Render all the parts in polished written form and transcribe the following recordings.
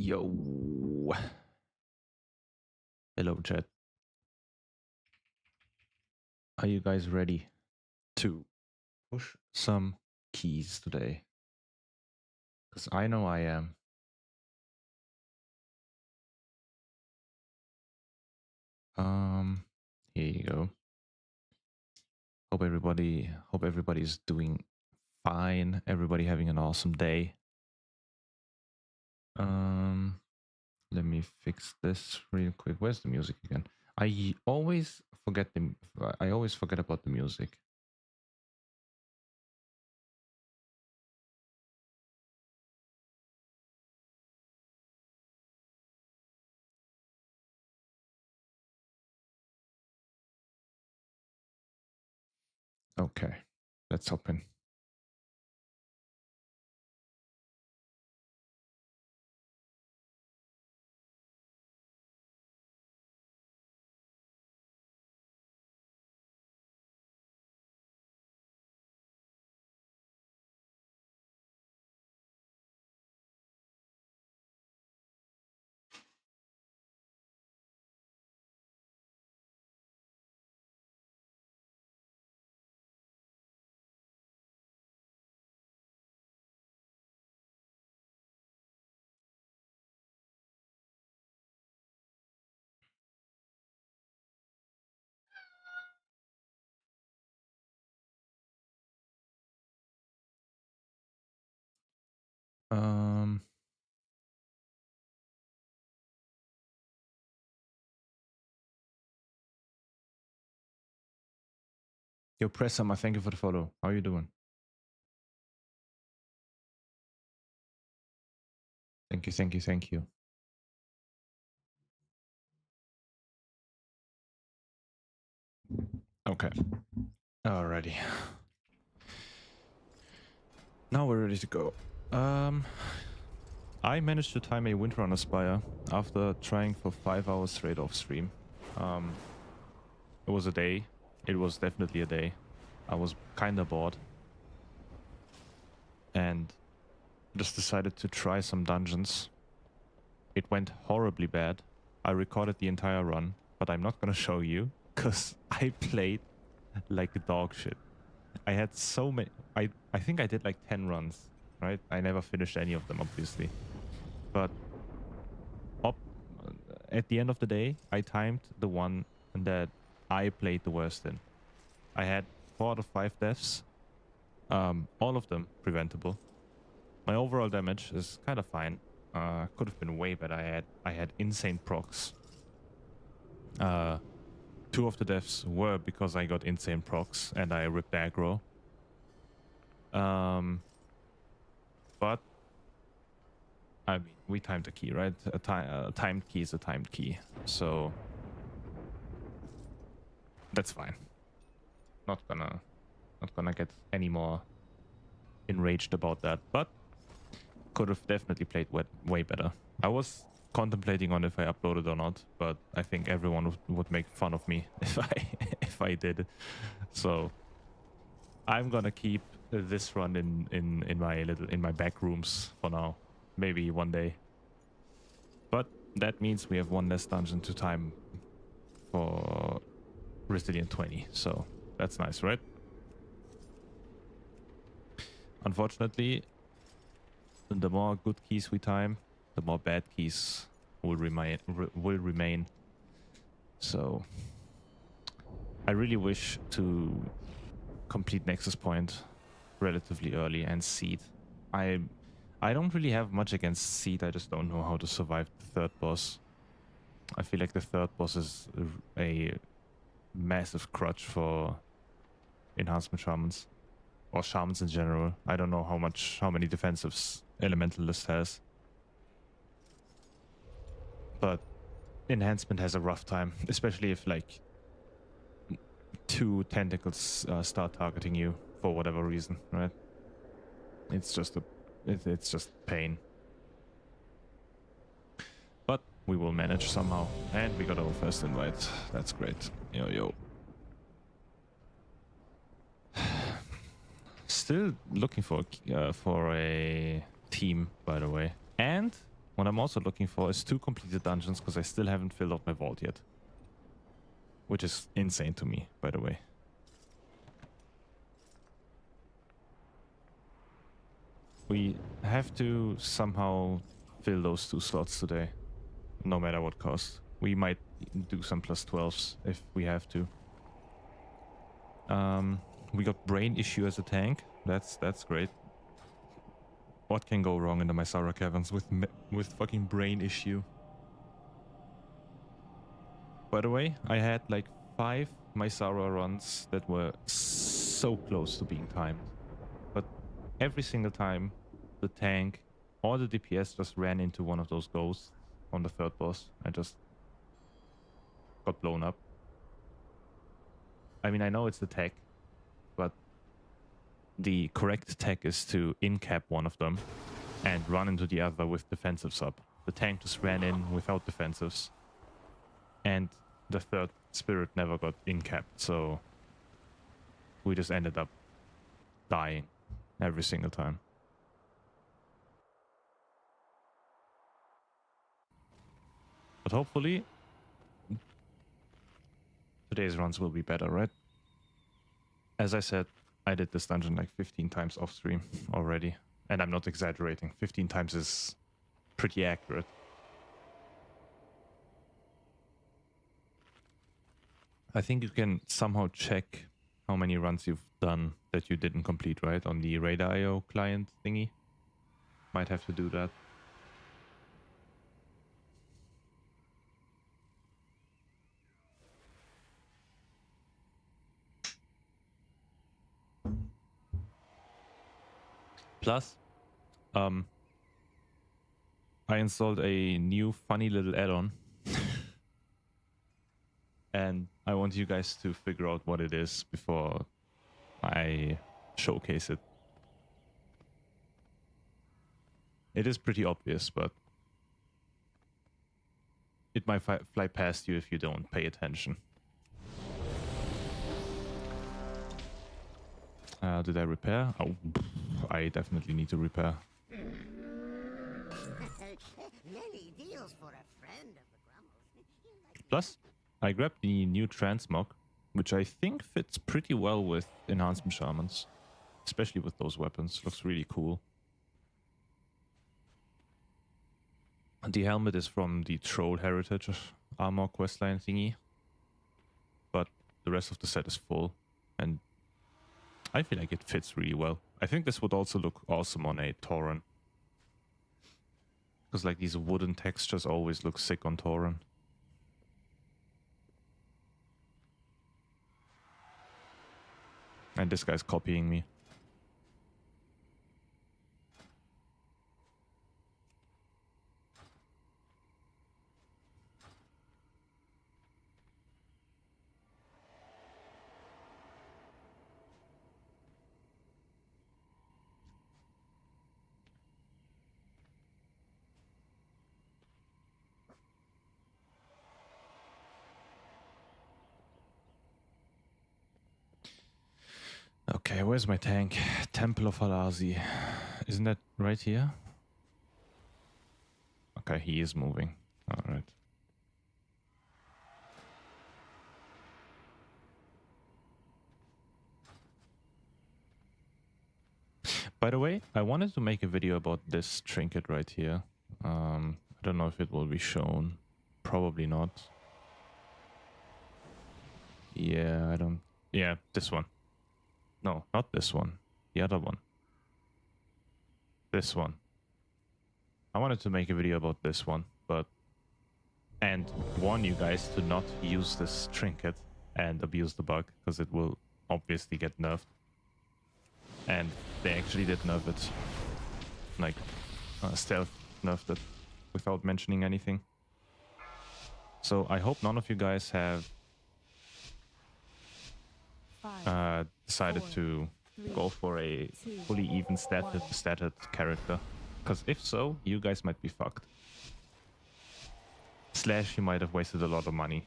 Yo. Hello, chat. Are you guys ready to push some keys today? Because I know I am. Here you go. Hope everybody's doing fine. Everybody having an awesome day. Let me fix this real quick. Where's the music again? I always forget about the music. Okay, let's hop in. Yo, Pressam, I thank you for the follow. How are you doing? Thank you. Okay. Alrighty. Now we're ready to go. I managed to time a Windrunner Spire after trying for 5 hours straight off stream. It was a day. It was definitely a day. I was kinda bored. And just decided to try some dungeons. It went horribly bad. I recorded the entire run, but I'm not gonna show you, because I played like a dog shit. I had so many... I think I did like 10 runs, right? I never finished any of them, obviously. But at the end of the day, I timed the one that I played the worst in. I had 4 out of 5 deaths. All of them preventable. My overall damage is kind of fine. Could have been way better. I had insane procs. 2 of the deaths were because I got insane procs and I ripped aggro. But I mean, we timed the key, right? A timed key is a timed key, so that's fine. Not gonna get any more enraged about that, but could have definitely played way better. I was contemplating on if I uploaded or not, but I think everyone would make fun of me if I did. So I'm gonna keep this run in my back rooms for now. Maybe one day. But that means we have one less dungeon to time for Resilient 20. So that's nice, right? Unfortunately, the more good keys we time, the more bad keys will remain. So I really wish to complete Nexus Point relatively early and Seed. I don't really have much against Seed, I just don't know how to survive the third boss. I feel like the third boss is a massive crutch for enhancement shamans. Or shamans in general. I don't know how many defensives Elementalist has. But enhancement has a rough time, especially if like 2 tentacles start targeting you for whatever reason, right? It's just it's just pain. But we will manage somehow, and we got our first invite. That's great. Yo. Still looking for a team, by the way. And what I'm also looking for is 2 completed dungeons, because I still haven't filled out my vault yet. Which is insane to me, by the way. We have to somehow fill those 2 slots today, no matter what cost. We might do some +12s if we have to. We got Brain Issue as a tank. That's great. What can go wrong in the Mysara Caverns with fucking Brain Issue? By the way, I had like 5 Mysara runs that were so close to being timed. But every single time, the tank or the DPS just ran into one of those ghosts on the 3rd boss. I just got blown up. I mean, I know it's the tech, but the correct tech is to in-cap one of them and run into the other with defensives up. The tank just ran in without defensives. And the 3rd spirit never got in-capped, so we just ended up dying every single time. But hopefully today's runs will be better, right? As I said, I did this dungeon like 15 times off stream already. And I'm not exaggerating. 15 times is pretty accurate. I think you can somehow check how many runs you've done that you didn't complete, right? On the Radar.io client thingy. Might have to do that. Plus, I installed a new funny little add-on. And I want you guys to figure out what it is before I showcase it. It is pretty obvious, but it might fly past you if you don't pay attention. Did I repair? Oh, I definitely need to repair. Plus, I grabbed the new transmog, which I think fits pretty well with enhancement shamans, especially with those weapons. Looks really cool. The helmet is from the Troll Heritage armor questline thingy, but the rest of the set is full, and I feel like it fits really well. I think this would also look awesome on a Tauren, because like these wooden textures always look sick on Tauren. And this guy's copying me. Okay, where's my tank? Temple of Halazi. Isn't that right here? Okay, he is moving. Alright. By the way, I wanted to make a video about this trinket right here. I don't know if it will be shown. Probably not. Yeah, I don't... Yeah, this one. No, not this one. The other one. This one. I wanted to make a video about this one, but... And warn you guys to not use this trinket and abuse the bug, because it will obviously get nerfed. And they actually did nerf it. Like, stealth nerfed it without mentioning anything. So I hope none of you guys have decided to go for a fully even statted character. Because if so, you guys might be fucked. Slash, you might have wasted a lot of money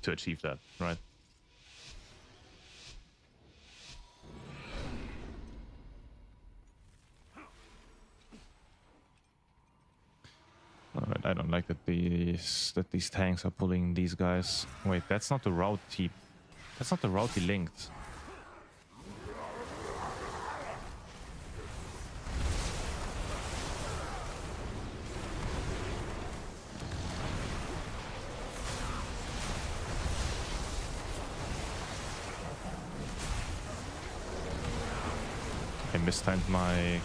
to achieve that, right? Alright, I don't like that these tanks are pulling these guys. Wait, that's not the route he... That's not the route he linked. I mistimed my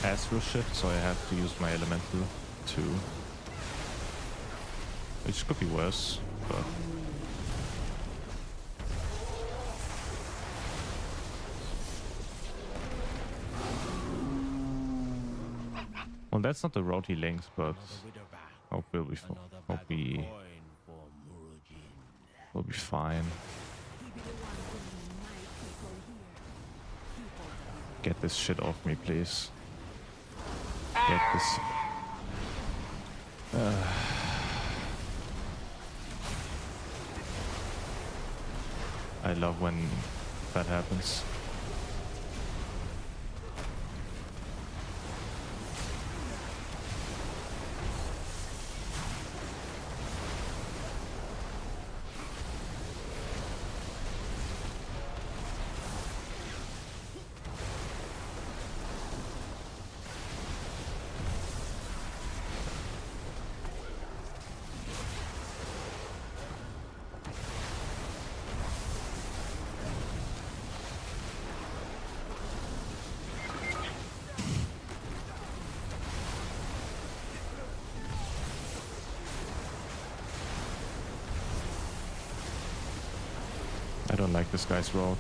astral shift, so I have to use my elemental too. Which could be worse, but... Well, that's not the route he links, but hope we'll be we'll be fine. Get this shit off me, please. Get this. I love when that happens. I don't like this guy's route.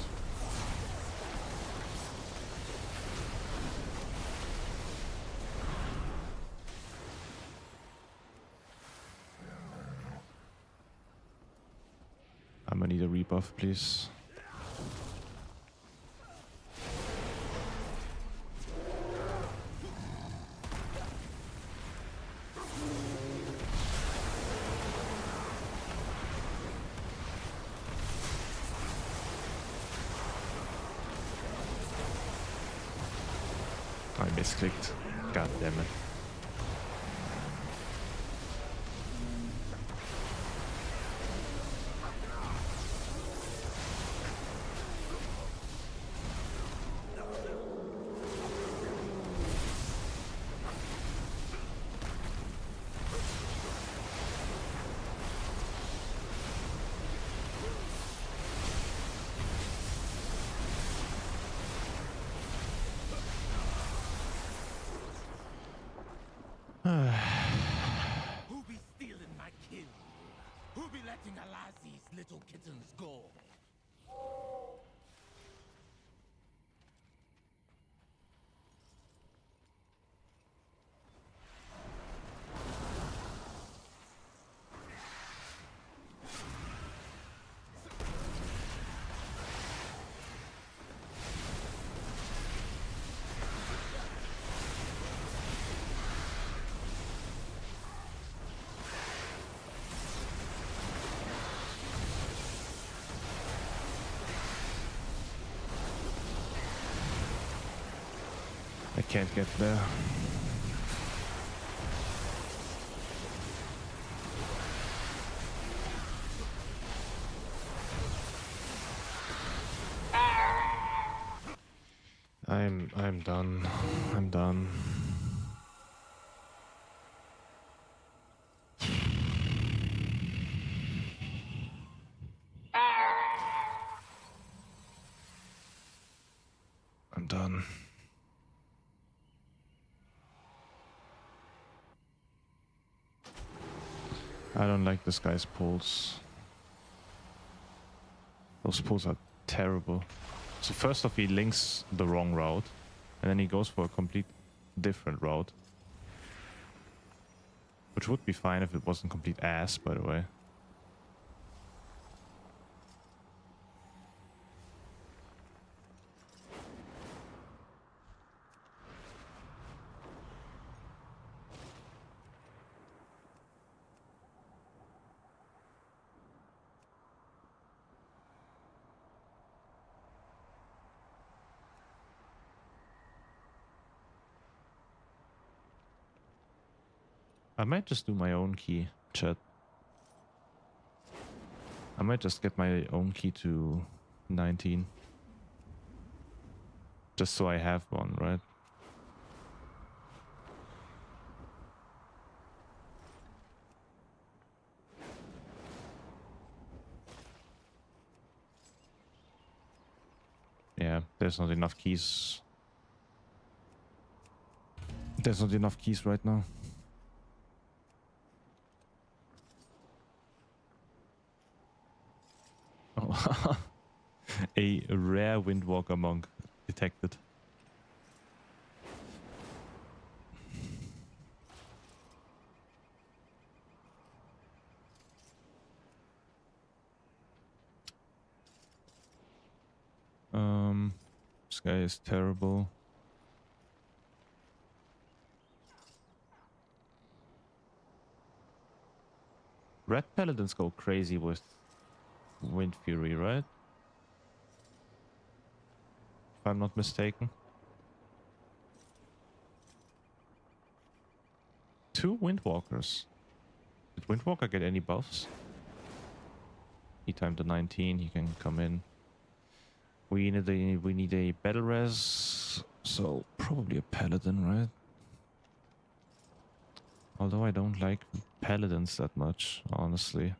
I'm gonna need a rebuff, please. I misclicked. God damn it. Who be stealing my kill? Who be letting Alazi's little kittens go? I can't get there. I'm done. I'm done. I'm done. I don't like this guy's pulls. Those pulls are terrible. So first off, he links the wrong route, and then he goes for a complete different route. Which would be fine if it wasn't complete ass, by the way. I might just do my own key, chat. I might just get my own key to 19. Just so I have one, right? Yeah, there's not enough keys. There's not enough keys right now. Oh. A rare Windwalker monk detected. This guy is terrible. Red Paladins go crazy with Wind Fury, right? If I'm not mistaken. 2 Windwalkers. Did Windwalker get any buffs? He timed to 19, he can come in. We need a battle res, so probably a paladin, right? Although I don't like paladins that much, honestly.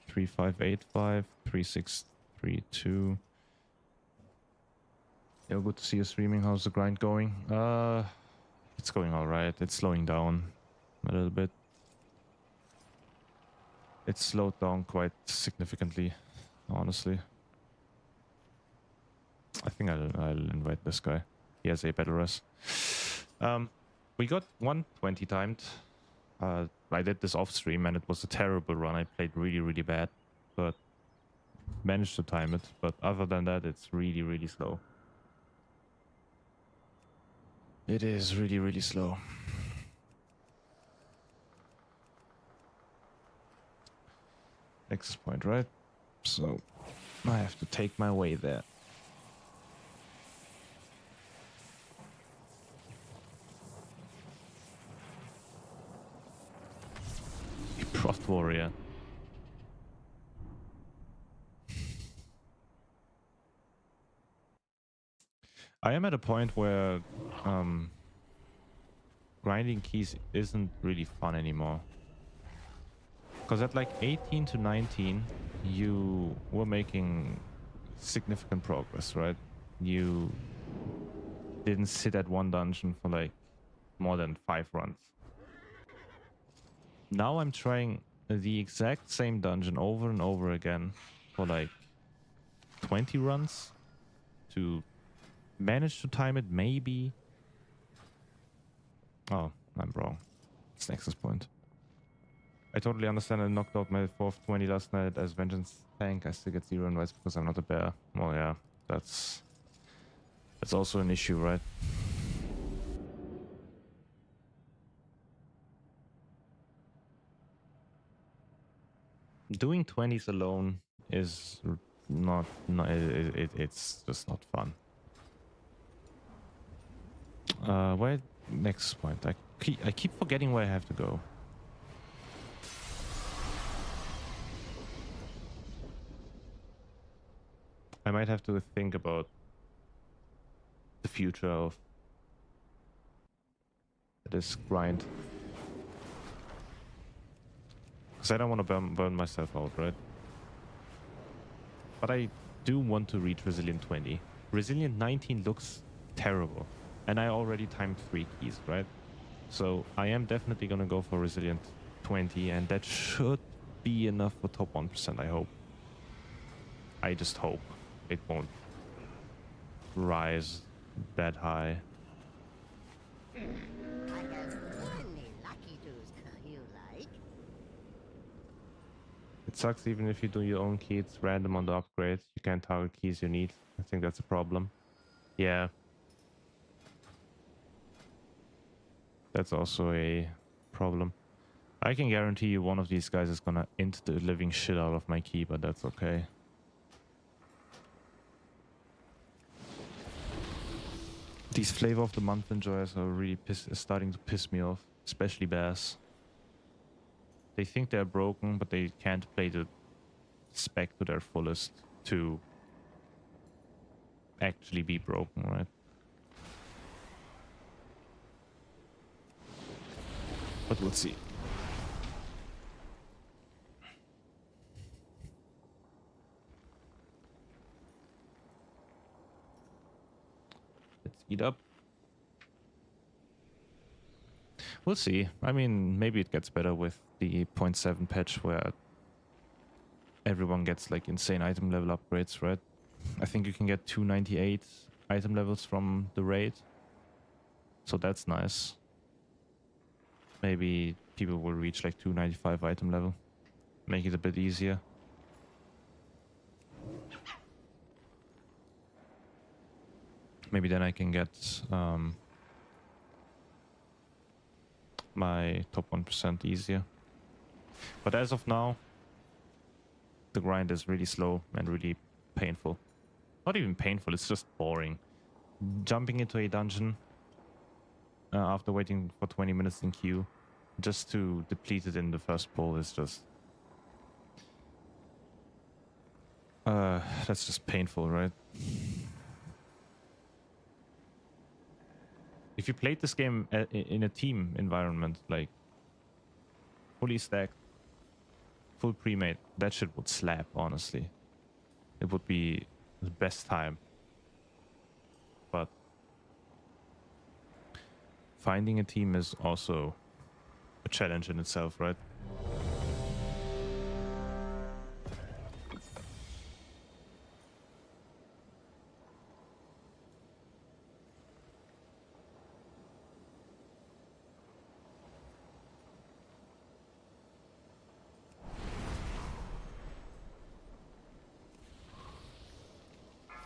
3585, 3632. Yeah, good to see you streaming. How's the grind going? It's going alright. It's slowing down a little bit. It's slowed down quite significantly, honestly. I think I'll invite this guy. He has a battle res. We got 120 timed. I did this off stream and it was a terrible run. I played really, really bad, but managed to time it. But other than that, it's really, really slow. It is really, really slow. Access point, right? So I have to take my way there. Proft warrior. I am at a point where grinding keys isn't really fun anymore. Because at like 18 to 19, you were making significant progress, right? You didn't sit at one dungeon for like more than 5 runs. Now I'm trying the exact same dungeon over and over again for like 20 runs to manage to time it, maybe. Oh, I'm wrong. It's Nexus point. I totally understand. I knocked out my 4th 20 last night as Vengeance tank. I still get 0 invites because I'm not a bear. Well, yeah, that's also an issue, right? Doing 20s alone is not it's just not fun. Where next point? I keep forgetting where I have to go. I might have to think about the future of this grind. Because I don't want to burn myself out, right? But I do want to reach Resilient 20. Resilient 19 looks terrible. And I already timed 3 keys, right? So I am definitely going to go for Resilient 20. And that should be enough for top 1%, I hope. I just hope it won't rise that high. I have many lucky doos you like. It sucks even if you do your own key, it's random on the upgrade. You can't target keys you need. I think that's a problem. Yeah. That's also a problem. I can guarantee you one of these guys is gonna int the living shit out of my key, but that's okay. These flavor of the month enjoyers are really starting to piss me off, especially bears. They think they're broken, but they can't play the spec to their fullest to actually be broken, right? But we'll see. Let's eat up. We'll see. I mean, maybe it gets better with the 0.7 patch where everyone gets like insane item level upgrades, right? I think you can get 298 item levels from the raid. So that's nice. Maybe people will reach like 295 item level. Make it a bit easier. Maybe then I can get my top 1% easier. But as of now, the grind is really slow and really painful. Not even painful, it's just boring. Jumping into a dungeon after waiting for 20 minutes in queue just to deplete it in the first pull is just... that's just painful, right? If you played this game in a team environment, like fully stacked, full pre-made, that shit would slap, honestly. It would be the best time. But finding a team is also a challenge in itself, right?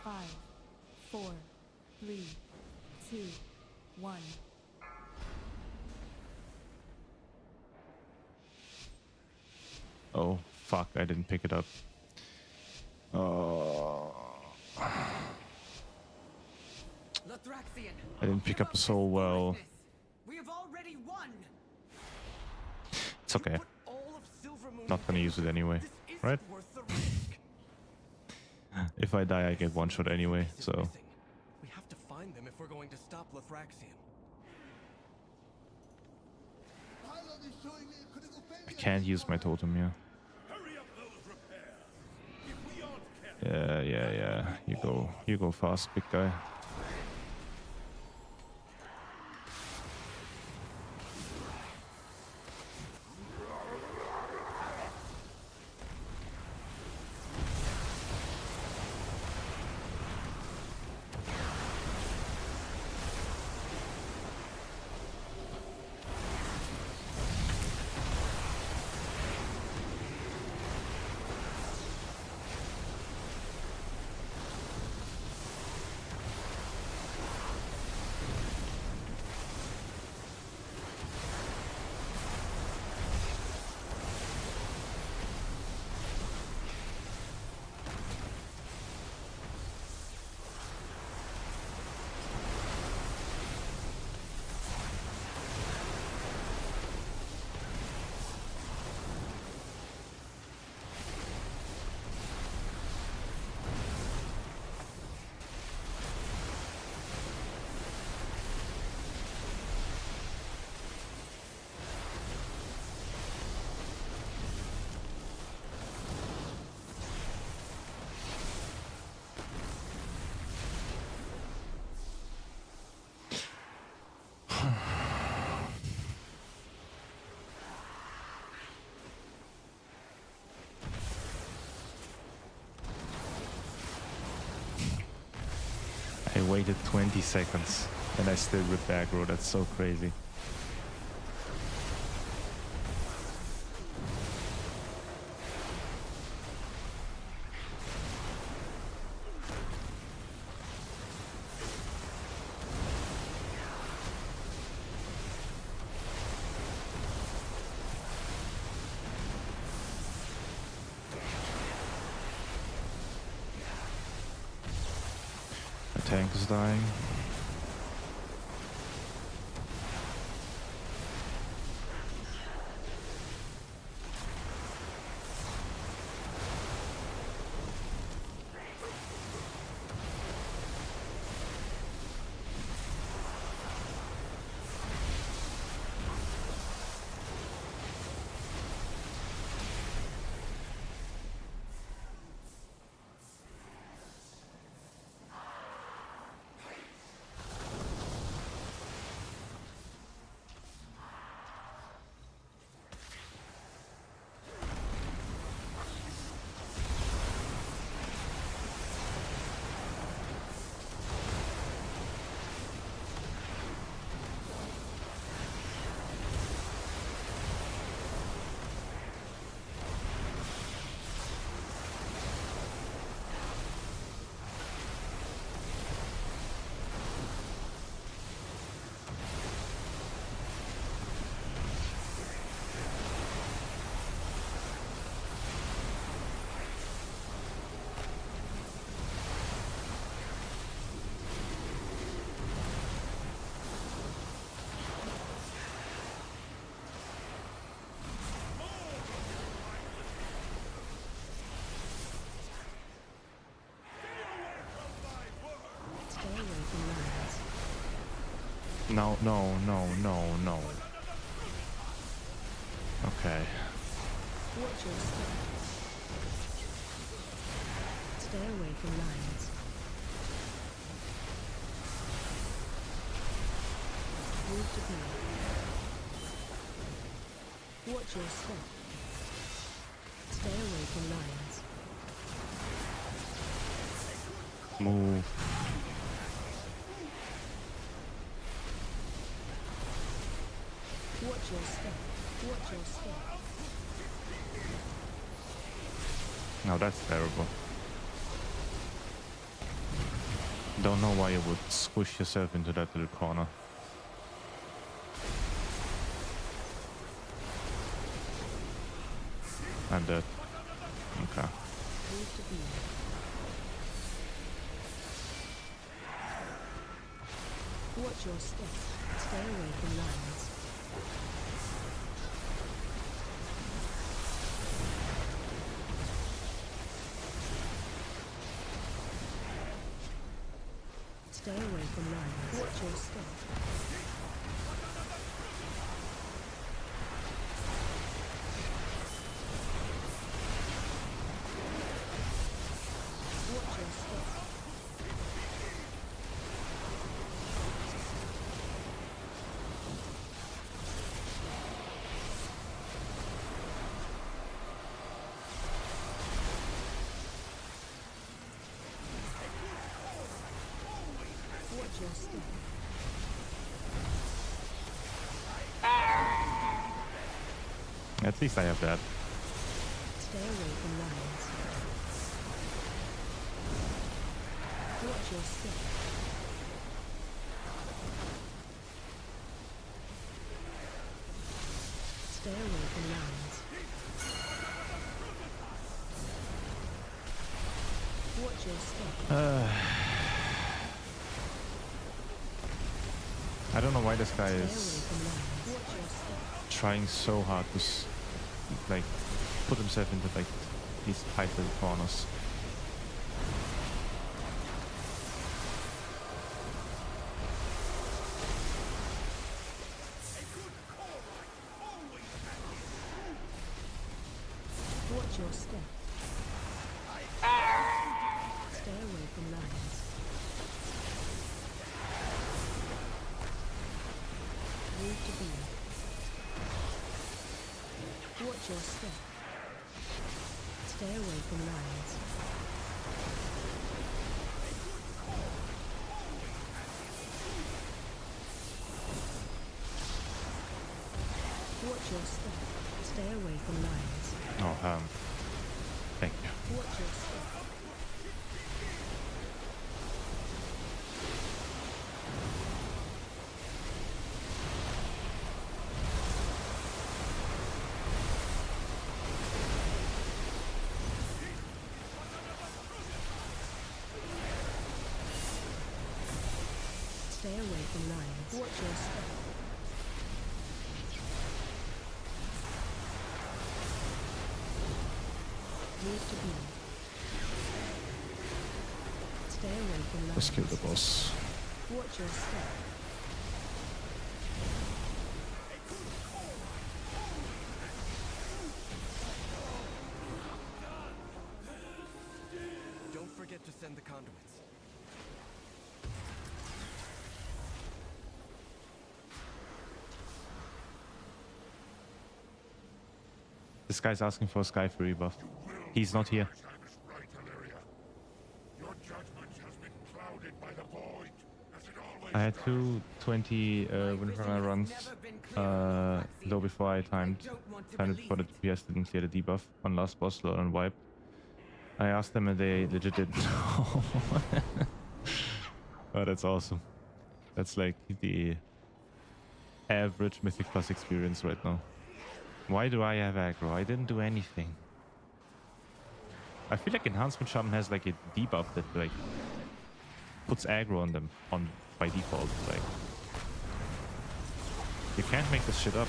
Five, 4, 3, 2, 1. Oh, fuck, I didn't pick it up. Oh. I didn't pick up the soul well. We have already won. It's okay. Not gonna use it anyway, right? If I die, I get one shot anyway, so... We have to find them if we're going to stop Lithraxium. I can't use my totem here. Yeah. You go fast, big guy. I waited 20 seconds and I still ripped aggro. That's so crazy. The tank is dying. No, no, no, no, no. Okay. Watch your step. Stay away from lines. Move to B. Watch your step. Stay away from lines. Move. Watch your step. Watch your step. No, that's terrible. Don't know why you would squish yourself into that little corner. I'm dead. Okay. Move to B. Watch your step. Stay away from lines. Stay away from lines. Watch your step. Watch your step. Watch your step. At least I have that. Stay away from lines. Watch your step. Stay away from lines. Watch your step. I don't know why this guy Stay away is from lines. Watch your step. trying so hard to like put himself into like these tight little corners. Watch your step. Stay away from lines. Move to B. Watch your step. Stay away from lines. Watch your step. Stay away from lines. Oh, thank you. Watch your step. Stay away from lines. Watch your step. Move to B. Stay away from lines. Let's kill the boss. Watch your step. Don't forget to send the conduits. This guy's asking for a Sky Fury buff. He's not here. I had two 20 Windrunner runs low before I timed it before the DPS didn't clear the debuff on last boss load on wipe. I asked them and they legit didn't know. Oh, that's awesome. That's like the average Mythic Plus experience right now. Why do I have aggro? I didn't do anything. I feel like Enhancement Shaman has like a debuff that like puts aggro on them by default. Like you can't make this shit up.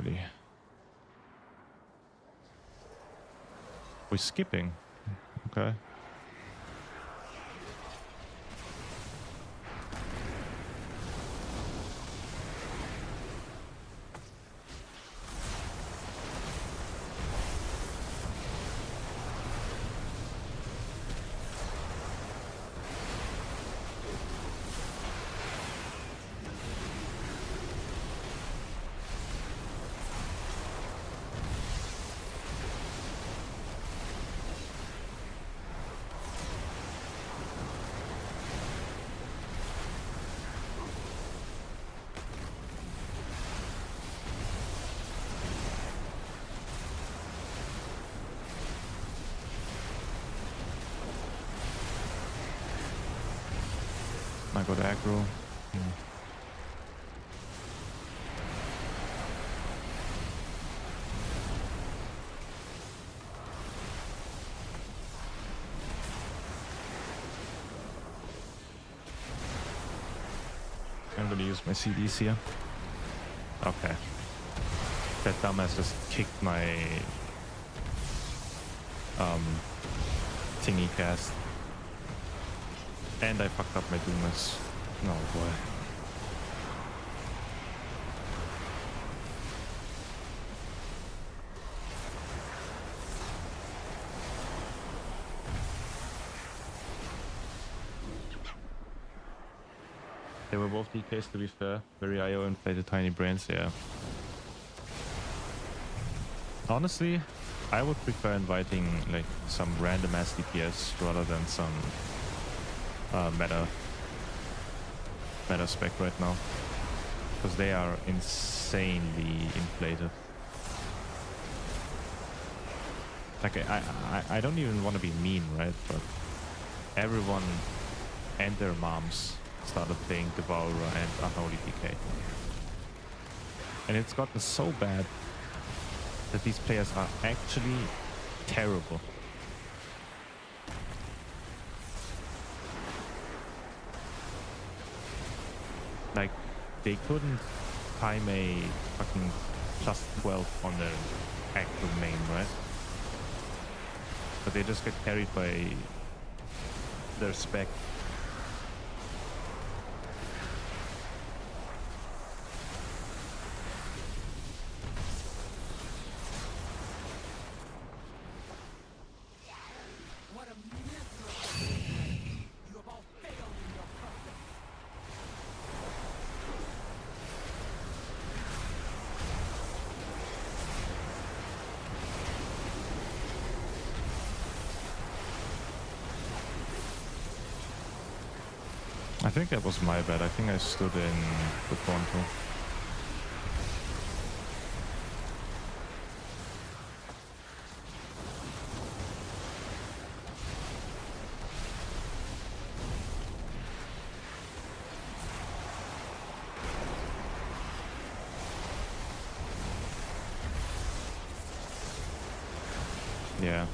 already. We're skipping. Okay. I got aggro. I'm gonna use my CDs here. Okay. That dumbass just kicked my thingy cast. And I fucked up my Doomas. Oh boy. They were both DKs, to be fair. Very IO inflated tiny brains, yeah. Honestly, I would prefer inviting like some random ass DPS rather than some meta spec right now, because they are insanely inflated. Like I don't even want to be mean, right? But everyone and their moms started playing Devourer and Unholy DK, and it's gotten so bad that these players are actually terrible. Like, they couldn't time a fucking plus 12 on their actual main, right? But they just get carried by their spec. What a miserable you have all failed in your purpose. I think that was my bad. I think I stood in the frontal. Yeah.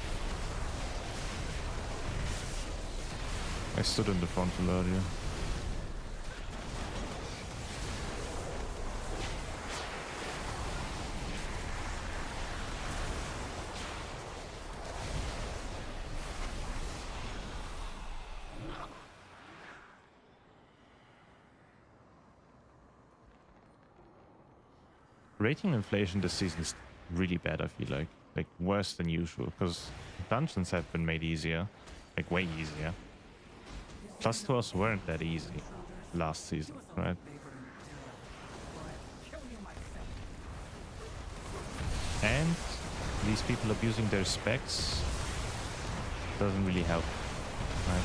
I stood in the frontal earlier. Rating inflation this season is really bad, I feel like worse than usual, because dungeons have been made easier, like way easier. Plus 12s weren't that easy last season, right? And these people abusing their specs doesn't really help, right?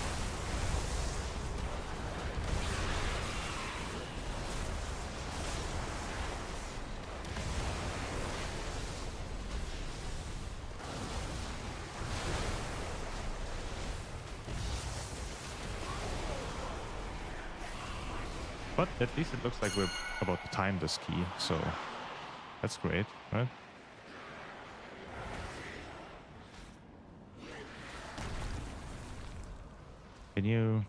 But at least it looks like we're about to time this key, so that's great, right? Can you...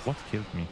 What killed me?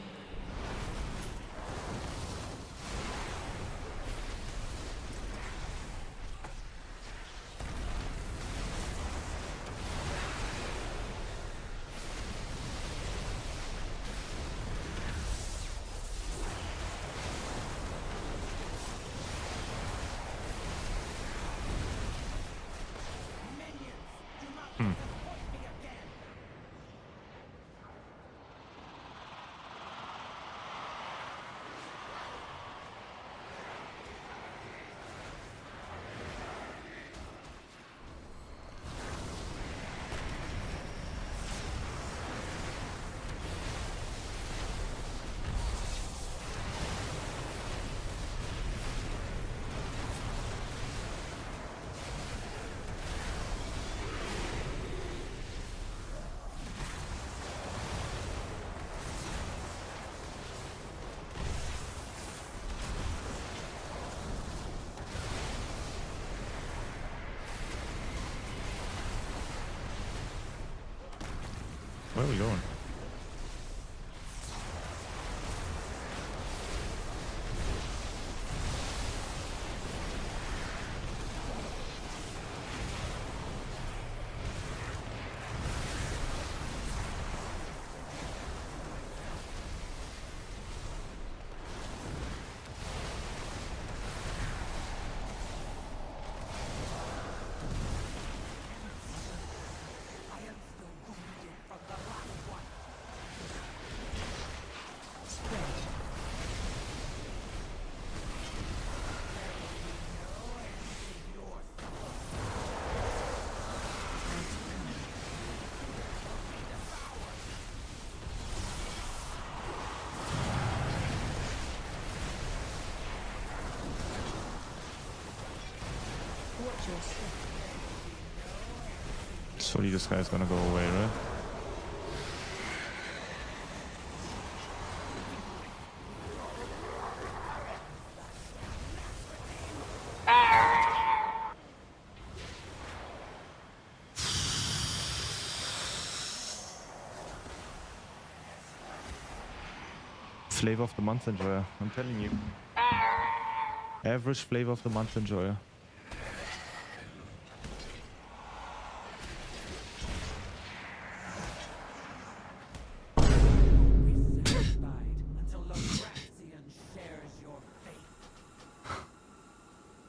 Where are we going? Watch your step. Surely this guy's gonna go away, right? Flavor of the month enjoyer, I'm telling you. Average flavor of the month enjoyer.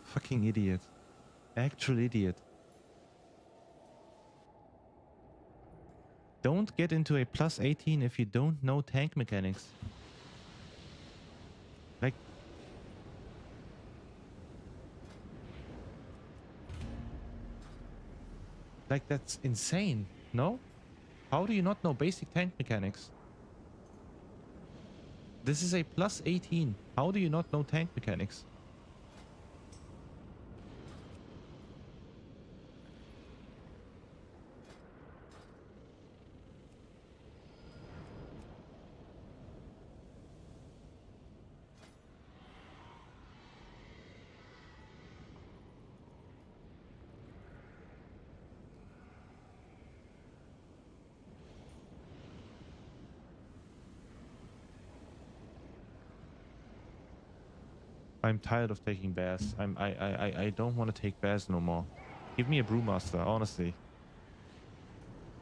Fucking idiot. Actual idiot. Don't get into a plus 18 if you don't know tank mechanics. Like that's insane, no? How do you not know basic tank mechanics? This is a plus 18. How do you not know tank mechanics? I'm tired of taking bears. I don't want to take bears no more. Give me a brewmaster, honestly.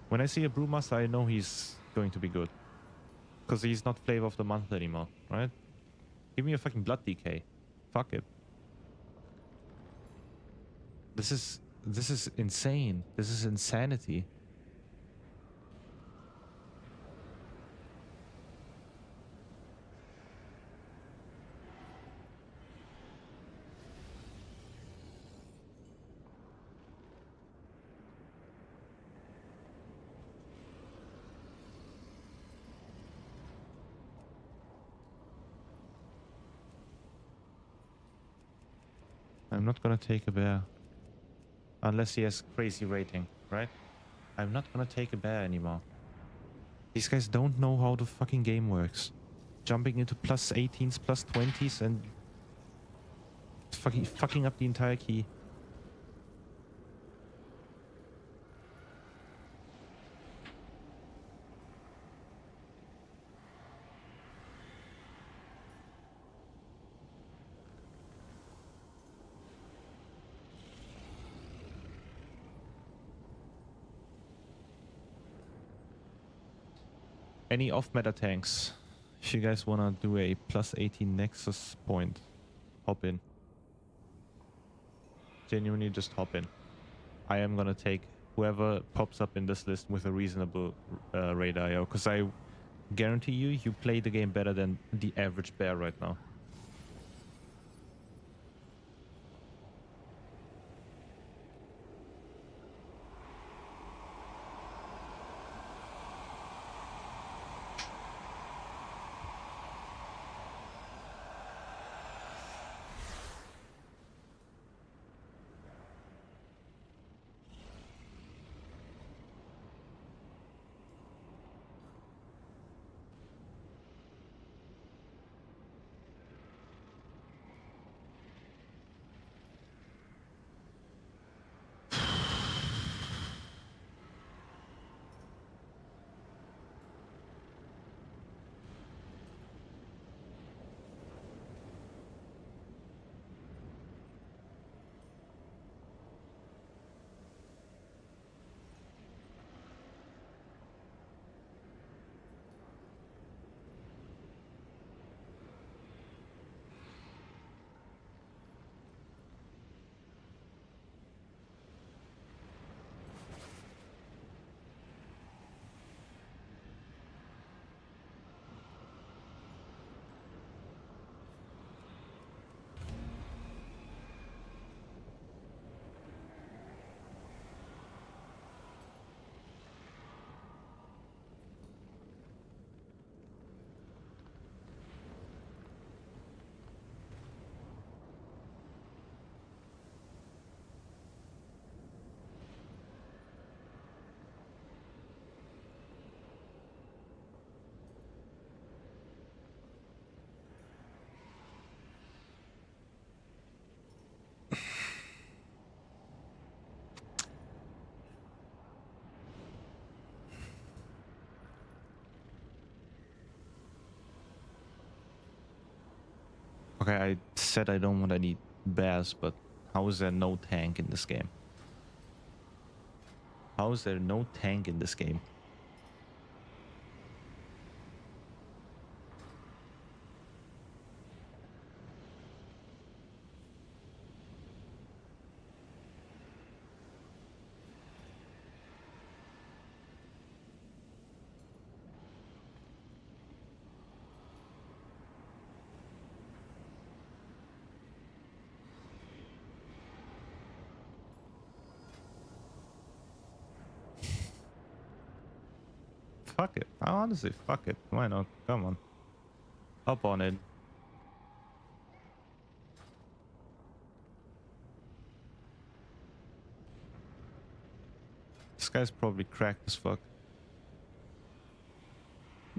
When I see a brewmaster, I know he's going to be good. Because he's not flavor of the month anymore, right? Give me a fucking blood decay. Fuck it. This is insane. This is insanity. I'm not gonna take a bear. Unless he has crazy rating, right? I'm not gonna take a bear anymore. These guys don't know how the fucking game works. Jumping into plus 18s, plus 20s and fucking up the entire key. Any off-meta tanks? If you guys wanna do a plus 18 Nexus point, hop in. Genuinely, just hop in. I am gonna take whoever pops up in this list with a reasonable raid IO, because I guarantee you play the game better than the average bear right now. Okay, I said I don't want any bears, but how is there no tank in this game? How is there no tank in this game? Fuck it. Honestly, fuck it. Why not? Come on. Hop on it. This guy's probably cracked as fuck.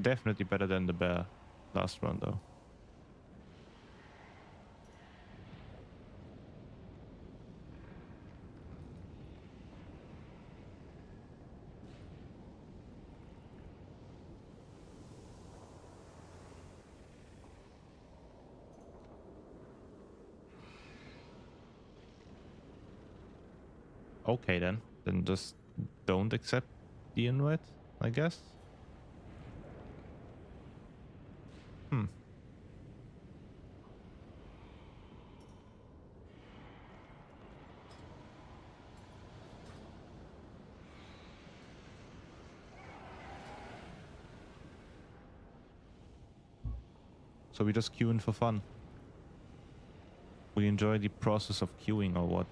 Definitely better than the bear last run though. Okay then. Then just don't accept the invite, I guess. Hmm. So we just queuing for fun. We enjoy the process of queuing or what?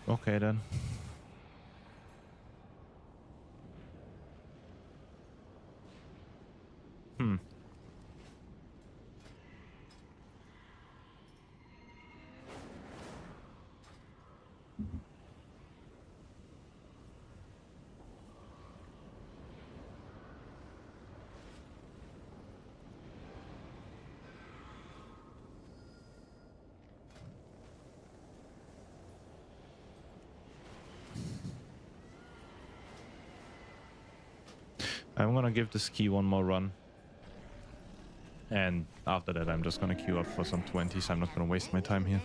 Okay then. Hmm. I'm gonna give this key one more run. And after that, I'm just gonna queue up for some 20s. I'm not gonna waste my time here.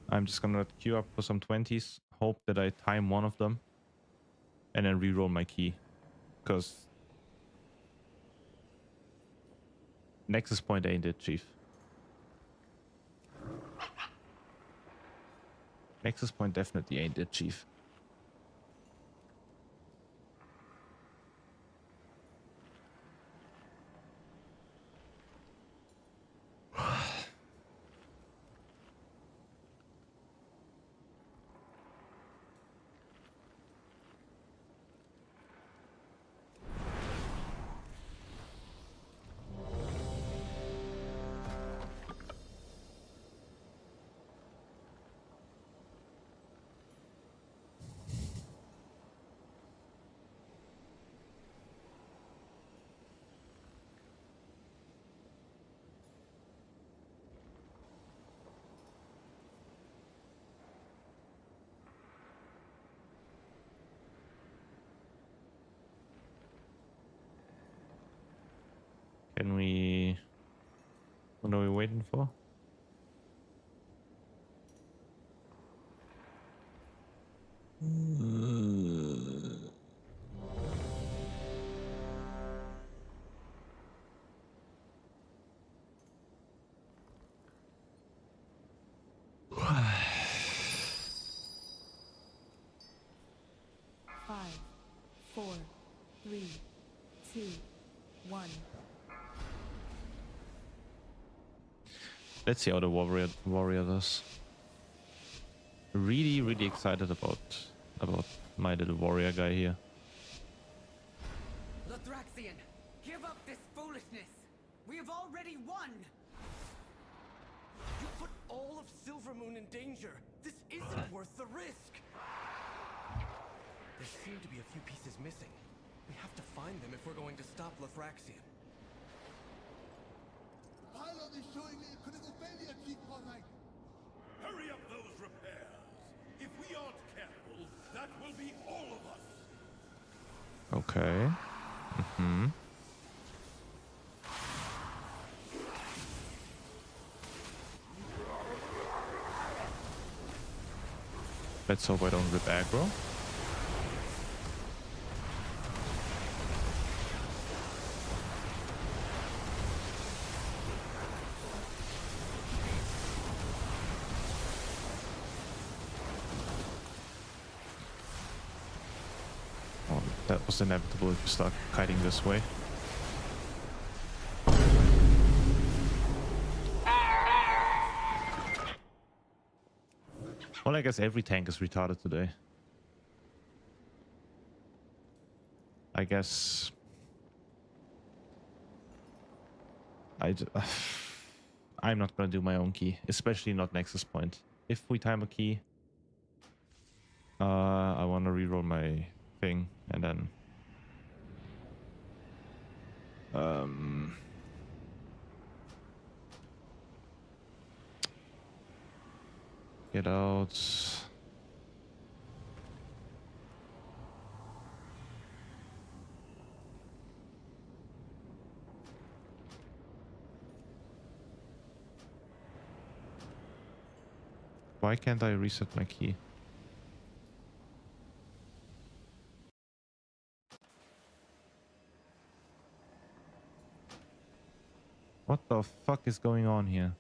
I'm just gonna queue up for some 20s. Hope that I time one of them. And then re-roll my key. Because Nexus Point ain't it, Chief. Nexus Point definitely ain't it, Chief. Can we... What are we waiting for? Five, four, three, two, one. Let's see how the warrior does. Really excited about my little warrior guy here. Lothraxian, give up this foolishness. We have already won. You put all of Silvermoon in danger. This isn't worth the risk. There seem to be a few pieces missing. We have to find them if we're going to stop Lothraxian. Pilot is showing me a critical failure, Chief Conrad. Hurry up those repairs. If we aren't careful, that will be all of us. Okay. Let's hope I don't rip aggro. Oh, that was inevitable if you start kiting this way. Well, I guess every tank is retarded today. I guess... I'm not gonna do my own key, especially not Nexus Point. If we time a key, I want to reroll my thing and then get out. Why can't I reset my key? What the fuck is going on here?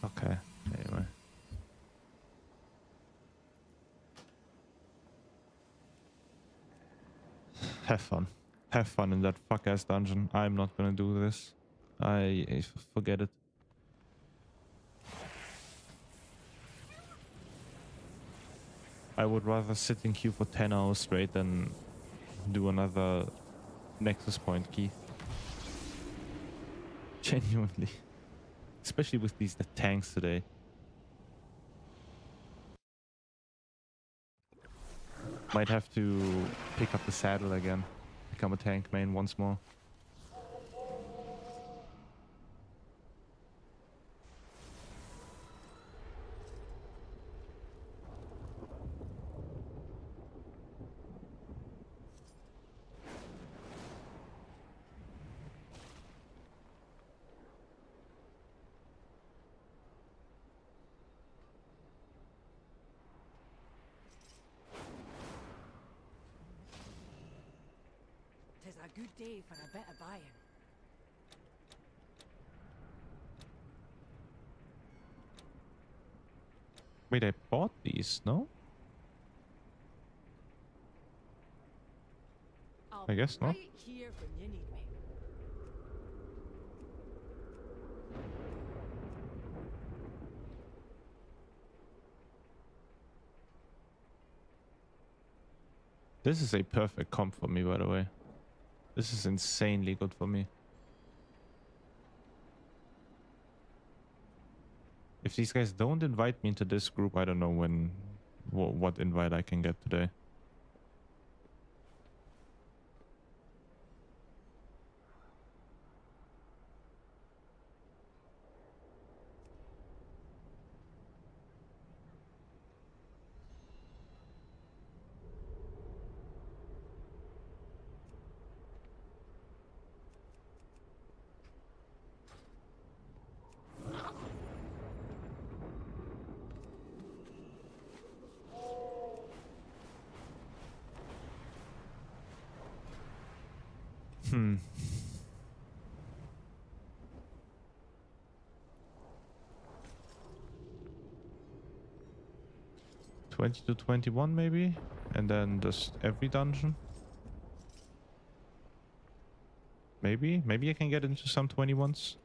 Okay, anyway. Have fun. Have fun in that fuck-ass dungeon. I'm not gonna do this. I forget it. I would rather sit in queue for 10 hours straight than do another Nexus Point key. Genuinely. Especially with the tanks today. Might have to pick up the saddle again. Become a tank main once more. 'tis a good day for a bit of buying. Wait, I bought these, no? I'll I guess be not. right here when you need me. This is a perfect comp for me, by the way. This is insanely good for me. If these guys don't invite me into this group, I don't know what invite I can get today. Hmm. $20 to $21 maybe, and then just every dungeon. Maybe I can get into some 21s.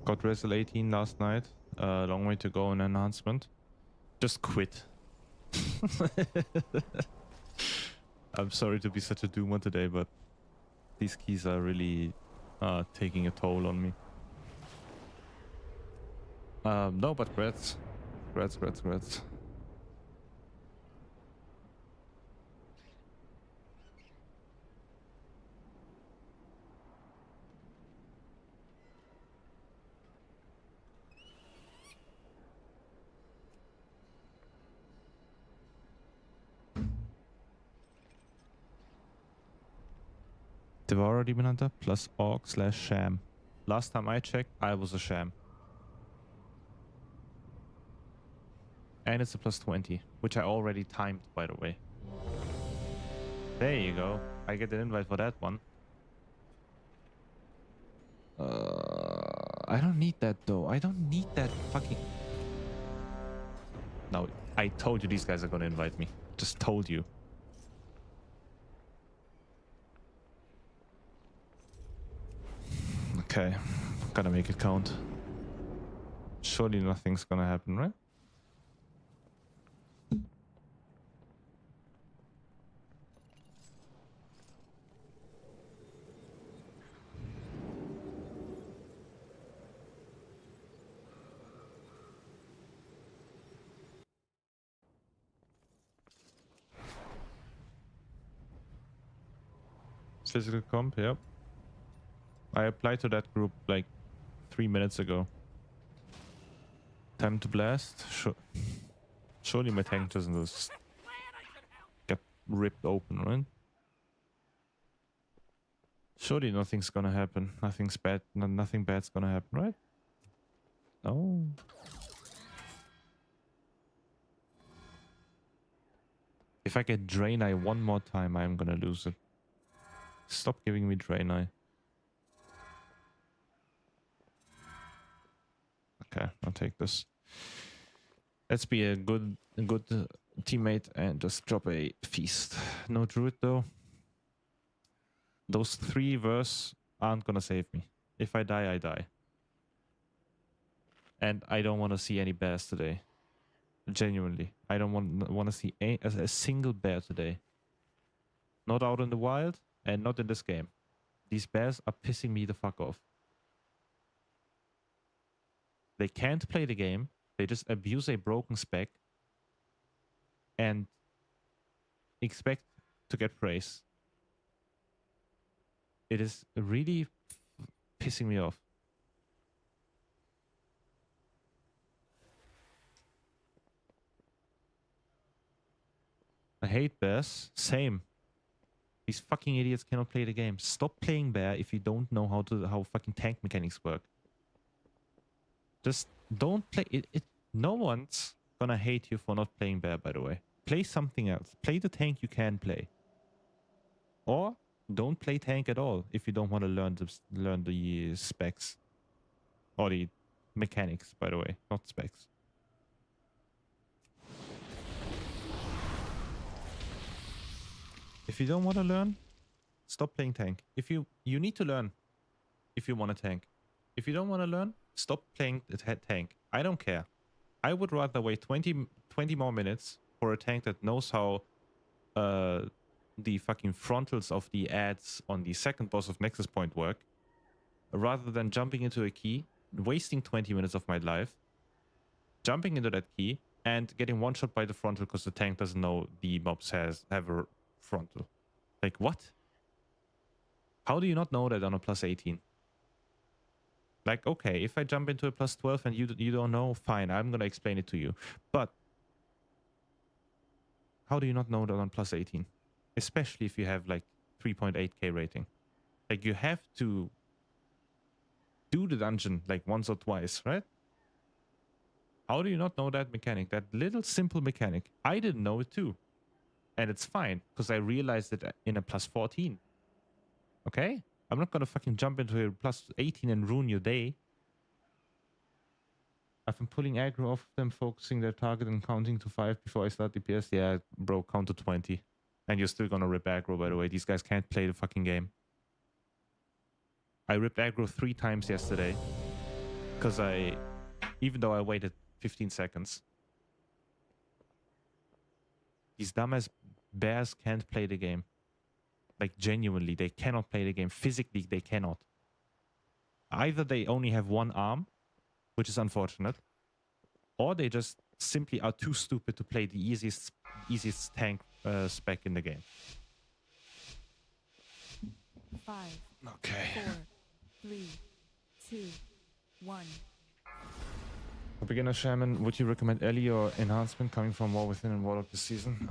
Got Wrestle 18 last night. Long way to go in enhancement. Just quit. I'm sorry to be such a doomer today, but these keys are really taking a toll on me. No, but grats. Grats. Devourer Demon Hunter plus Orc / Sham. Last time I checked, I was a Sham. And it's a plus 20, which I already timed, by the way. There you go. I get an invite for that one. I don't need that though. I don't need that fucking... No, I told you these guys are gonna invite me. Just told you. Okay, gotta make it count. Surely nothing's gonna happen, right? Physical comp, yep. I applied to that group like 3 minutes ago. Time to blast. Surely my tank doesn't just get ripped open, right? Surely nothing's gonna happen. Nothing's bad. Nothing bad's gonna happen, right? No. If I get Drain Eye one more time, I'm gonna lose it. Stop giving me Drain Eye. Okay, I'll take this. Let's be a good teammate and just drop a feast. No druid though. Those 3 verse aren't gonna save me. If I die, I die. And I don't want to see any bears today. Genuinely, I don't want to see a single bear today. Not out in the wild and not in this game. These bears are pissing me the fuck off. They can't play the game. They just abuse a broken spec and expect to get praise. It is really pissing me off. I hate bears. Same. These fucking idiots cannot play the game. Stop playing bear if you don't know how fucking tank mechanics work. Just don't play it. No one's gonna hate you for not playing bear, by the way. Play something else. Play the tank you can play. Or don't play tank at all if you don't want to learn the specs. Or the mechanics, by the way, not specs. If you don't want to learn, stop playing tank. If you need to learn if you want to tank. If you don't want to learn, stop playing the tank. I don't care. I would rather wait 20 more minutes for a tank that knows how the fucking frontals of the ads on the second boss of Nexus Point work, rather than jumping into a key, wasting 20 minutes of my life, jumping into that key, and getting one shot by the frontal because the tank doesn't know the mobs have a frontal. Like, what? How do you not know that on a plus 18? Like, okay, if I jump into a plus 12 and you don't know, fine, I'm gonna explain it to you. But how do you not know that on plus 18? Especially if you have like 3.8k rating. Like, you have to do the dungeon like once or twice, right? How do you not know that mechanic? That little simple mechanic. I didn't know it too. And it's fine, because I realized it in a plus 14. Okay? I'm not gonna fucking jump into a plus 18 and ruin your day. I've been pulling aggro off them, focusing their target and counting to 5 before I start DPS. Yeah, bro, count to 20. And you're still gonna rip aggro, by the way. These guys can't play the fucking game. I ripped aggro 3 times yesterday. Because even though I waited 15 seconds. These dumbass bears can't play the game. Like, genuinely, they cannot play the game. Physically, they cannot. Either they only have one arm, which is unfortunate, or they just simply are too stupid to play the easiest tank spec in the game. 5, Okay. 4, 3, 2, 1. For beginner shaman, would you recommend Ellie or enhancement coming from War Within and Warlock this season?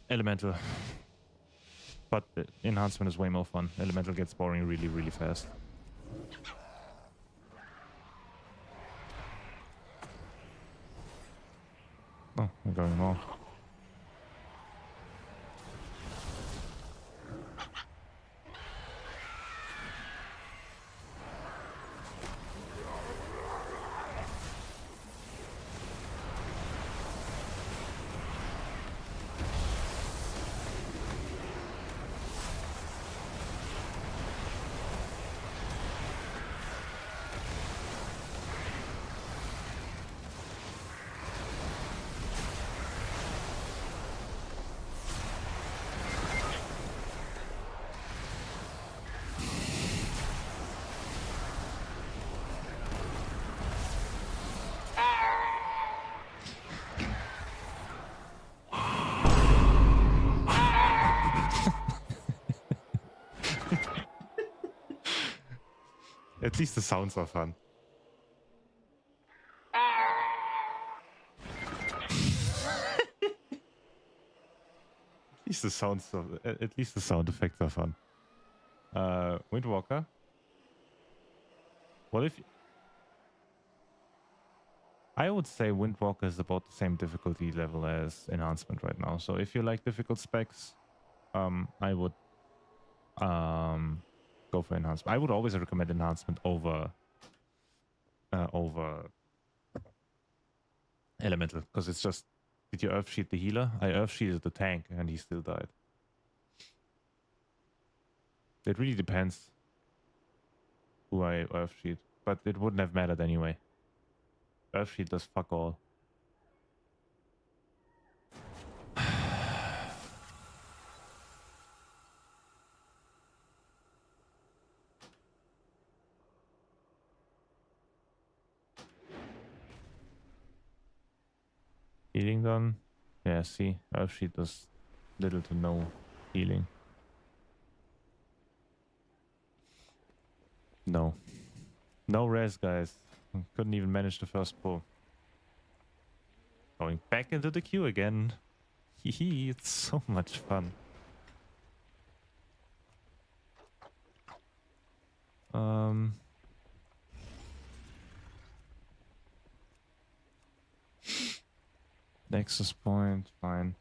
Elemental. But enhancement is way more fun. Elemental gets boring really, really fast. Oh, we're going more. At least the sounds are fun. At least the sound effects are fun. Windwalker. What if I would say Windwalker is about the same difficulty level as enhancement right now. So if you like difficult specs, I would go for enhancement. I would always recommend enhancement over elemental, because it's just, did you earth shield the healer? I earth shielded the tank and he still died. It really depends who I earth shield, but it wouldn't have mattered anyway. Earth shield does fuck all. Healing done? Yeah, see, Earth Shield does little to no healing. No. No res, guys. Couldn't even manage the first pull. Going back into the queue again. Hehe, it's so much fun. Nexus point, fine.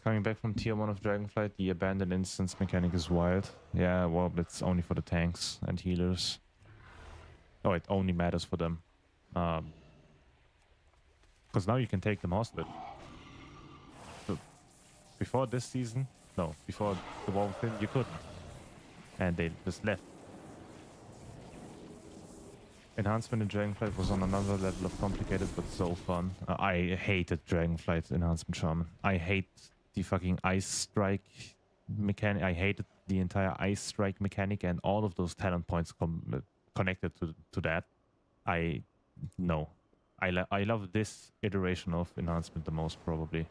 Coming back from tier 1 of Dragonflight, the abandoned instance mechanic is wild. Yeah, well, it's only for the tanks and healers. Oh, it only matters for them. Because now you can take them hostage. So before this season, no, before the war thing, you couldn't. And they just left. Enhancement in Dragonflight was on another level of complicated, but so fun. I hated Dragonflight Enhancement Shaman. I hate the fucking Ice Strike mechanic. I hated the entire Ice Strike mechanic and all of those talent points connected to that. No. I love this iteration of Enhancement the most, probably.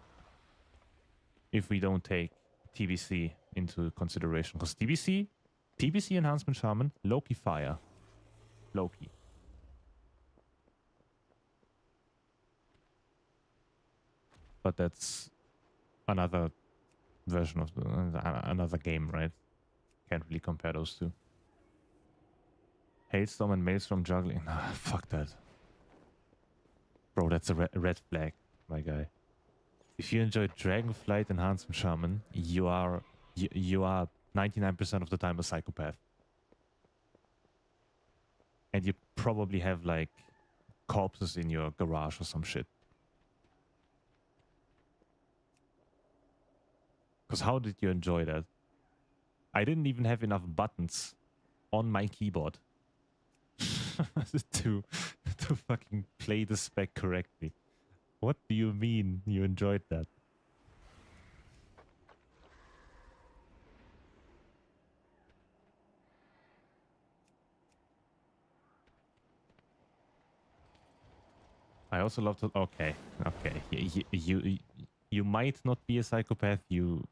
If we don't take TBC into consideration. Because TBC Enhancement Shaman, Loki Fire. Loki. But that's another version of another game, right? Can't really compare those two. Hailstorm and Maelstrom juggling. Nah, fuck that. Bro, that's a red flag, my guy. If you enjoy Dragonflight Enhancement Shaman, you are 99% of the time a psychopath. And you probably have like corpses in your garage or some shit. Because how did you enjoy that? I didn't even have enough buttons on my keyboard to fucking play the spec correctly. What do you mean you enjoyed that? I also love to... Okay. You might not be a psychopath. You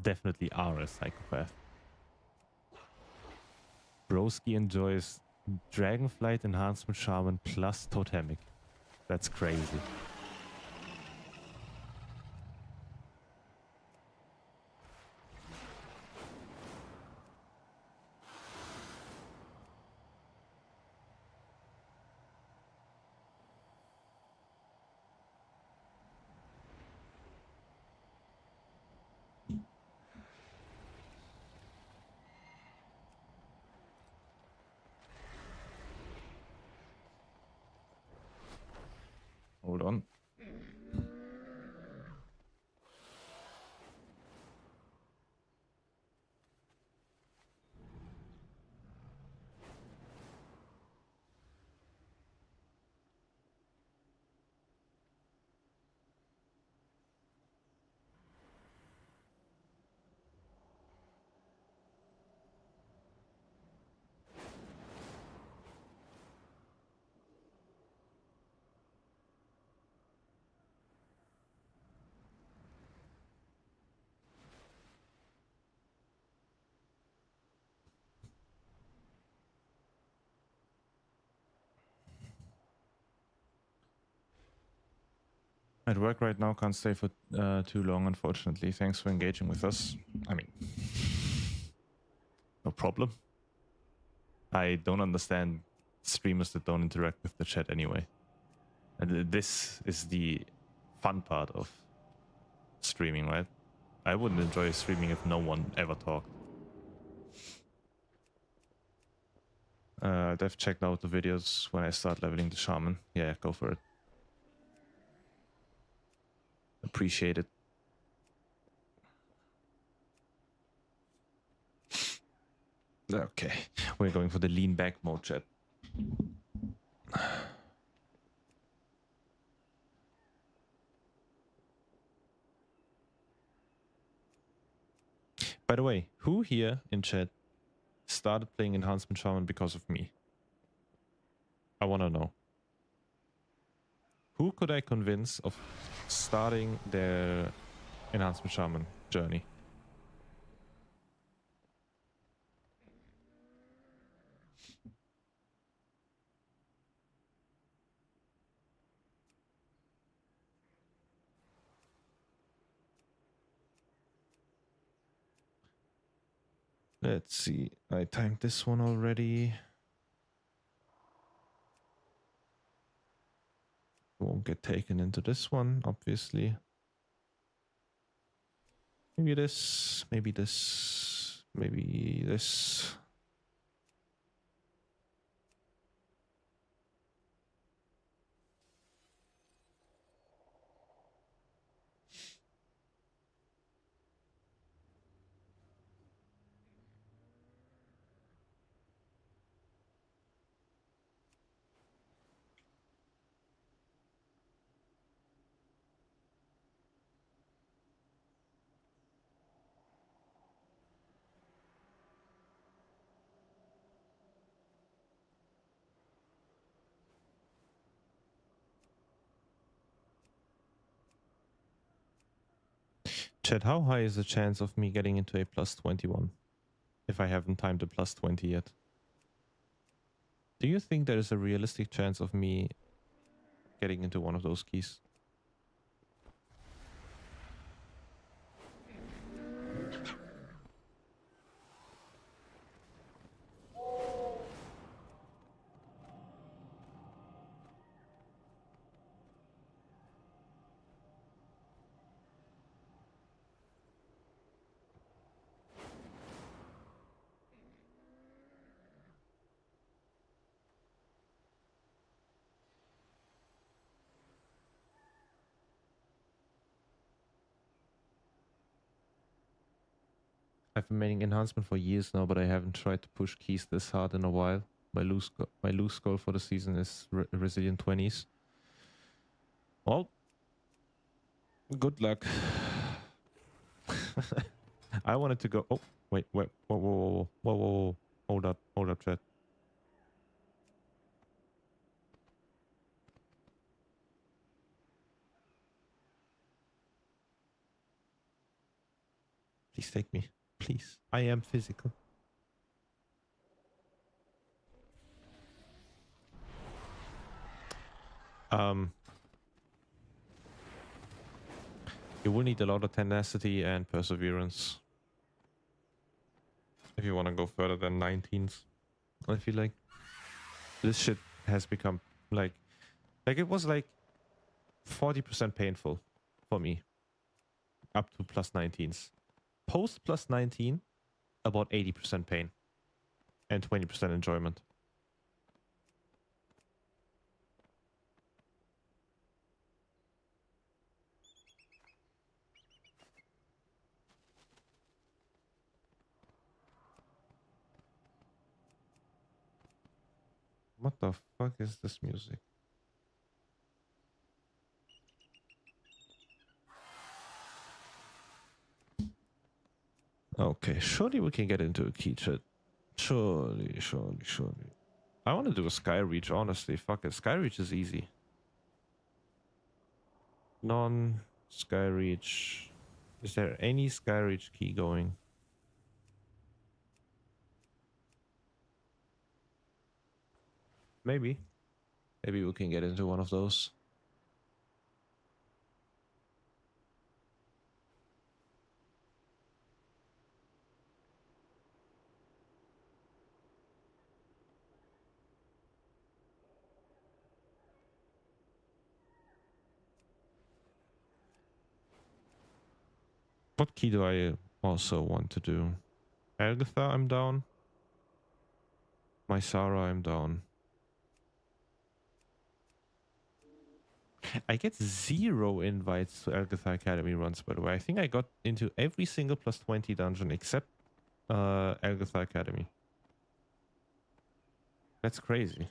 definitely are a psychopath. Broski enjoys Dragonflight Enhancement Shaman plus Totemic. That's crazy. Hold on. At work right now, can't stay for too long, unfortunately. Thanks for engaging with us. I mean, no problem. I don't understand streamers that don't interact with the chat anyway. And this is the fun part of streaming, right? I wouldn't enjoy streaming if no one ever talked. I've checked out the videos when I start leveling the shaman. Yeah, go for it. Appreciate it. Okay, we're going for the lean back mode, chat. By the way, who here in chat started playing Enhancement Shaman because of me? I want to know. Who could I convince of starting their Enhancement Shaman journey? Let's see. I timed this one already. Won't get taken into this one, obviously. Maybe this, maybe this, maybe this. Chat, how high is the chance of me getting into a plus 21 if I haven't timed a plus 20 yet? Do you think there is a realistic chance of me getting into one of those keys? I've been making enhancement for years now, but I haven't tried to push keys this hard in a while. My loose goal for the season is resilient 20s. Well, good luck. I wanted to go. Oh, wait, whoa, whoa, whoa, whoa, whoa, whoa. Hold up, chat. Please take me, please. I am physical. You will need a lot of tenacity and perseverance if you want to go further than 19s. I feel like this shit has become like it was like 40% painful for me up to plus 19s. Post plus 19, about 80% pain and 20% enjoyment. What the fuck is this music? Okay, surely we can get into a key chat. Surely. I want to do a sky reach, honestly. Fuck it. Sky reach is easy. Non-sky reach. Is there any sky reach key going? Maybe. Maybe we can get into one of those. What key do I also want to do? Elgatha, I'm down. Mysara, I'm down. I get 0 invites to Elgatha Academy runs, by the way. I think I got into every single plus 20 dungeon except Elgatha Academy. That's crazy.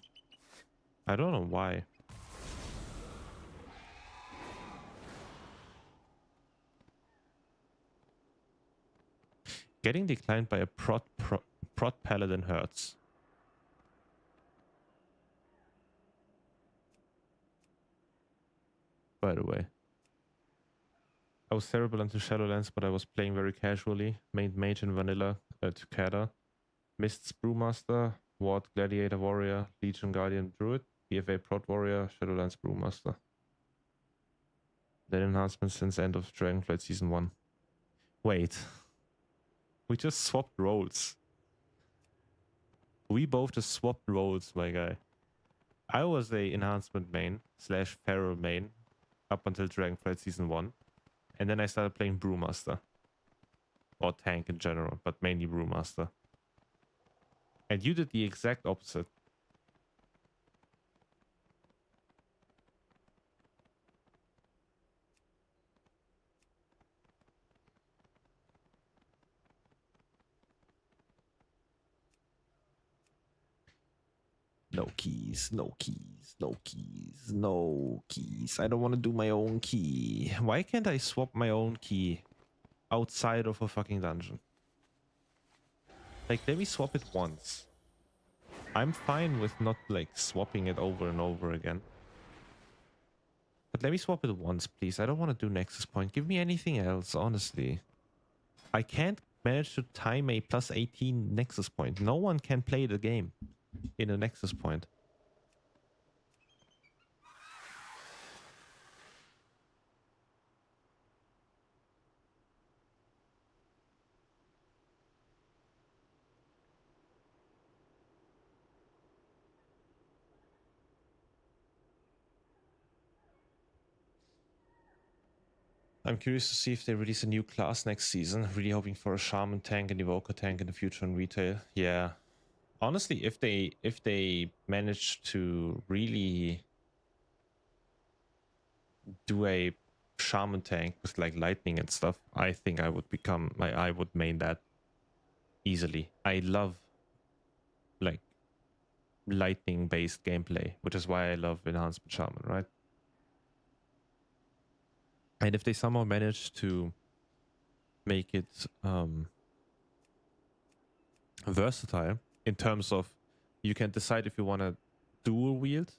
I don't know why. Getting declined by a prot paladin hurts. By the way. I was terrible into Shadowlands, but I was playing very casually. Mained mage in vanilla, Tukada. Mists Brewmaster, Ward Gladiator Warrior, Legion Guardian Druid, BFA Prot Warrior, Shadowlands Brewmaster. Then enhancement since end of Dragonflight Season 1. Wait. We just swapped roles. We both just swapped roles, my guy. I was a enhancement main slash feral main up until Dragonflight Season 1. And then I started playing Brewmaster. Or tank in general, but mainly Brewmaster. And you did the exact opposite. No keys, no keys, no keys, no keys. I don't want to do my own key. Why can't I swap my own key outside of a fucking dungeon? Like, let me swap it once. I'm fine with not, like, swapping it over and over again. But let me swap it once, please. I don't want to do Nexus Point. Give me anything else, honestly. I can't manage to time a plus 18 Nexus Point. No one can play the game in a Nexus Point. I'm curious to see if they release a new class next season. Really hoping for a Shaman tank and Evoker tank in the future in retail. Yeah. Honestly, if they manage to really do a Shaman tank with like lightning and stuff, I think I would become I would main that easily. I love like lightning based gameplay, which is why I love Enhancement Shaman, right? And if they somehow manage to make it versatile in terms of you can decide if you want to dual wield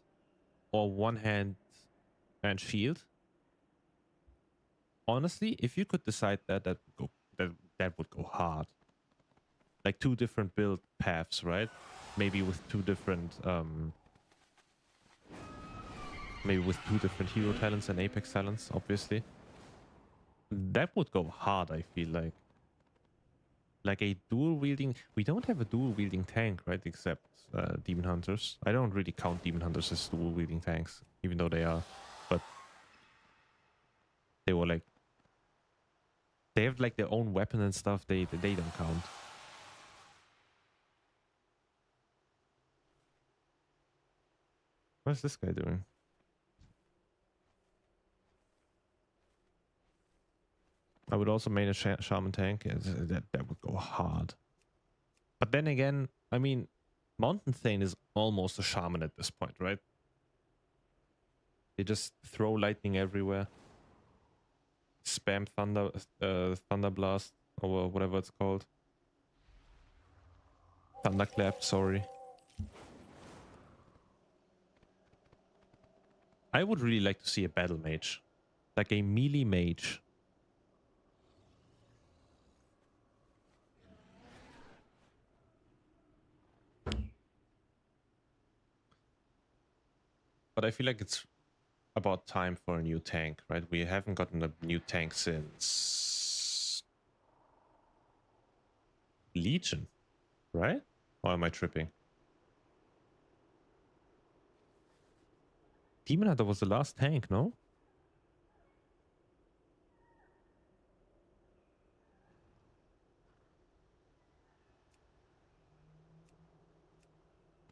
or one hand and shield. Honestly, if you could decide that, that would go hard. Like two different build paths, right? Maybe with two different hero talents and apex talents, obviously. That would go hard, I feel like. Like a dual wielding. We don't have a dual wielding tank, right? Except Demon Hunters. I don't really count Demon Hunters as dual wielding tanks, even though they are. But they were like, they have like their own weapon and stuff. They don't count. What's this guy doing? I would also main a shaman tank. That would go hard. But then again, I mean, Mountain Thane is almost a shaman at this point, right? They just throw lightning everywhere. Spam thunder blast or whatever it's called. Thunderclap, sorry. I would really like to see a battle mage. Like a melee mage. But I feel like it's about time for a new tank, right? We haven't gotten a new tank since Legion, right? Or am I tripping? Demon Hunter was the last tank, no?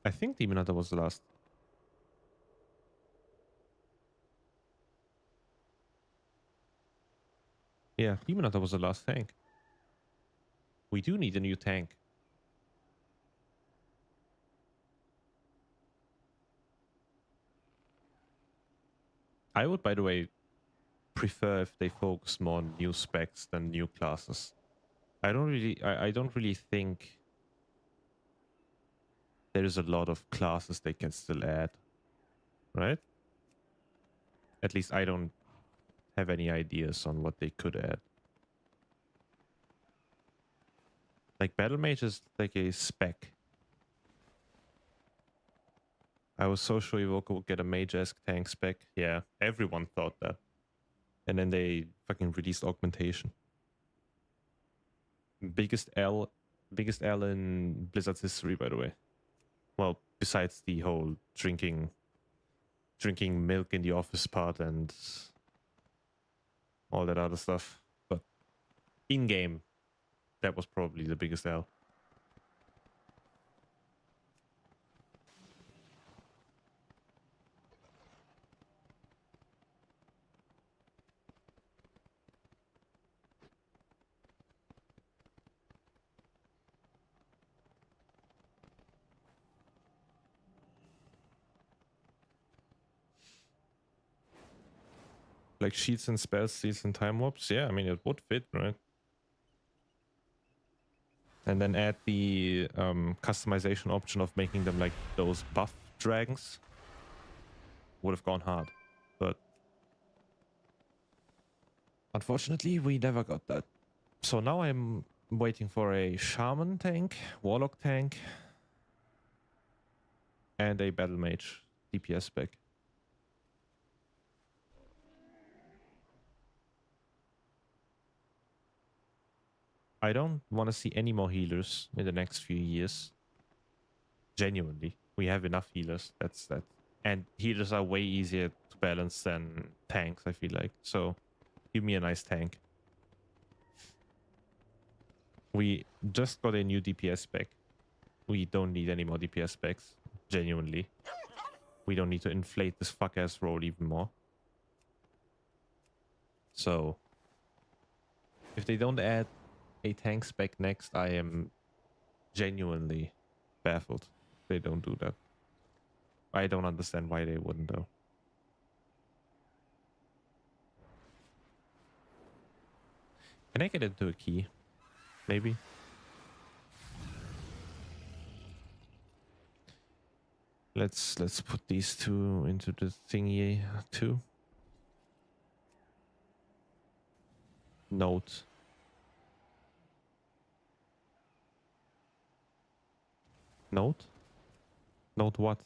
I think Demon Hunter was the last. Yeah, Demon Hunter was the last tank. We do need a new tank. I would, by the way, prefer if they focus more on new specs than new classes. I don't really think there is a lot of classes they can still add, right? At least I don't have any ideas on what they could add. Like Battle Mage is like a spec. I was so sure Evoker would get a mage-esque tank spec. Yeah, everyone thought that. And then they fucking released augmentation. Biggest L in Blizzard's history, by the way. Well, besides the whole drinking milk in the office part and all that other stuff. But in game, that was probably the biggest L. Like sheets and spells, seals and time warps. Yeah, I mean, it would fit, right? And then add the customization option of making them like those buff dragons. Would have gone hard. But unfortunately, we never got that. So now I'm waiting for a shaman tank, warlock tank, and a battle mage DPS spec. I don't want to see any more healers in the next few years. Genuinely, we have enough healers. That's that. And healers are way easier to balance than tanks, I feel like. So give me a nice tank. We just got a new DPS spec. We don't need any more DPS specs. Genuinely. We don't need to inflate this fuck-ass roll even more. So if they don't add a tank spec next, I am genuinely baffled. They don't do that. I don't understand why they wouldn't though. Can I get into a key? Maybe. Let's put these two into the thingy too. Note. Note? Note what?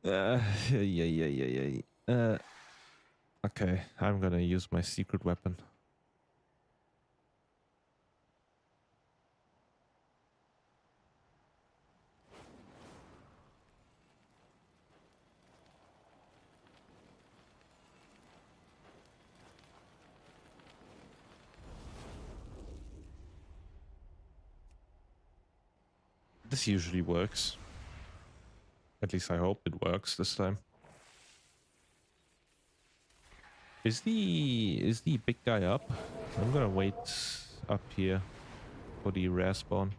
Yeah. Okay, I'm gonna use my secret weapon. This usually works. At least I hope it works this time. Is the big guy up? I'm gonna wait up here for the rare spawn.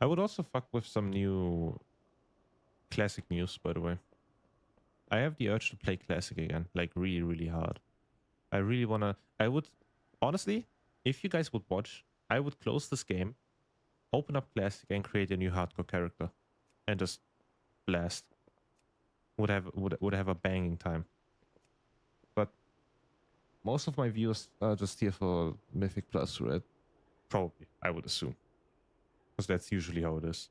I would also fuck with some new classic news, by the way. I have the urge to play classic again, like really, really hard. I really wanna... I would... Honestly, if you guys would watch, I would close this game, open up classic and create a new hardcore character. And just blast. Would have a banging time. But most of my viewers are just here for Mythic Plus, right? Probably, I would assume. Because that's usually how it is.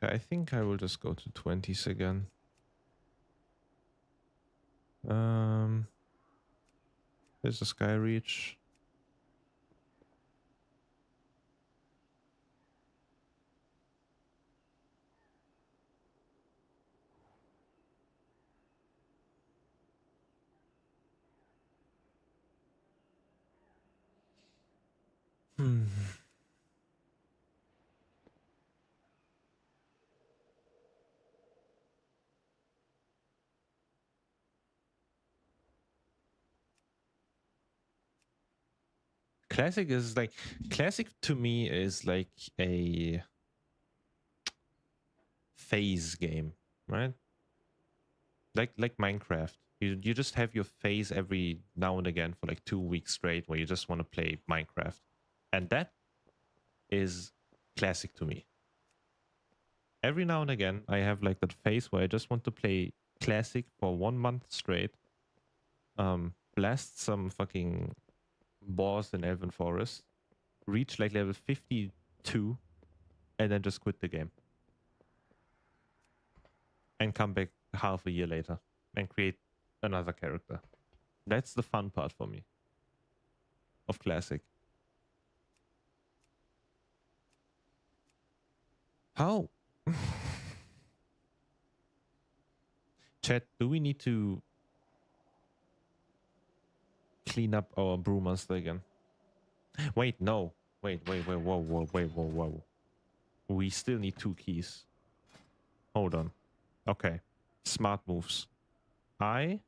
I think I will just go to 20s again. There's a Sky Reach. Classic is like... Classic to me is like a phase game, right? Like Minecraft. You just have your phase every now and again for like 2 weeks straight where you just want to play Minecraft. And that is classic to me. Every now and again, I have like that phase where I just want to play classic for 1 month straight. Blast some fucking boss in Elven Forest, reach like level 52, and then just quit the game. And come back half a year later and create another character. That's the fun part for me of classic. How? Chat, do we need to clean up our brewmaster again? Wait, no. Wait, whoa. We still need 2 keys. Hold on. Okay. Smart moves. I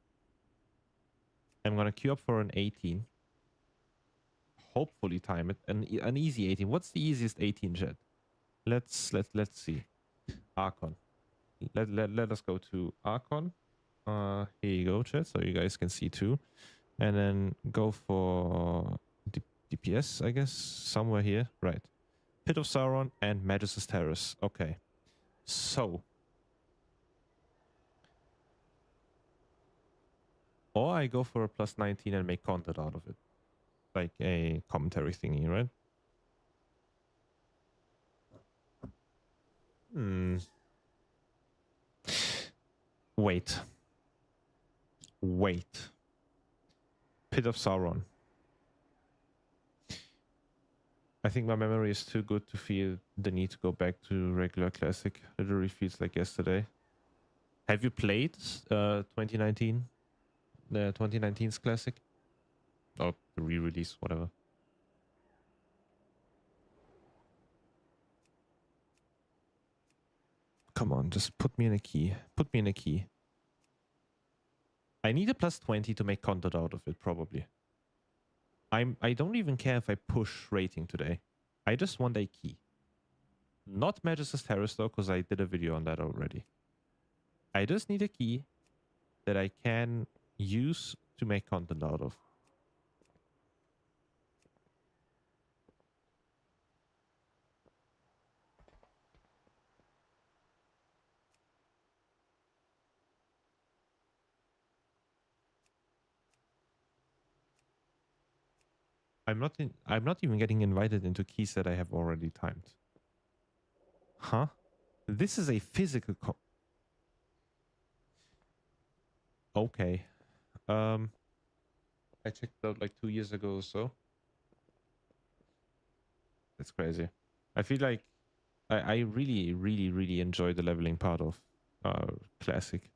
am gonna queue up for an 18. Hopefully time it. An easy 18. What's the easiest 18, chat? Let's see. Archon. Let us go to Archon. Here you go, chat, so you guys can see too. And then go for DPS, I guess, somewhere here. Right. Pit of Sauron and Magus' Terrace. Okay. So. Or I go for a plus 19 and make content out of it. Like a commentary thingy, right? Wait. Pit of Sauron. I think my memory is too good to feel the need to go back to regular classic. Literally feels like yesterday. Have you played 2019? The 2019's classic? Or the re-release, whatever. Come on, just put me in a key. Put me in a key. I need a plus 20 to make content out of it, probably. I don't even care if I push rating today. I just want a key. Not Magus' Terrace though, because I did a video on that already. I just need a key that I can use to make content out of. I'm not even getting invited into keys that I have already timed. Huh? This is a physical okay. I checked it out like 2 years ago or so. That's crazy. I feel like I really enjoy the leveling part of classic.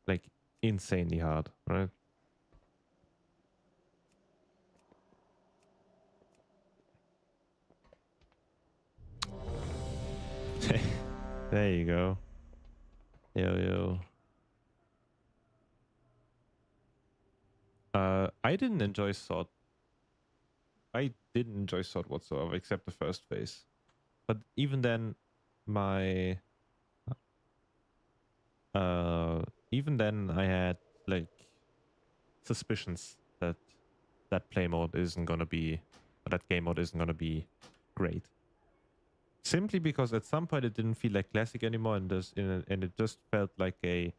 Like insanely hard, right? There you go. Yo. I didn't enjoy Sword. I didn't enjoy Sword whatsoever, except the first phase. But even then, even then I had like suspicions that that play mode isn't gonna be, that game mode isn't gonna be great. Simply because at some point it didn't feel like classic anymore, and it just felt like a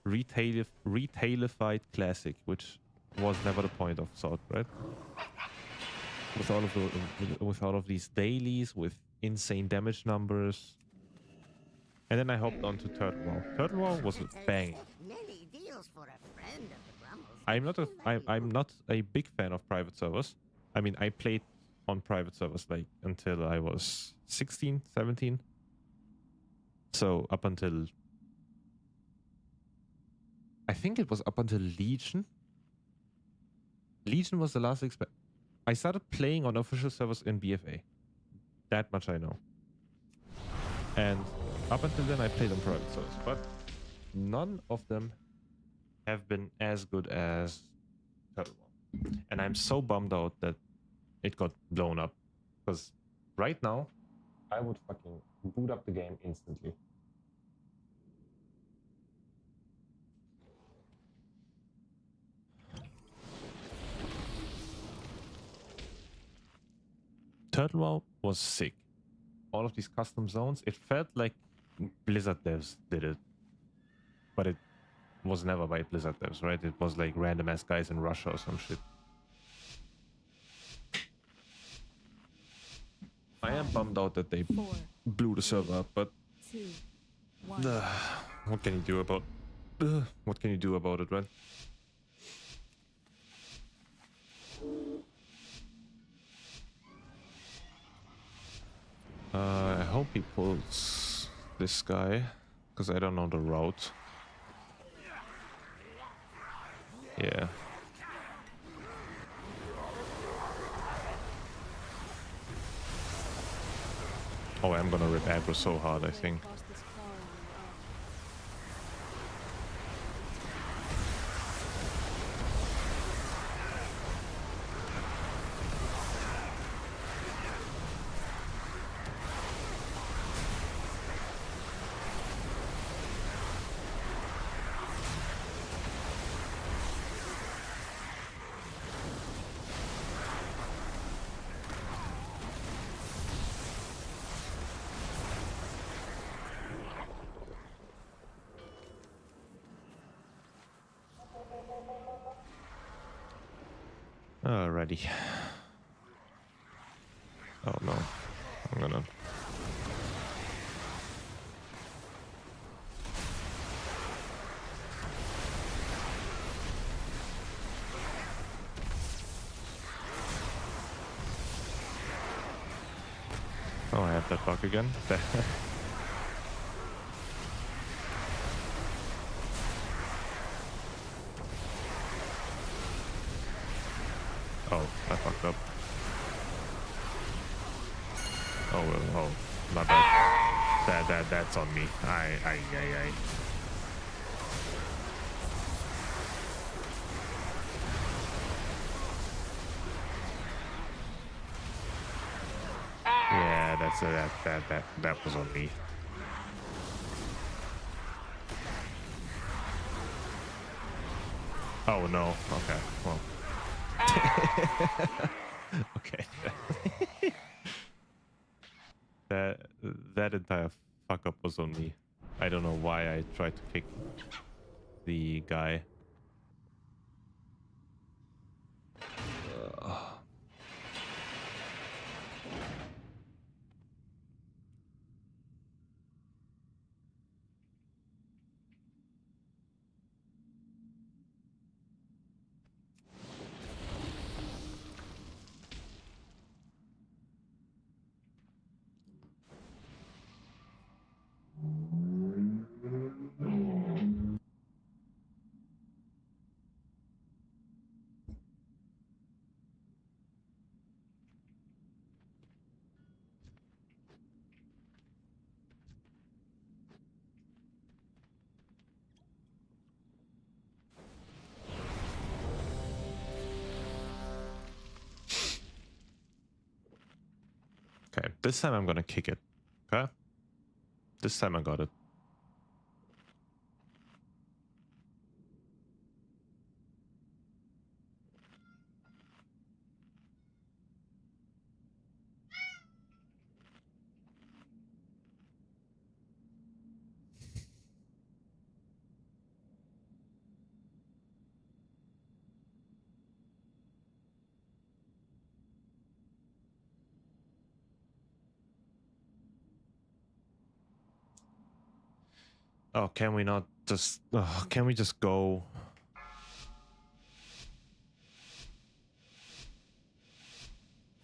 retailified classic, which was never the point of Sword, right? With all of these dailies, with insane damage numbers. And then I hopped onto Turtle Wall. Turtle Wall was a bang. Many deals for a friend of the Brummels. I'm not a big fan of private servers. I mean, I played on private servers like until I was 16, 17. So up until, I think it was up until Legion. Legion was the last I started playing on official servers in BFA. That much I know. And up until then I played on private servers, but none of them have been as good as Turtle Wall. And I'm so bummed out that it got blown up. Because right now, I would fucking boot up the game instantly. Turtle Wow was sick. All of these custom zones, it felt like Blizzard devs did it. But it was never by Blizzard devs, right? It was like random ass guys in Russia or some shit. I am bummed out that they blew the server up, but 2, 1. what can you do about what can you do about it, right? I hope he pulls this guy, because I don't know the route. Yeah. Oh, I'm gonna rip aggro so hard, I think. Across this car on your own. Alrighty. Oh no. I'm gonna... Oh, I have that bug again. Oh, I fucked up. Oh, well, oh, my bad. That's on me. I. Yeah, that was on me. Oh no. Okay. Well. Okay. that entire fuck up was on me. I don't know why I tried to kick the guy. Okay, this time I'm gonna kick it. Okay? This time I got it. Oh, can we not just... can we just go?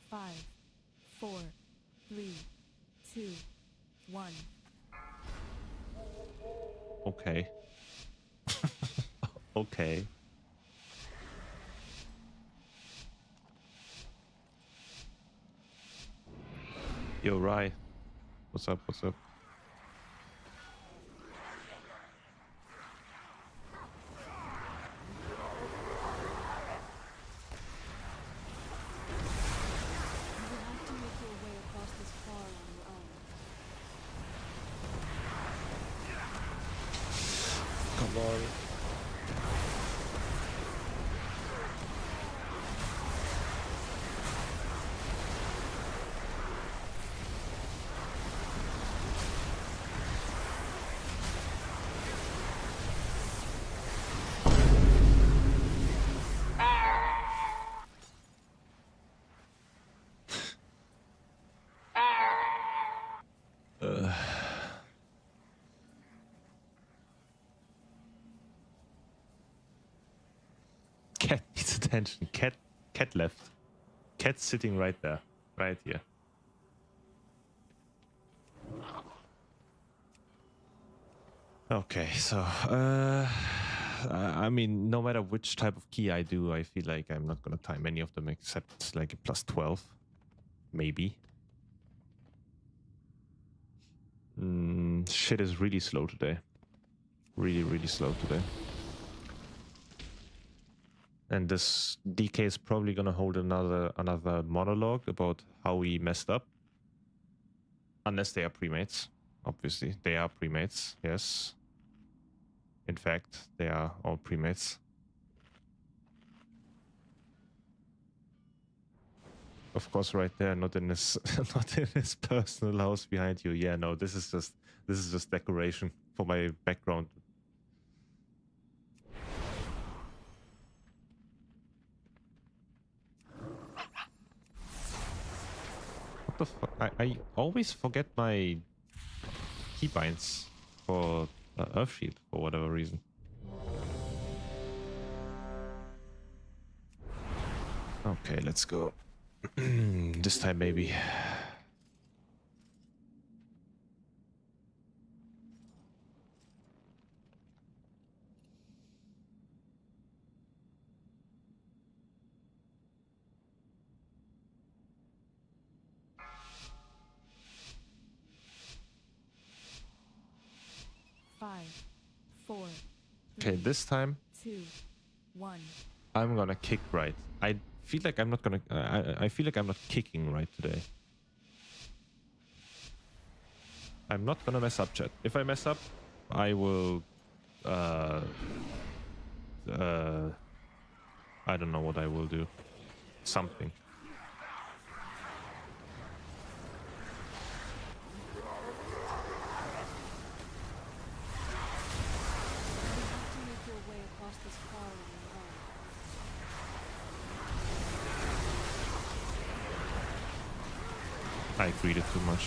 Five, 4, 3, 2, 1. Okay. Okay. Yo, Rai. What's up? What's up? You will have to make your way across this car on your own. Come on. Cat needs attention. Cat left. Cat's sitting right there. Right here. Okay, so I mean, no matter which type of key I do, I feel like I'm not gonna time any of them except like a plus 12, maybe. Shit is really slow today. Really slow today. And this DK is probably gonna hold another monologue about how we messed up. Unless they are premates. Obviously, they are premates, yes. In fact, they are all premates. Of course, right there, not in his not in his personal house behind you. Yeah, no, this is just decoration for my background. What the fuck? I always forget my keybinds for Earthshield for whatever reason. Okay, let's go. This time maybe. Five, four, Okay, this time 2, 1. I'm gonna kick right. I feel like I'm not gonna. I feel like I'm not kicking right today. I'm not gonna mess up, chat. If I mess up, I will. I don't know what I will do. Something. To make your way across this quarry alone. I greeted too much.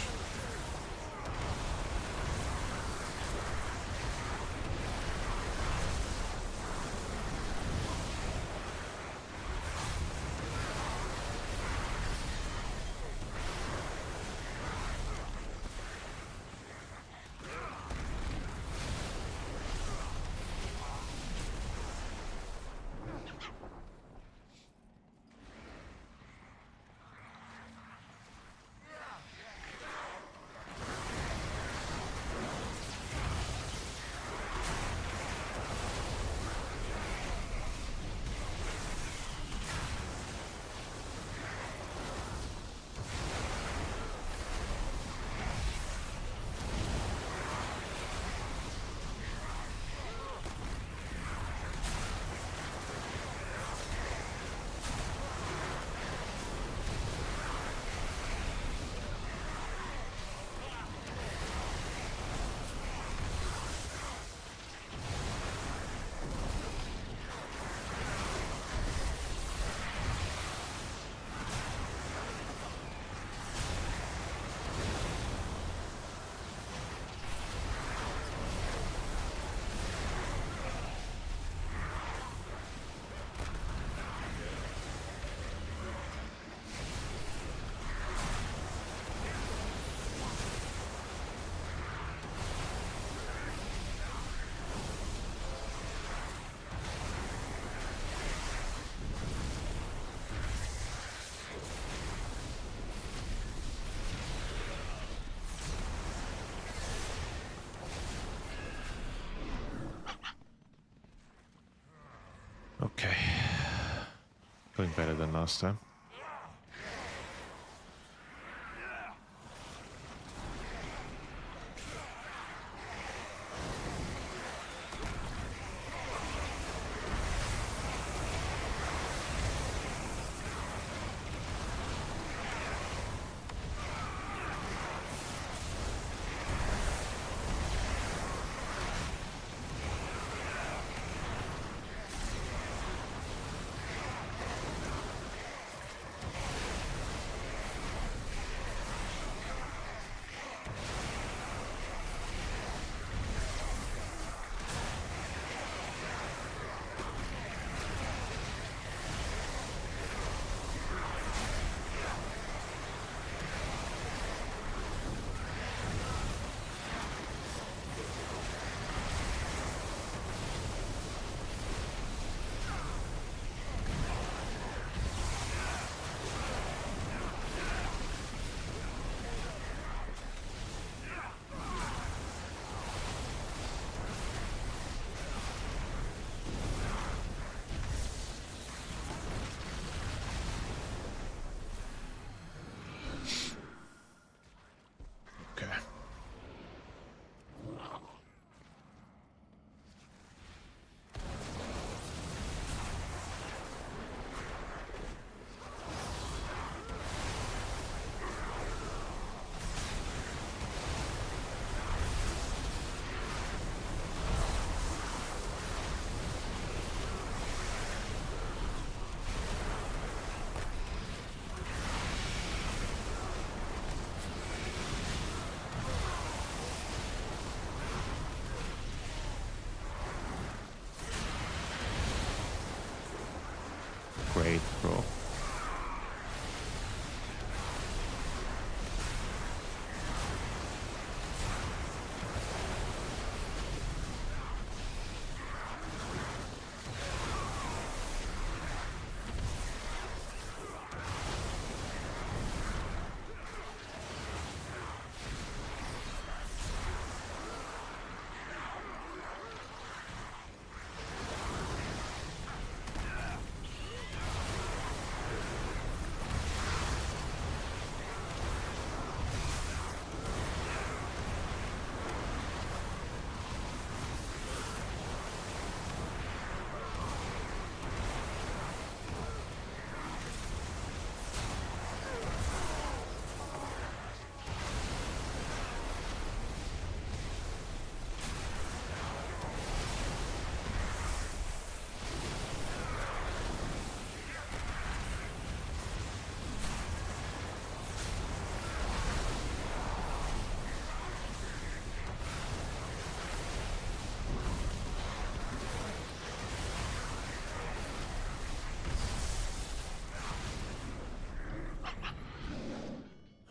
Okay. Going better than last time.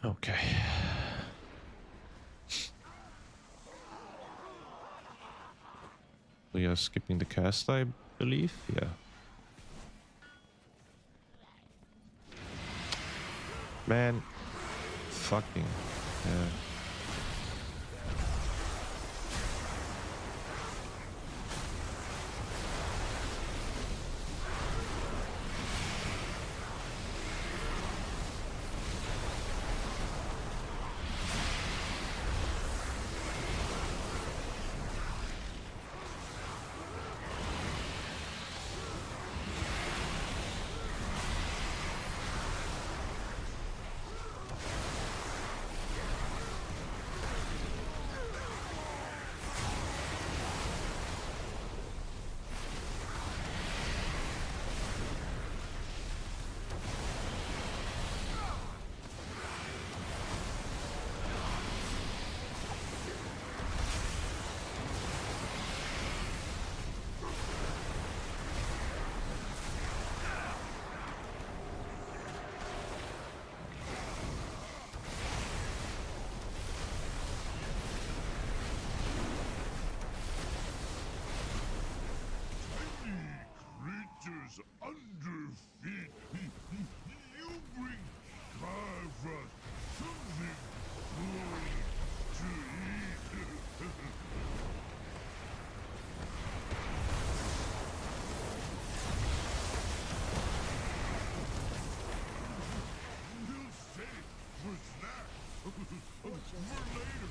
Okay. We are skipping the cast, I believe. Yeah. Man. Fucking. Yeah. Creatures under feet. You bring Carvras something good to eat. We'll save for snacks. For later.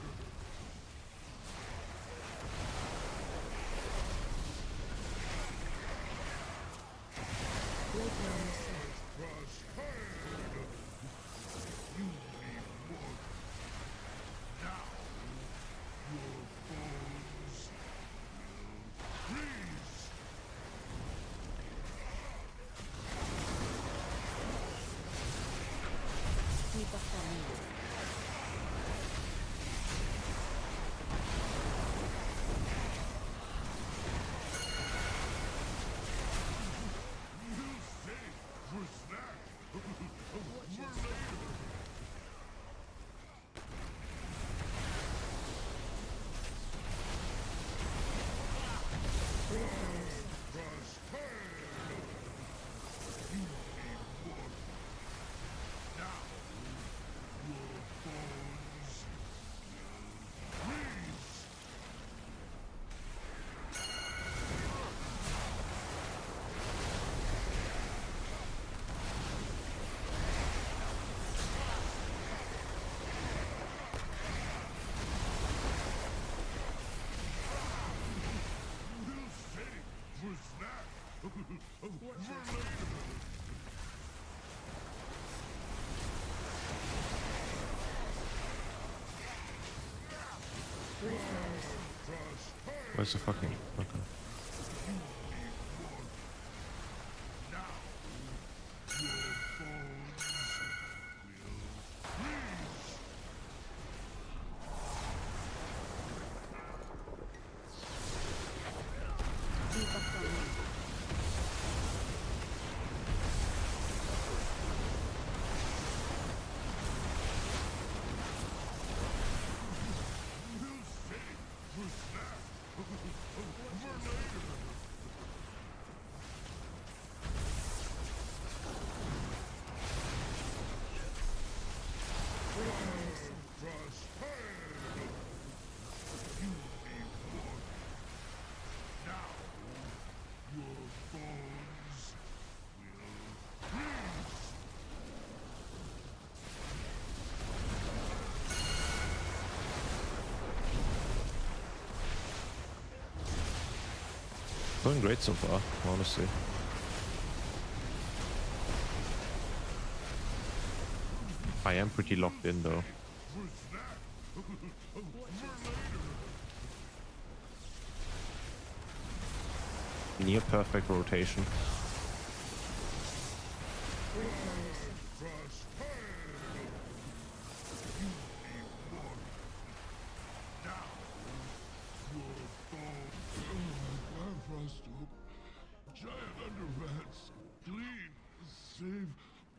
Where's the fucking... Okay. Going great so far, honestly. I am pretty locked in though. Near perfect rotation. Giant underrats, clean, save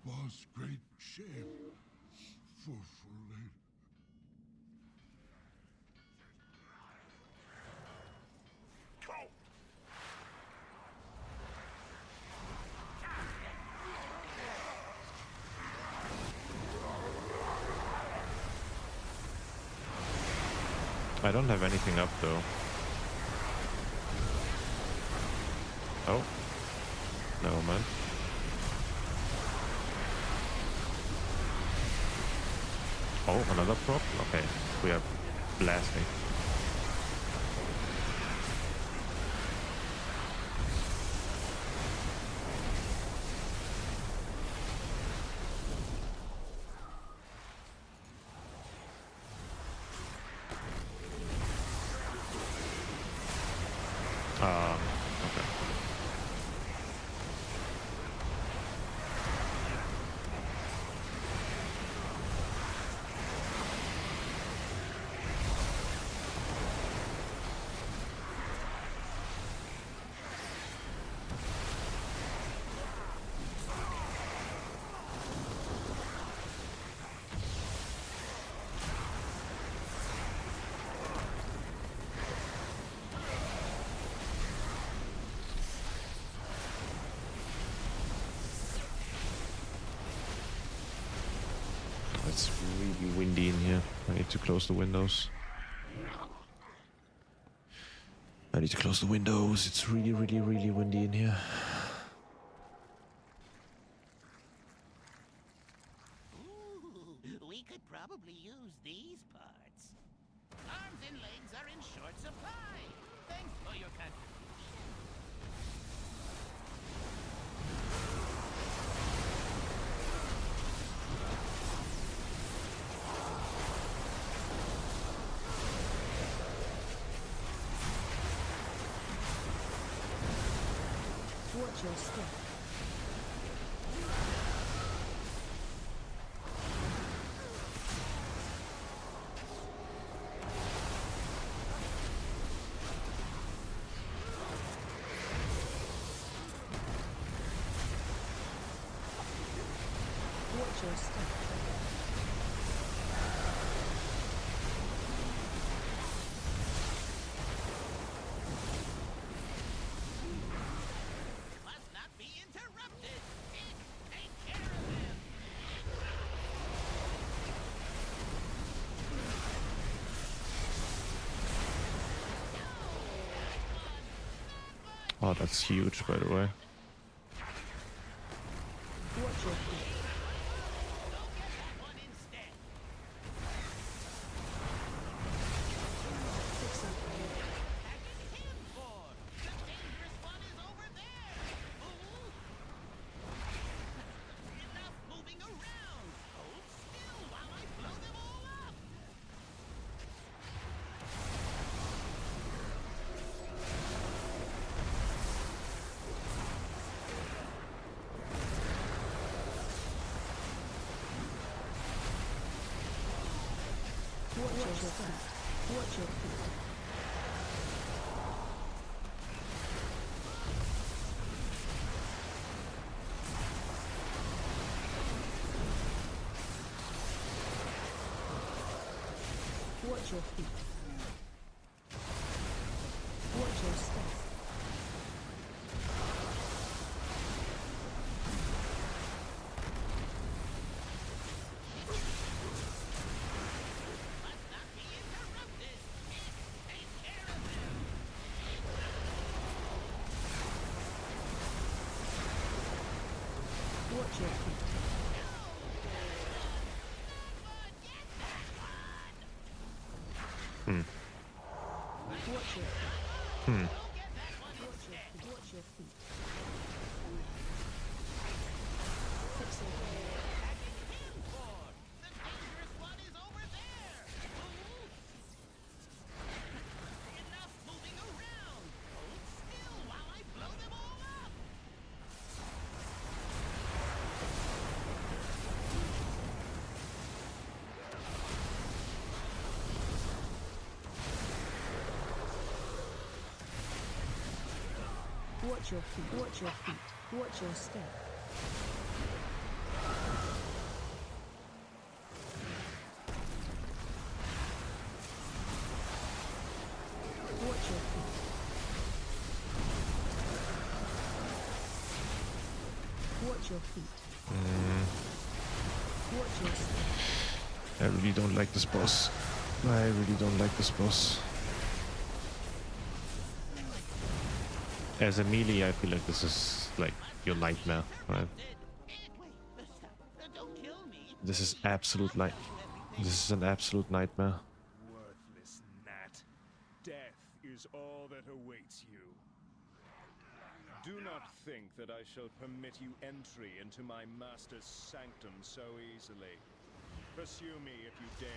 boss great shape. late. I don't have anything up though. Oh. Never mind. Oh, another proc? Okay, we are blasting. Okay. It's really windy in here. I need to close the windows. It's really, really, really windy in here. Ooh, we could probably use these parts. Arms and legs are in short supply. Thanks for your contribution. Watch your step. Watch your step. Must not be interrupted. Take care of them. Oh, that's huge, by the way. Watch your feet. Go get that one instead. Fix up ahead. Attacking him for. The dangerous one is over there. Ooh. Enough moving around. Hold still while I blow them all up. Watch your step. Watch your feet. Watch your feet. Watch your step. Must not be interrupted. Take care of them. Watch your feet. Watch your feet. Go get that one Watch your instead. feet. Watch your feet. Fix it. Attacking him for. The dangerous one is over there. Ooh. Enough moving around. Hold still while I blow them all up. Watch your feet. Watch your feet. Watch your step. Watch your feet. Watch your step. I really don't like this boss. I really don't like this boss. As a melee, I feel like this is like your nightmare, right? Wait, stop. Don't kill me. This is absolute This is an absolute nightmare. Worthless gnat. Death is all that awaits you. Do not think that I shall permit you entry into my master's sanctum so easily. Pursue me if you dare.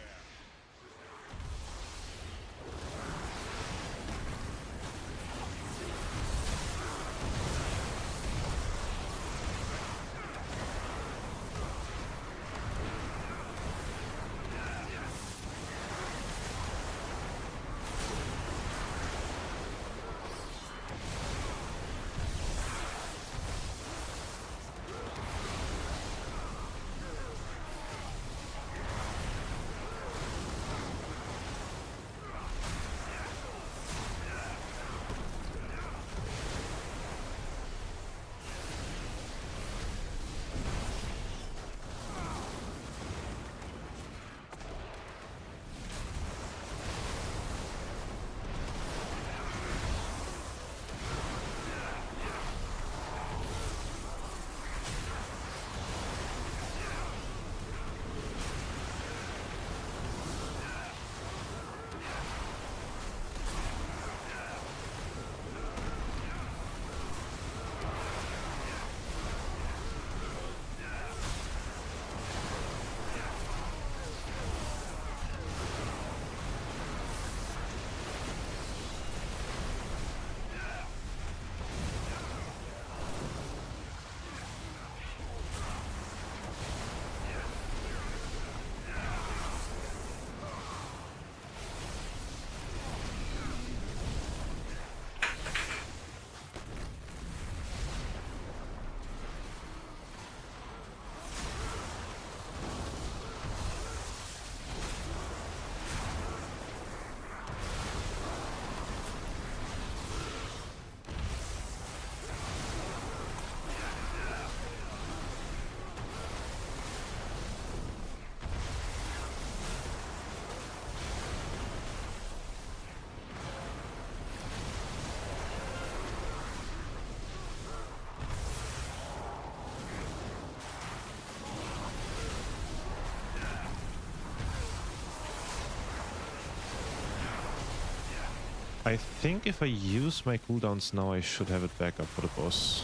I think if I use my cooldowns now, I should have it back up for the boss.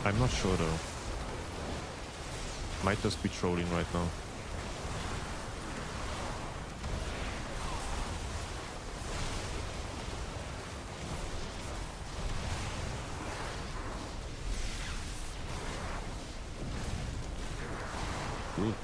I'm not sure though. Might just be trolling right now. Ooh.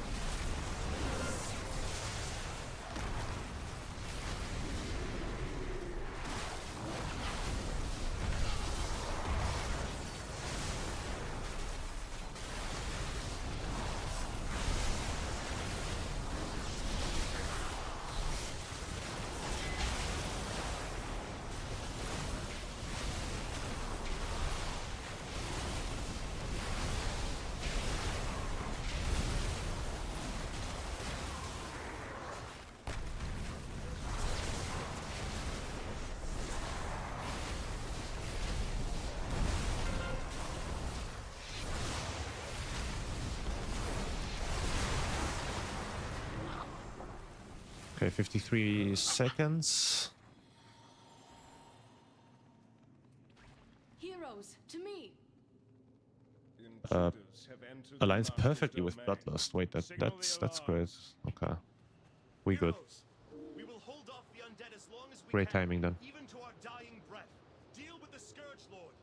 Okay, 53 seconds. Heroes, to me. Aligns perfectly with Bloodlust. Wait, that's great. Okay, we good. We will hold off the undead as long as we Great can, timing then. even to our dying breath. Deal with the Scourge Lord.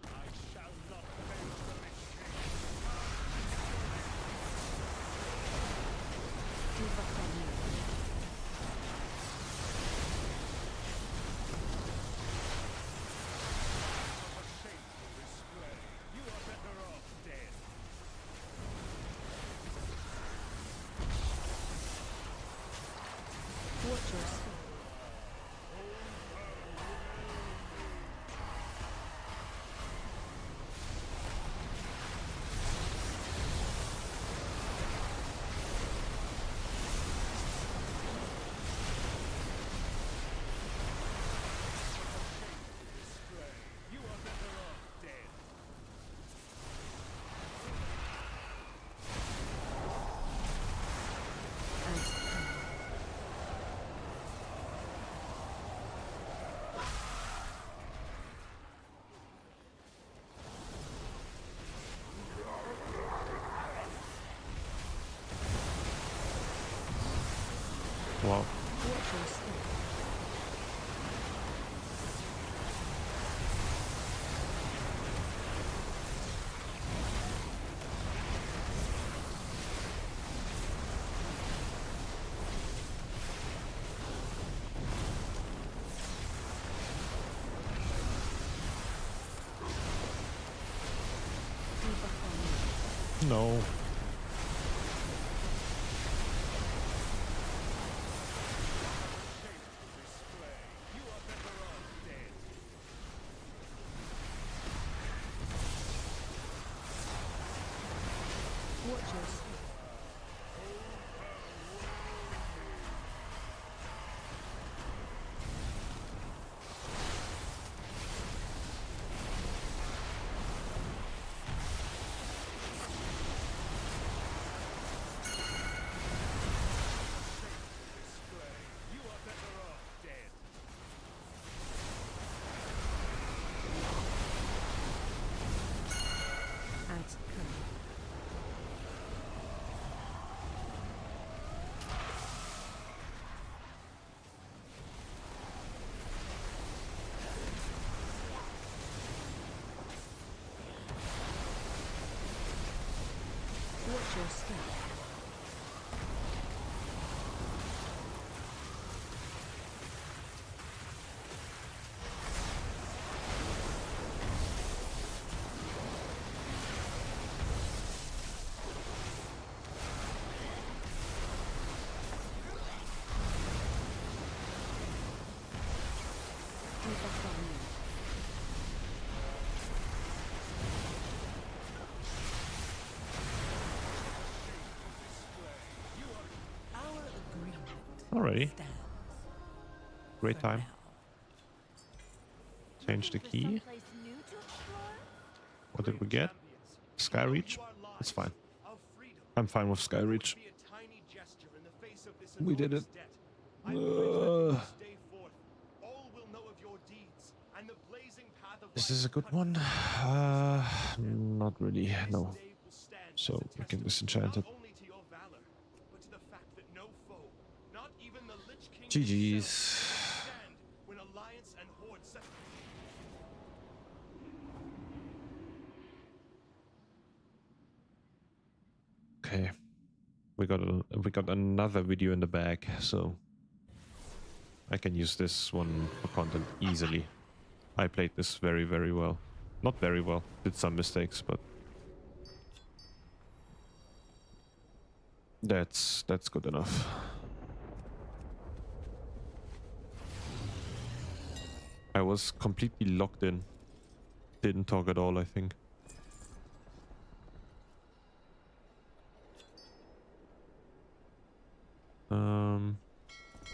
I shall not fail to initiate. Give up on you. A shameful display. You are better off dead. Watch your step. Hold Wow. Watch your step. No. You are better off dead. Watch your step. You are better off dead. Add current. Watch your step. Keep up on you. Our agreement Alrighty. stands. Great for time. now. Change the key. What did we get? Skyreach? It's fine. I'm fine with Skyreach. We did it. Is this a good one? Not really, no. So we can disenchant it. GG's. Okay. We got another video in the bag, so I can use this one for content easily. I played this very, very well. Not very well. Did some mistakes, but that's good enough. I was completely locked in. Didn't talk at all, I think.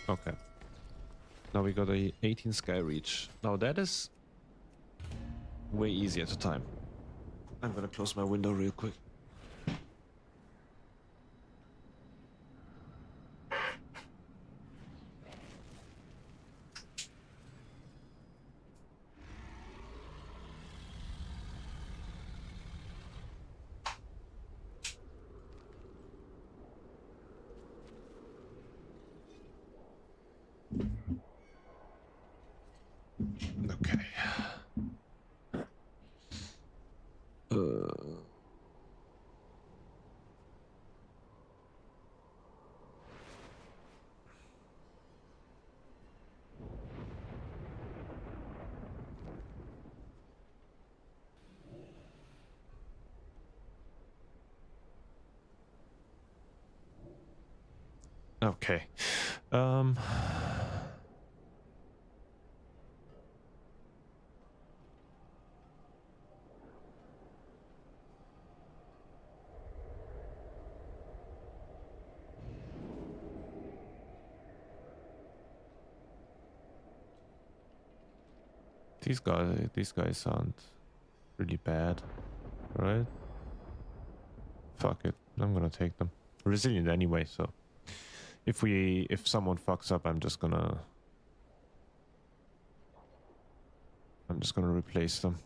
Okay. Now we got a 18 Skyreach. Now that is way easier to time. I'm gonna close my window real quick. Okay. Okay. These guys aren't really bad, right? Fuck it. I'm gonna take them. Resilient anyway, so if someone fucks up, I'm just gonna replace them.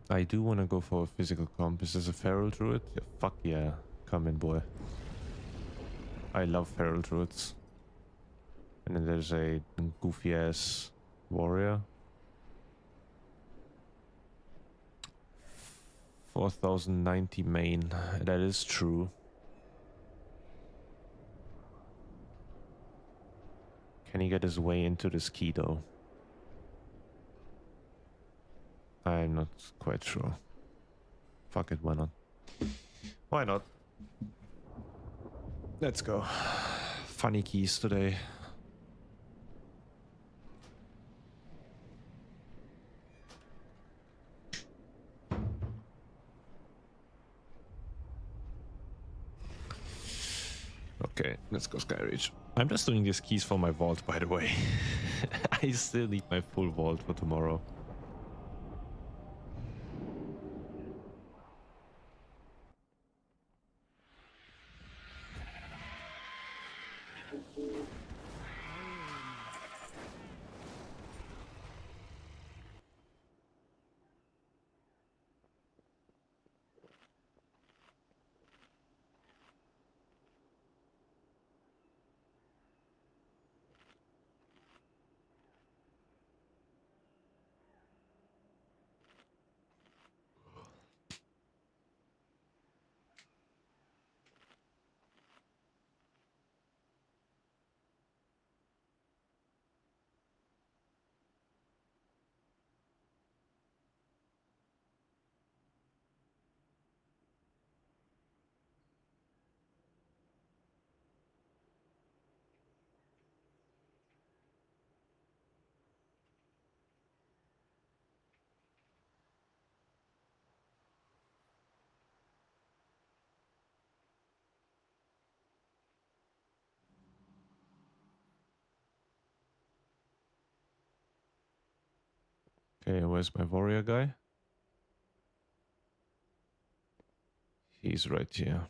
I do want to go for a physical comp. Is this a feral druid? Yeah, fuck yeah. Come in, boy. I love feral druids. And then there's a goofy ass warrior. 4090 main. That is true. Can he get his way into this key though? I'm not quite sure. Fuck it, why not? Why not? Let's go. Funny keys today. Okay, let's go Skyreach. I'm just doing these keys for my vault, by the way. I still need my full vault for tomorrow. Okay, where's my warrior guy? He's right here.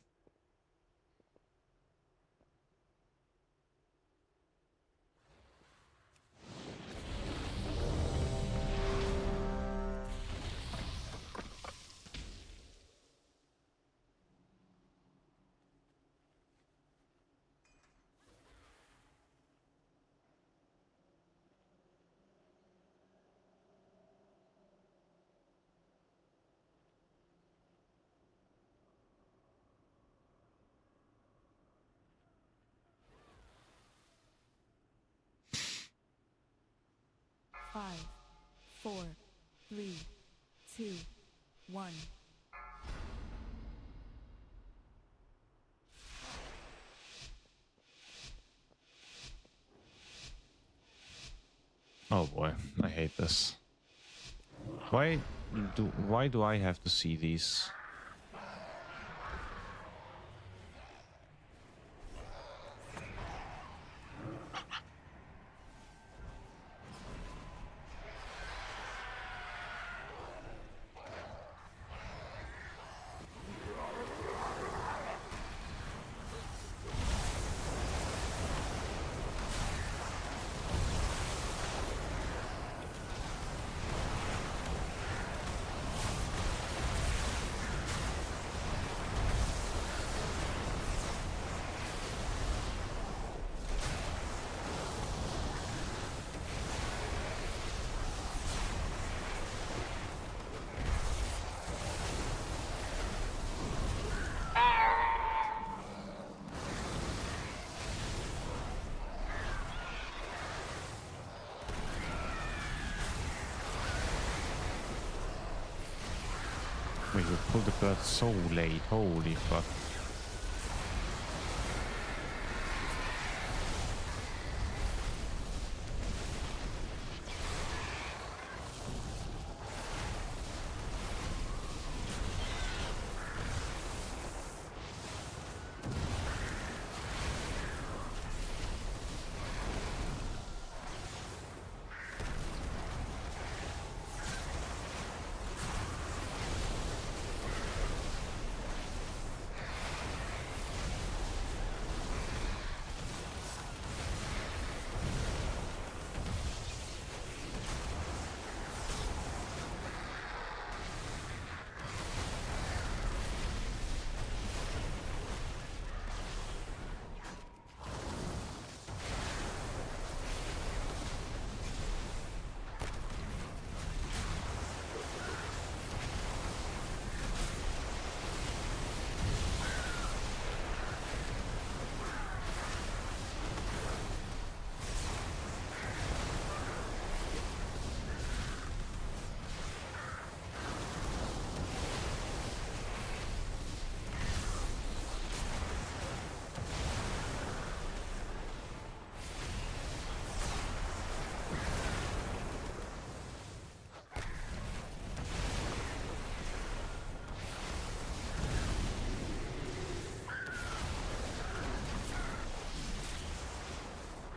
Five, 4, 3, 2, 1. Oh boy, I hate this. Why do I have to see these? Wait, you pulled the bird so late. Holy fuck.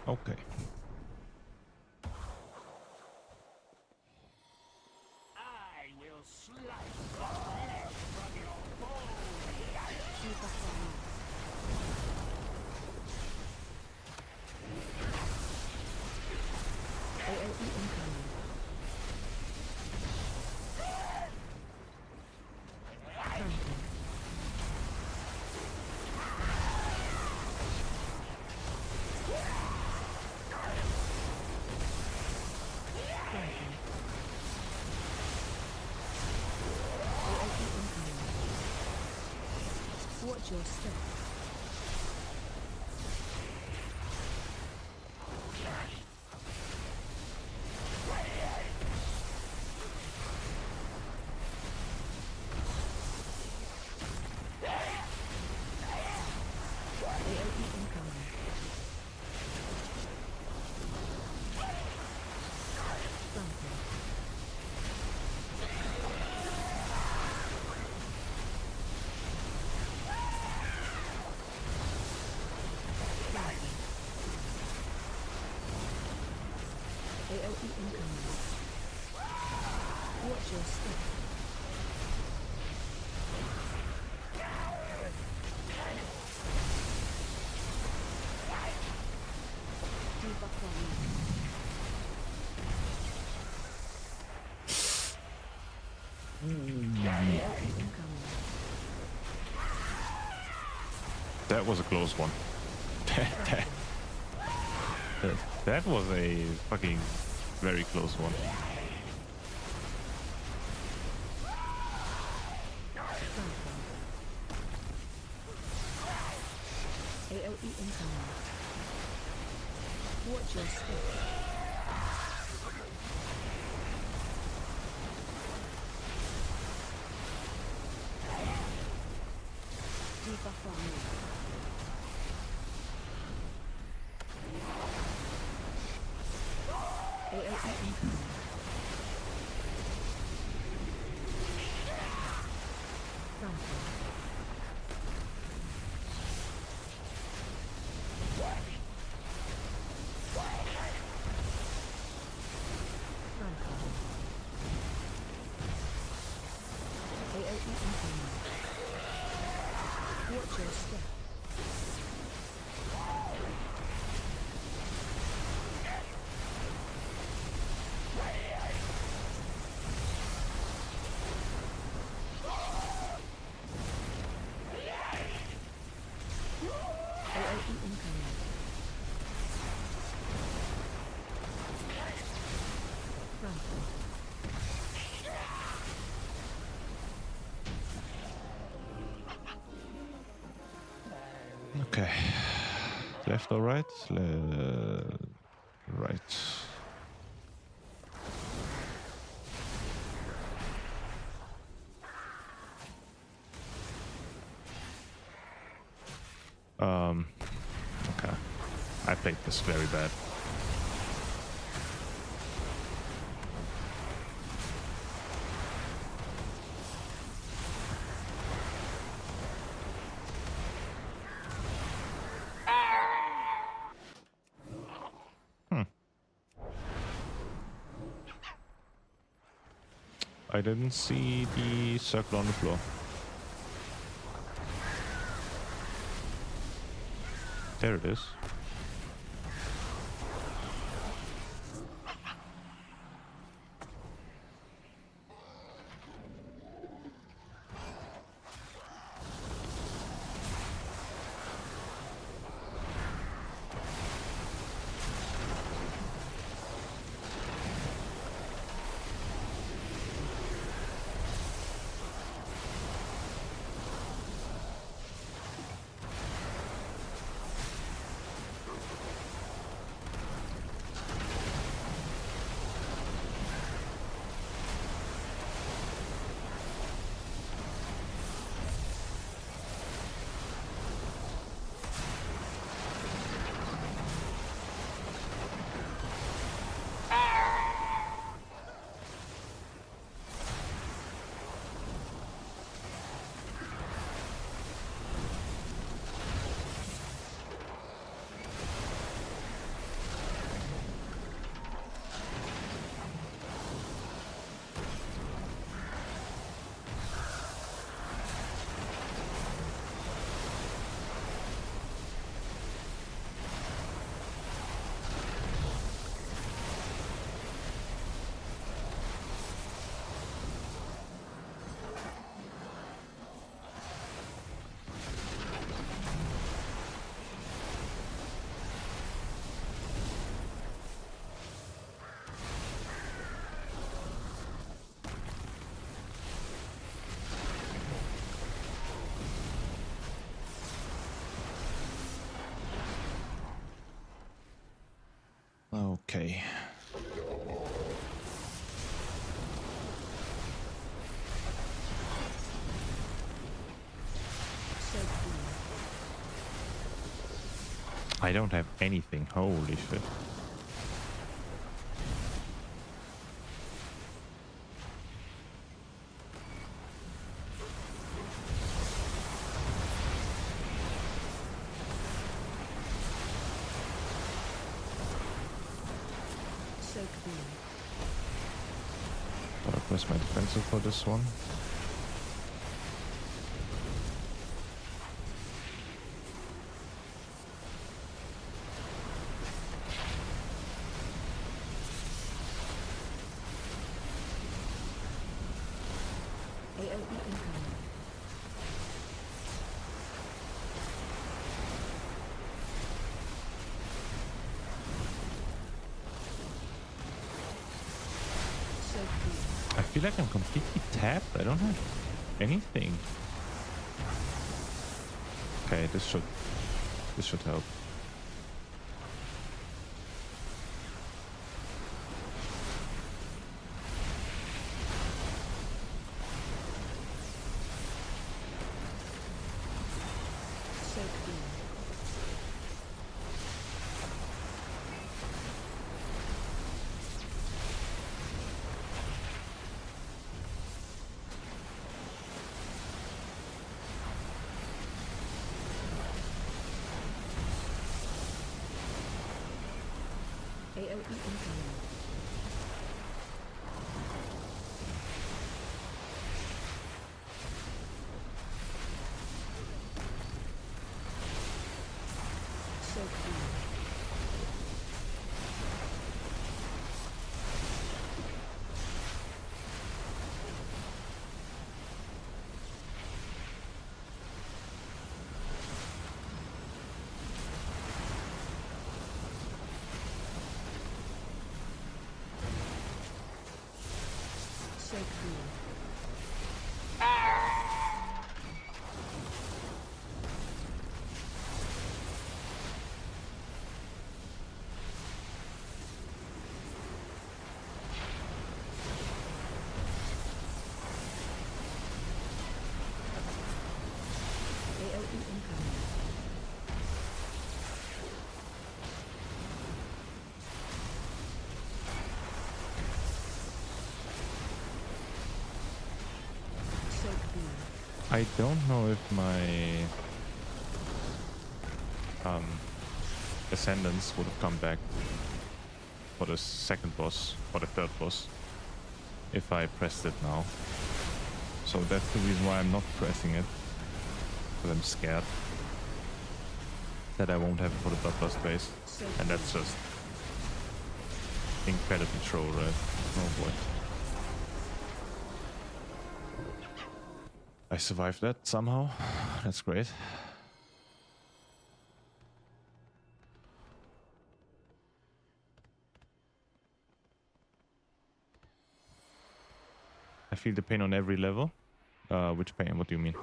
Okay. I will slice the flesh from your bones. Keep up the noise. AOE incoming. Planting. Planting. AOE incoming. Watch your step. AOE incoming. Planting. Planting. AOE incoming. Watch your step. Debuff on me. AOE incoming. That was a close one. That was a fucking very close one. AOE incoming. Watch your step. Debuff on me. AOE incoming. Planting. Planting. AOE incoming. Watch your step. AOE incoming. Planting. Okay. Left or right? Right. Okay. I played this very bad. I didn't see the circle on the floor. There it is. Okay. Soak beam. I don't have anything. Holy shit. Soak beam. Gotta press my defensive for this one. AoE incoming. Soak beam. I feel like I'm completely tapped. I don't have anything. Okay, this should help. Soak beam. AoE incoming. Soak beam. Soak beam. AoE incoming. Soak beam. I don't know if my ascendants would have come back for the second boss or the third boss if I pressed it now. So that's the reason why I'm not pressing it. Because I'm scared that I won't have it for the bloodlust phase. Soak And that's just incredibly troll, right? Oh boy. I survived that somehow. That's great. I feel the pain on every level. Which pain? What do you mean?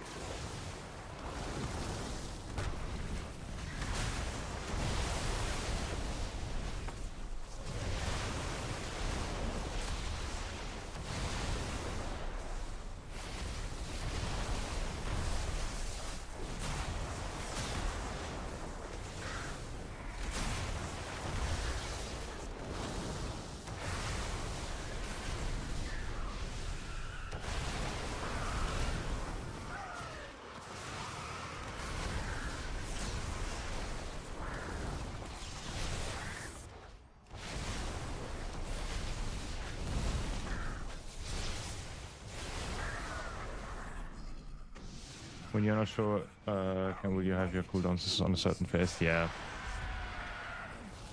When you're not sure, will you have your cooldowns on a certain phase? Yeah.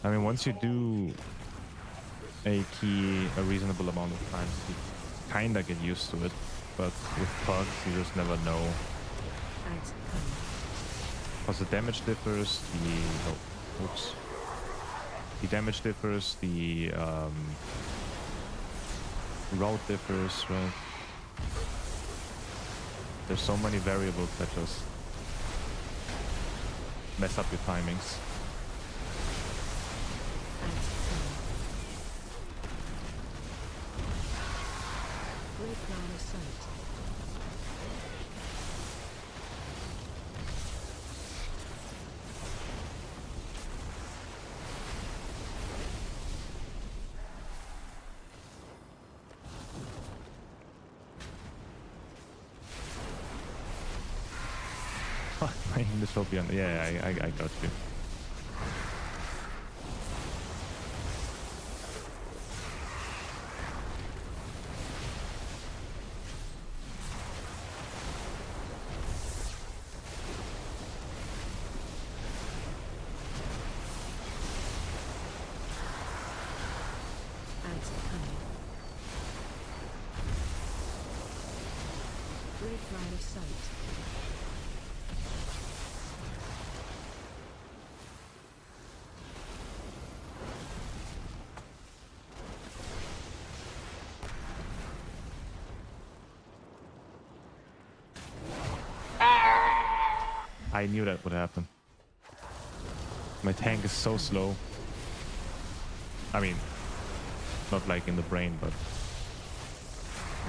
I mean, once you do a key a reasonable amount of times, you kinda get used to it. But with pugs, you just never know. Ads coming. Because the damage differs, the damage differs, the route differs, right? There's so many variables that just mess up your timings. Ads coming. Great line of sight. This will be on. Yeah, I got you. Ants are coming. Great line of sight. I knew that would happen. My tank is so slow. I mean, not like in the brain, but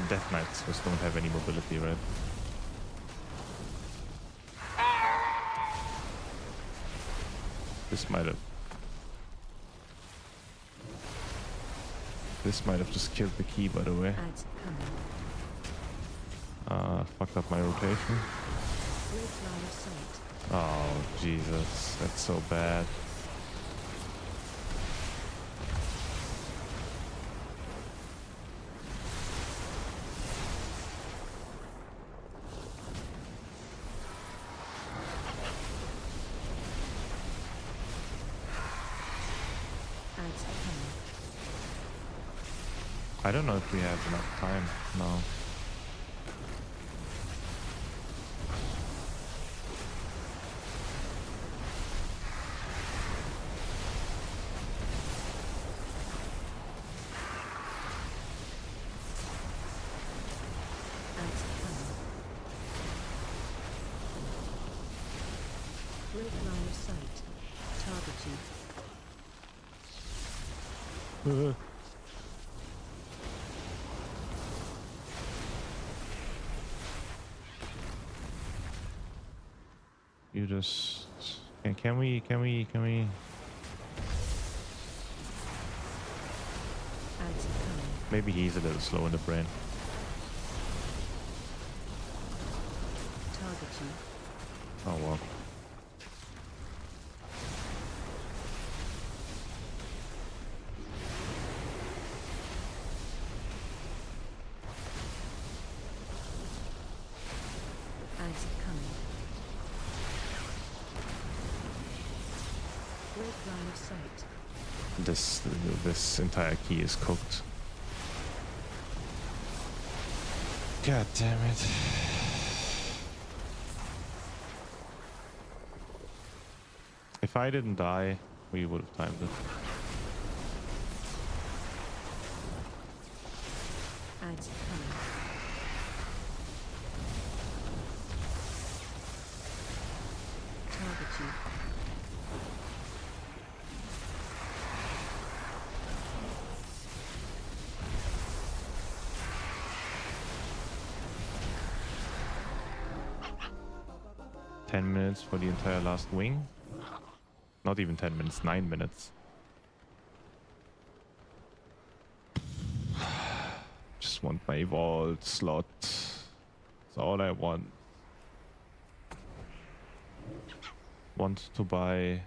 Death Knights just don't have any mobility, right? This might have just killed the key, by the way. Ants are coming. Fucked up my rotation. Great line of sight. Oh, Jesus. That's so bad. Ants are coming. I don't know if we have enough time now. Ants are coming. Great line of sight. Target you. You just... Can we... Ants are coming. Maybe he's a little slow in the brain. Target you. Oh, well. Ants are coming. Great line of sight. This entire key is cooked. God damn it. If I didn't die, we would have timed it. Ants are coming. Target you. Ten minutes for the entire last wing. Not even 10 minutes, 9 minutes. Just want my vault slot. That's all I want. Want to buy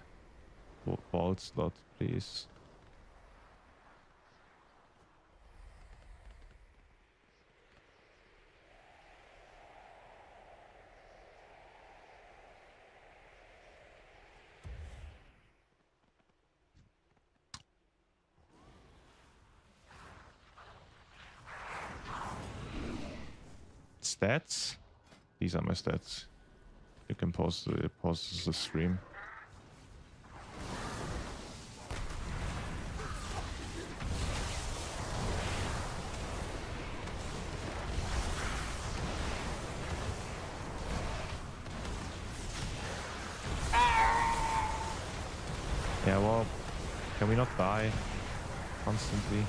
vault slot, please. Stats? These are my stats. You can pause the stream. Yeah, well, can we not die constantly?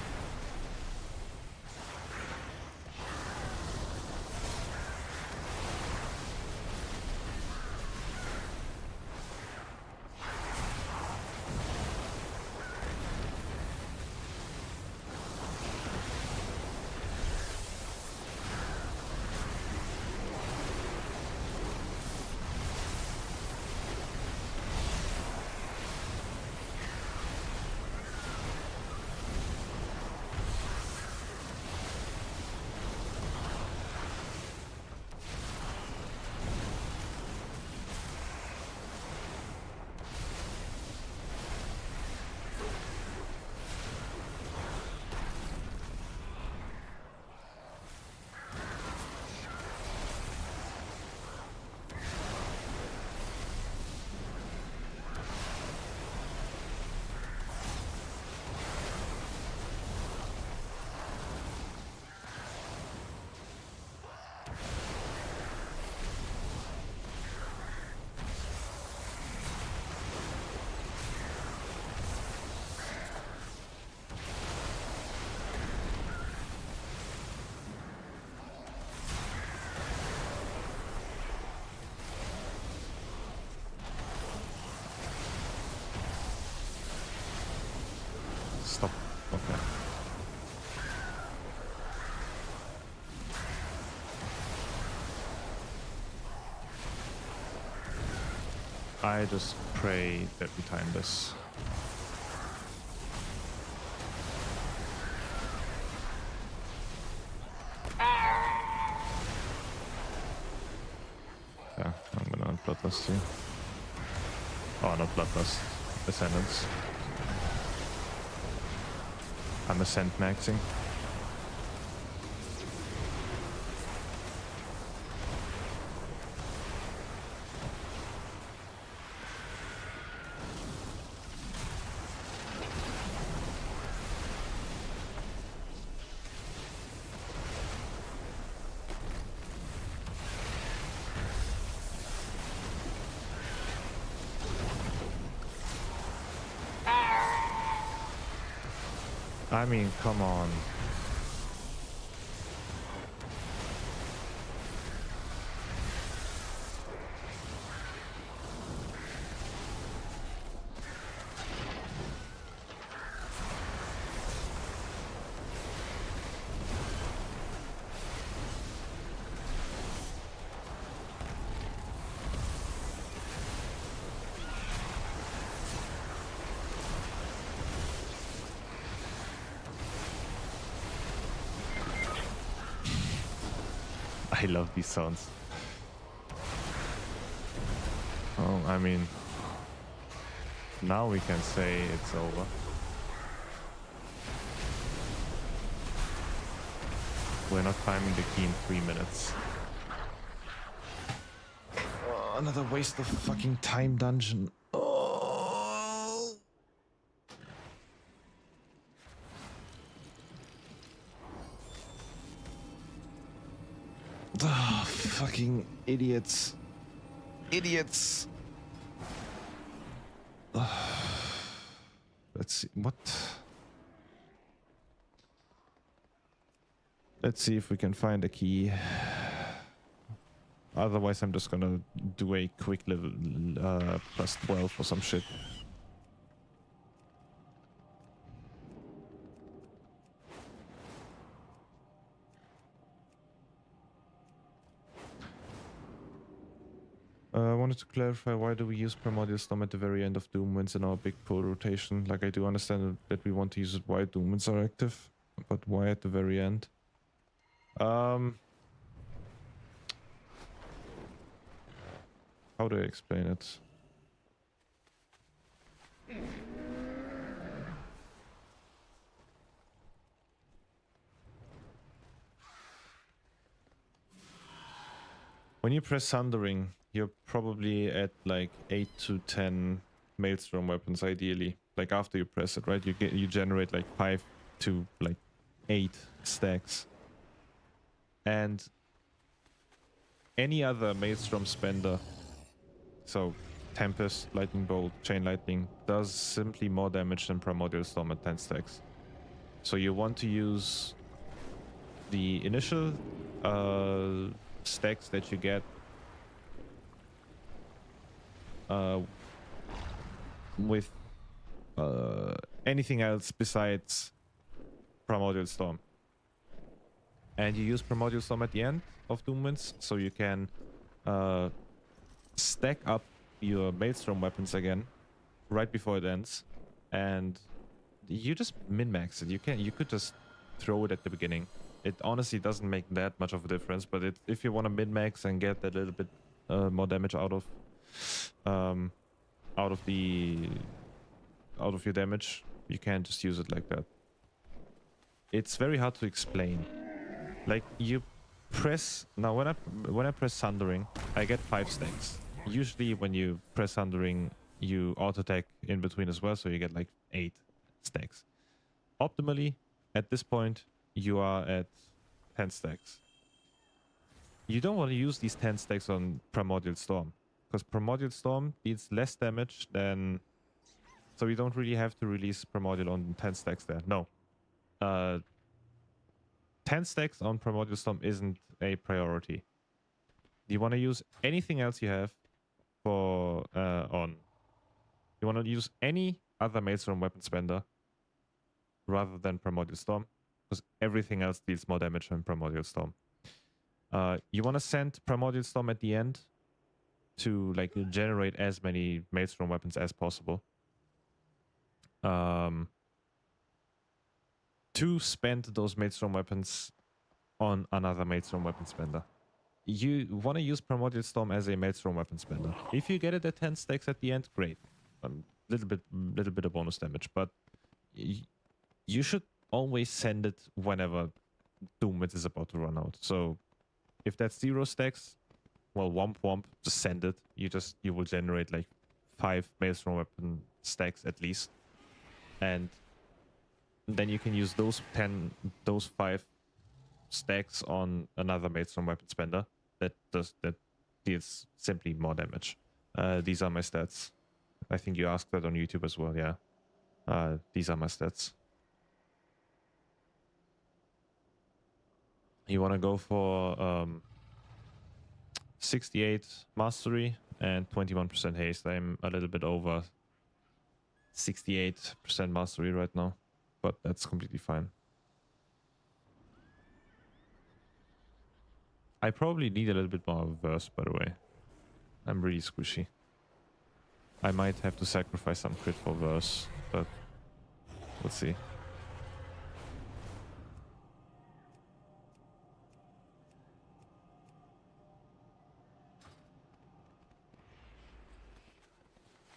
I just pray that we time this. Yeah, I'm gonna Bloodlust too. Oh, not Bloodlust. Ascendants. I'm Ascent maxing. I mean, come on. I love these sounds. Oh, I mean, now we can say it's over. We're not timing the key in 3 minutes. Oh, another waste of fucking time dungeon. Oh. Oh, fucking idiots. Idiots. Let's see. What? Let's see if we can find a key. Otherwise, I'm just gonna do a quick level plus 12 or some shit. I wanted to clarify, why do we use Primordial Storm at the very end of Doom Winds in our big pull rotation? Like, I do understand that we want to use it while Doom Winds are active, but why at the very end? How do I explain it? When you press Sundering, you're probably at like 8 to 10 Maelstrom weapons ideally. Like after you press it, right? You generate like 5 to like 8 stacks. And any other Maelstrom spender, so Tempest, Lightning Bolt, Chain Lightning, does simply more damage than Primordial Storm at 10 stacks. So you want to use the initial stacks that you get with anything else besides Primordial Storm. And you use Primordial Storm at the end of Doom Winds, so you can stack up your Maelstrom weapons again right before it ends, and you just min-max it. You could just throw it at the beginning. It honestly doesn't make that much of a difference, but if you want to min-max and get a little bit more damage out of your damage, you can just use it like that. It's very hard to explain. Like, you press now, when I press Sundering, I get 5 stacks. Usually when you press Sundering, you auto attack in between as well, so you get like 8 stacks. Optimally, at this point, you are at 10 stacks. You don't want to use these 10 stacks on Primordial Storm, because Primordial Storm deals less damage than... So you don't really have to release Primordial on 10 stacks there. No. 10 stacks on Primordial Storm isn't a priority. You want to use anything else you have for on. You want to use any other Maelstrom weapon spender rather than Primordial Storm, because everything else deals more damage than Primordial Storm. You want to send Primordial Storm at the end to like generate as many Maelstrom weapons as possible. To spend those Maelstrom weapons on another Maelstrom weapon spender. You want to use Primordial Storm as a Maelstrom weapon spender. If you get it at 10 stacks at the end, great. Little bit of bonus damage, but you should always send it whenever Doomwitz is about to run out. So if that's 0 stacks, well, womp, just send it. You will generate like 5 Maelstrom weapon stacks at least, and then you can use those 5 stacks on another Maelstrom weapon spender that deals simply more damage. These are my stats. I think you asked that on YouTube as well. Yeah, these are my stats. You want to go for 68 mastery and 21% haste. I'm a little bit over 68% mastery right now, but that's completely fine. I probably need a little bit more verse, by the way. I'm really squishy. I might have to sacrifice some crit for verse, but let's see.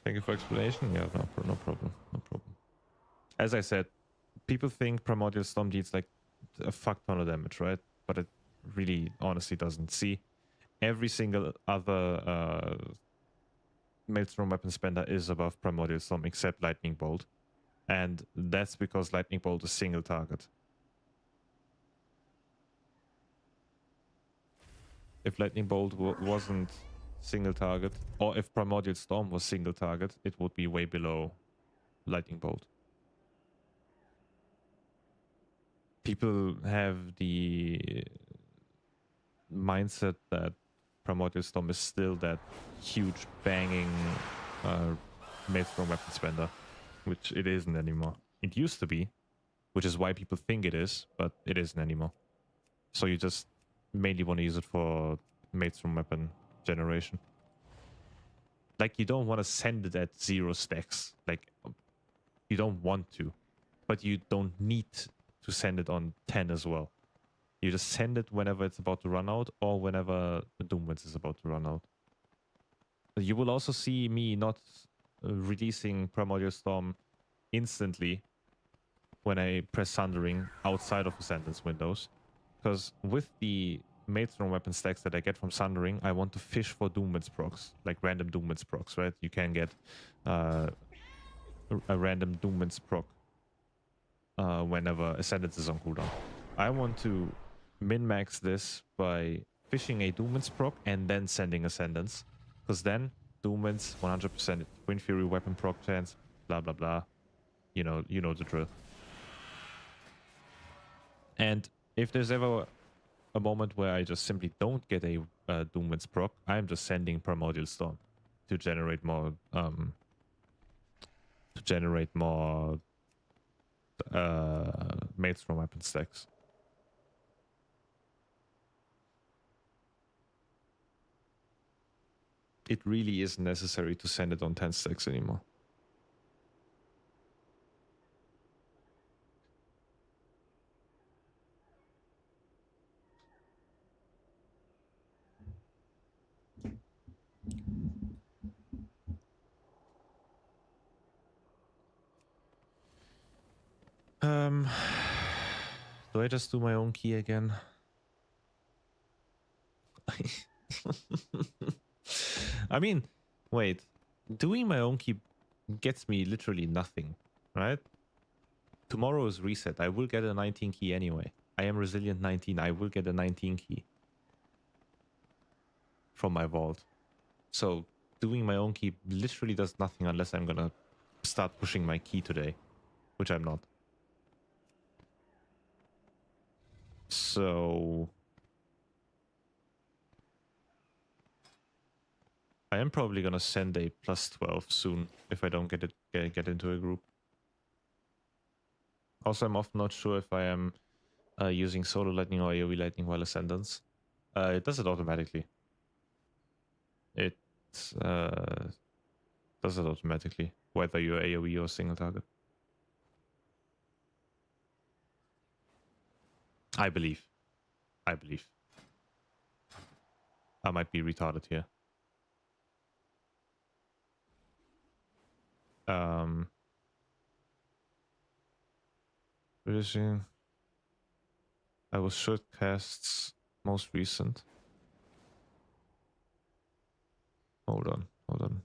Thank you for explanation. Yeah, no problem. As I said, people think Primordial Storm deals like a fuck ton of damage, right? But it really honestly doesn't. See, every single other Maelstrom weapon spender is above Primordial Storm except Lightning Bolt, and that's because Lightning Bolt is single target. If Lightning Bolt wasn't single target, or if Primordial Storm was single target, it would be way below Lightning Bolt. People have the mindset that Primordial Storm is still that huge banging Maelstrom weapon spender, which it isn't anymore. It used to be, which is why people think it is, but it isn't anymore. So you just mainly want to use it for Maelstrom weapon generation. Like, you don't want to send it at 0 stacks. Like, you don't want to, but you don't need to send it on 10 as well. You just send it whenever it's about to run out, or whenever the Doomwitz is about to run out. You will also see me not releasing Primordial Storm instantly when I press Sundering outside of Ascendance windows, because with the Maelstrom weapon stacks that I get from Sundering, I want to fish for Doomwitz procs, like random Doomwitz procs, right? You can get a random Doomwitz proc whenever Ascendance is on cooldown. I want to min-max this by fishing a Doomwitz proc and then sending Ascendance, because then Doomwitz 100% Wind Fury weapon proc chance, blah blah blah. You know the drill. And if there's ever a moment where I just simply don't get a Doomwitz proc, I'm just sending Primordial Storm to generate more Maelstrom weapon stacks. It really isn't necessary to send it on 10 stacks anymore. Do I just do my own key again? I mean, wait. Doing my own key gets me literally nothing, right? Tomorrow is reset. I will get a 19 key anyway. I am resilient 19. I will get a 19 key from my vault. So doing my own key literally does nothing unless I'm gonna start pushing my key today, which I'm not. So I am probably gonna send a +12 soon if I don't get into a group. Also, I'm often not sure if I am using Solo Lightning or AoE Lightning while Ascendance. It does it automatically. It does it automatically, whether you're AoE or single target. I believe. I believe. I might be retarded here. Finishing. I was short casts most recent. Hold on, hold on.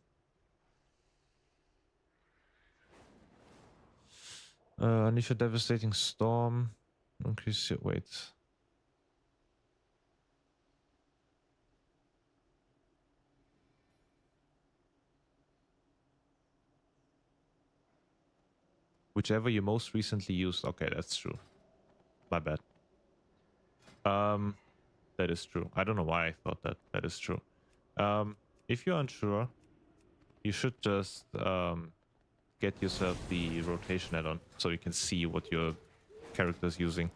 Unleash a devastating storm. Increase your weight. Whichever you most recently used. Okay, that's true. My bad. That is true. I don't know why I thought that. That is true. If you're unsure, you should just get yourself the rotation add-on so you can see what your character is using.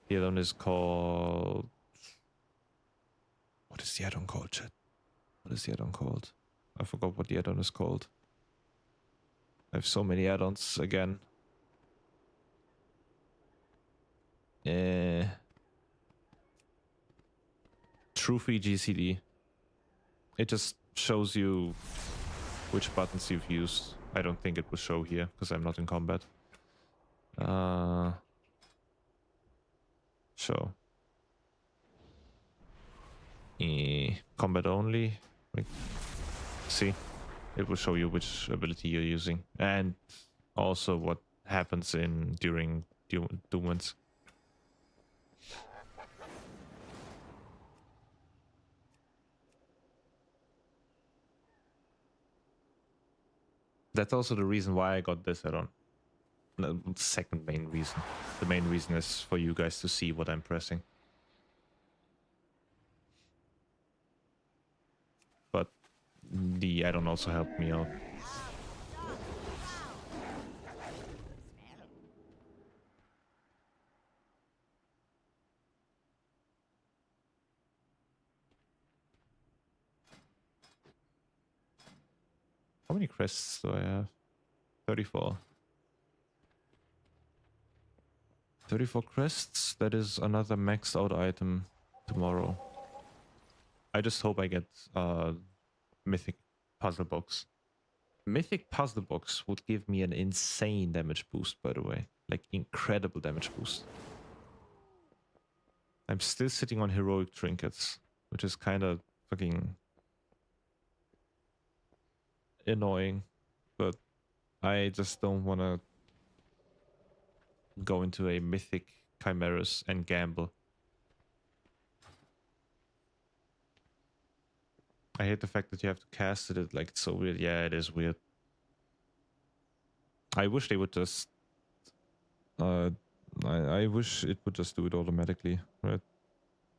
The add-on is called... What is the add-on called, chat? What is the add-on called? I forgot what the add-on is called. I have so many add-ons again. Trophy GCD. It just shows you which buttons you've used. I don't think it will show here because I'm not in combat. Show. Combat only. Like, see, it will show you which ability you're using and also what happens during dooments. That's also the reason why I got this add-on. The second main reason. The main reason is for you guys to see what I'm pressing. But the add-on also helped me out. How many crests do I have? 34. 34 crests. That is another maxed out item tomorrow. I just hope I get Mythic Puzzle Box. Mythic Puzzle Box would give me an insane damage boost, by the way. Like, incredible damage boost. I'm still sitting on heroic trinkets, which is kind of fucking annoying, but I just don't want to go into a mythic chimeras and gamble. I hate the fact that you have to cast it. Like, it's so weird. Yeah, it is weird. I wish they would just I wish it would just do it automatically, right?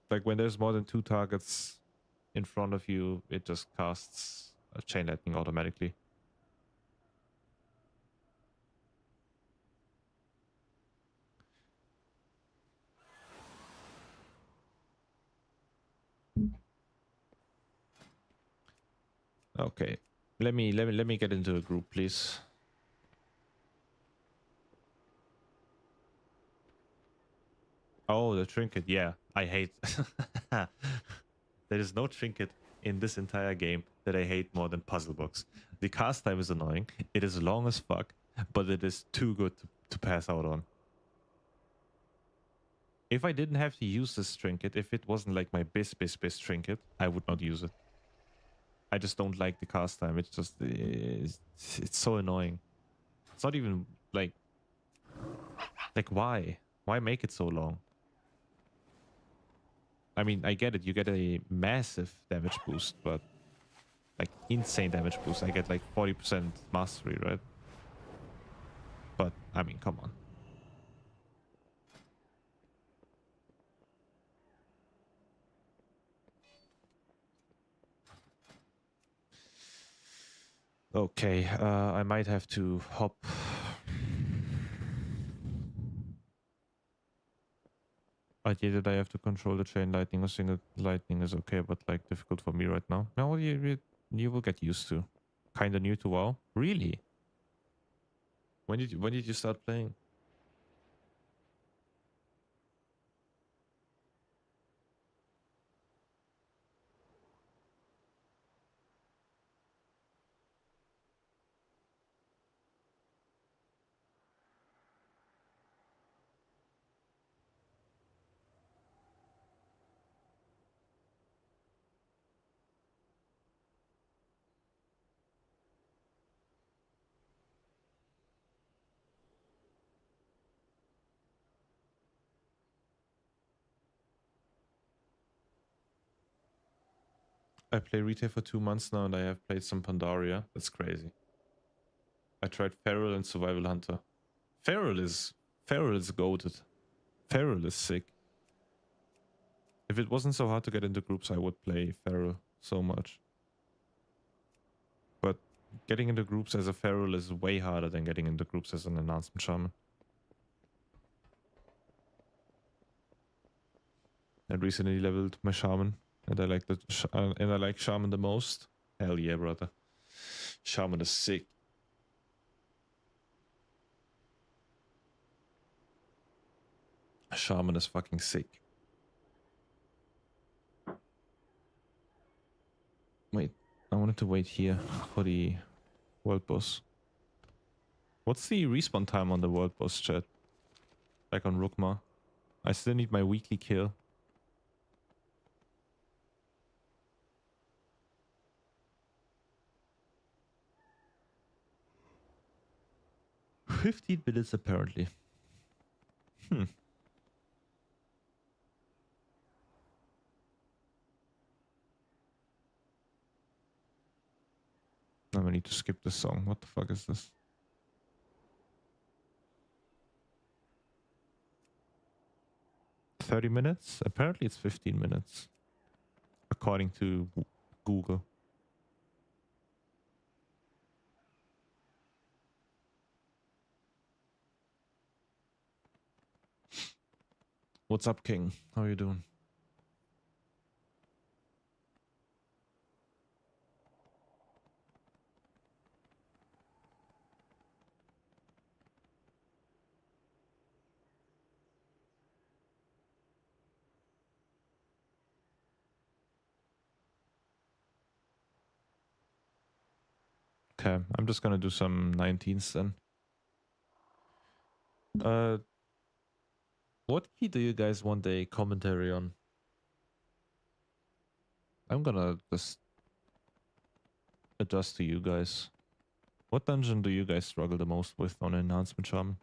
Like when there's more than 2 targets in front of you, it just casts a chain lightning automatically. Okay, let me get into a group, please. Oh, the trinket. Yeah, I hate. There is no trinket in this entire game that I hate more than Puzzle Box. The cast time is annoying. It is long as fuck, but it is too good to pass out on. If I didn't have to use this trinket, if it wasn't like my best trinket, I would not use it. I just don't like the cast time. It's just it's so annoying. It's not even like why make it so long? I mean, I get it. You get a massive damage boost, but like insane damage boost. I get like 40% mastery, right? But I mean, come on. Okay, I might have to hop. Idea that I have to control the chain lightning or single lightning is okay, but like difficult for me right now. No, You will get used to. Kinda new to WoW. Really? When did you start playing? I play retail for 2 months now and I have played some Pandaria. That's crazy. I tried Feral and Survival Hunter. Feral is goated. Feral is sick. If it wasn't so hard to get into groups, I would play Feral so much. But getting into groups as a Feral is way harder than getting into groups as an Enhancement Shaman. I recently leveled my Shaman, and I like Shaman the most. Hell yeah, brother. Shaman is sick. Shaman is fucking sick. Wait, I wanted to wait here for the world boss. What's the respawn time on the world boss, chat? Like on Rukma. I still need my weekly kill. "15 minutes apparently. Now I need to skip this song. What the fuck is this? "30 minutes? Apparently it's 15 minutes. According to Google. What's up, King? How are you doing? Okay, I'm just gonna do some 19s then. What key do you guys want a commentary on? I'm gonna just adjust to you guys. What dungeon do you guys struggle the most with on Enhancement Shaman?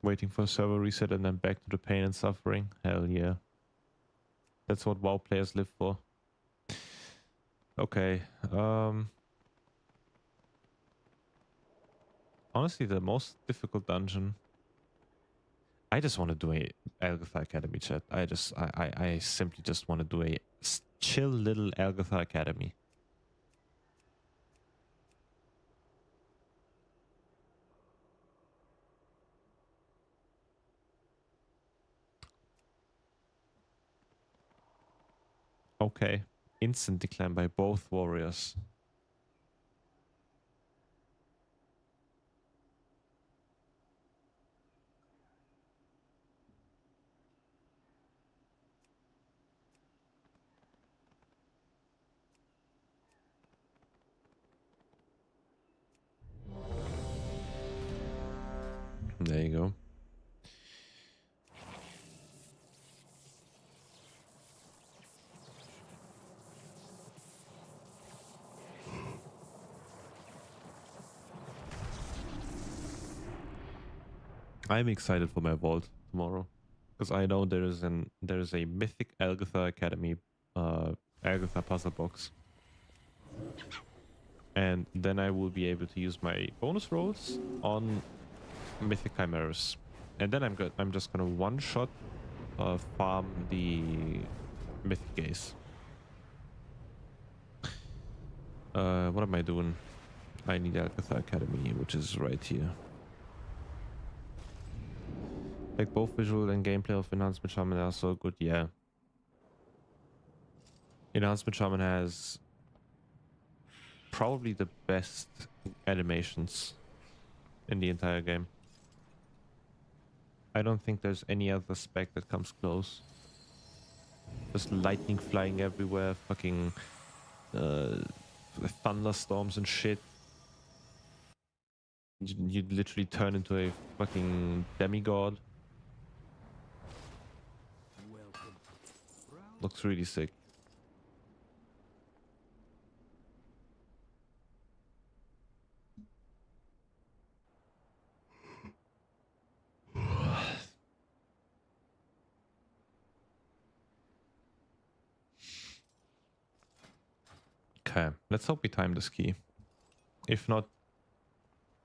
Waiting for a server reset and then back to the pain and suffering? Hell yeah. That's what WoW players live for. Okay. Honestly, the most difficult dungeon. I just want to do a Algotha Academy, chat. I simply just want to do a chill little Algotha Academy. Okay. Instant decline by both warriors. There you go. I'm excited for my vault tomorrow because I know there is a Mythic Algatha Academy, Algatha puzzle box, and then I will be able to use my bonus rolls on Mythic Chimeras, and then I'm good. I'm just gonna one shot farm the Mythic Gaze. What am I doing? I need Algatha Academy, which is right here. Like both visual and gameplay of Enhancement Shaman are so good, yeah. Enhancement Shaman has probably the best animations in the entire game. I don't think there's any other spec that comes close. Just lightning flying everywhere, fucking thunderstorms and shit. You literally turn into a fucking demigod. Looks really sick. Okay, let's hope we time this key. If not,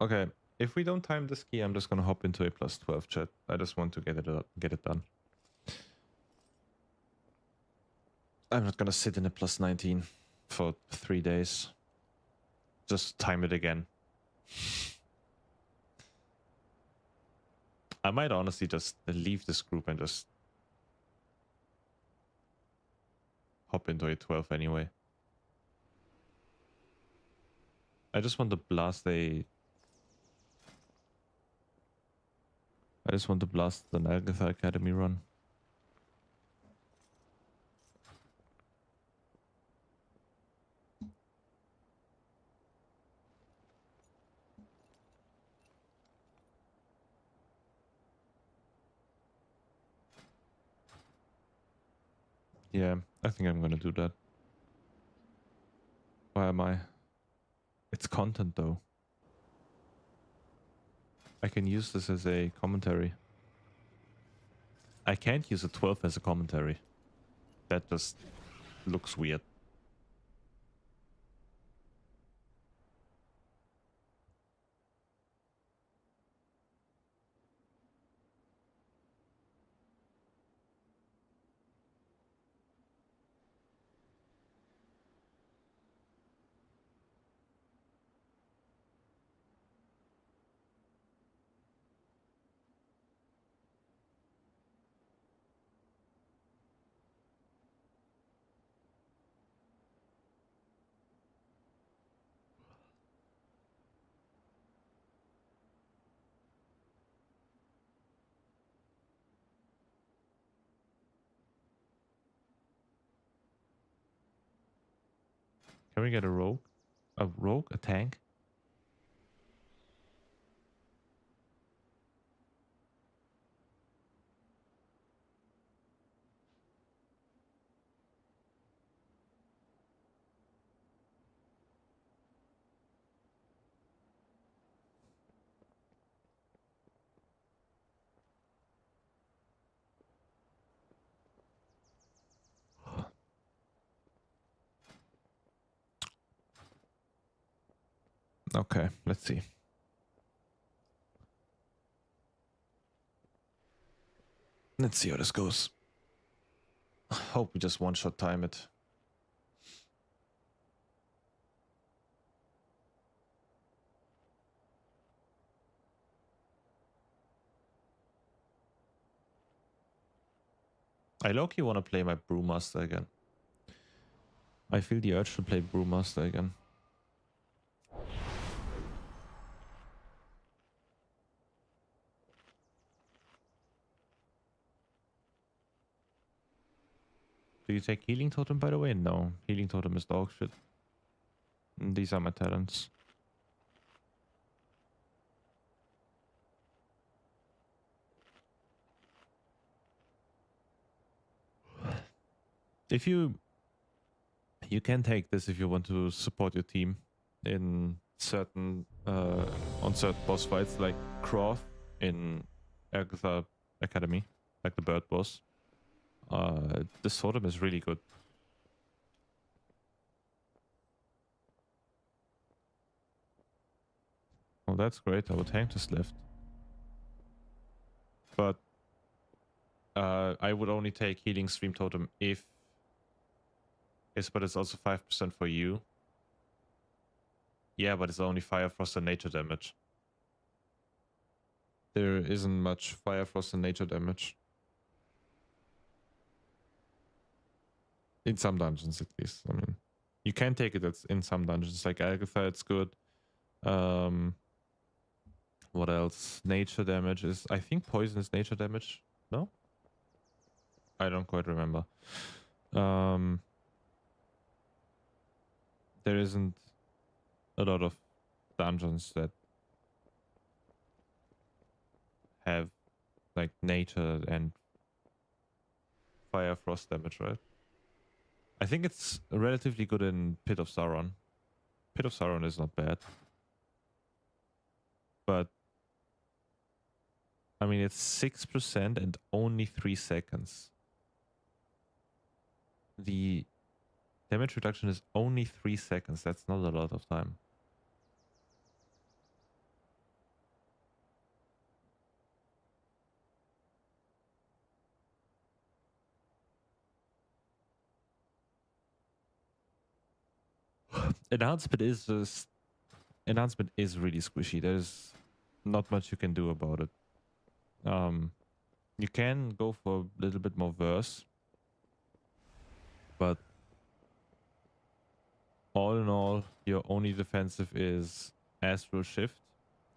okay. If we don't time this key, I'm just gonna hop into a +12 chat. I just want to get it done. I'm not gonna sit in a +19 for 3 days. Just time it again. I might honestly just leave this group and just hop into a 12 anyway. I just want to blast an Agatha Academy run. Yeah, I think I'm gonna do that. Why am I? It's content though. I can use this as a commentary. I can't use a 12 as a commentary. That just looks weird. Can we get a rogue? A rogue? A tank? Okay, let's see. Let's see how this goes. Hope we just one-shot time it. I low-key want to play my Brewmaster again. I feel the urge to play Brewmaster again. Do you take Healing Totem, by the way? No. Healing Totem is dog shit. These are my talents. If you can take this if you want to support your team in certain on certain boss fights like Croft in Agatha Academy. like the bird boss. The Sodom is really good. Well, that's great. Our tank just left. But I would only take healing stream totem if... Yes, but it's also 5% for you. Yeah, but it's only fire, frost, and nature damage. There isn't much fire, frost, and nature damage. In some dungeons, at least. I mean, you can take it in some dungeons. Like Agatha, it's good. What else? Nature damage is... I think poison is nature damage. No? I don't quite remember. There isn't a lot of dungeons that have like nature and fire frost damage, right? I think it's relatively good in Pit of Sauron. Pit of Sauron is not bad. But I mean, it's 6% and only 3 seconds. The damage reduction is only 3 seconds. That's not a lot of time. Enhancement is really squishy. There's not much you can do about it. You can go for a little bit more verse, but all in all, your only defensive is Astral Shift,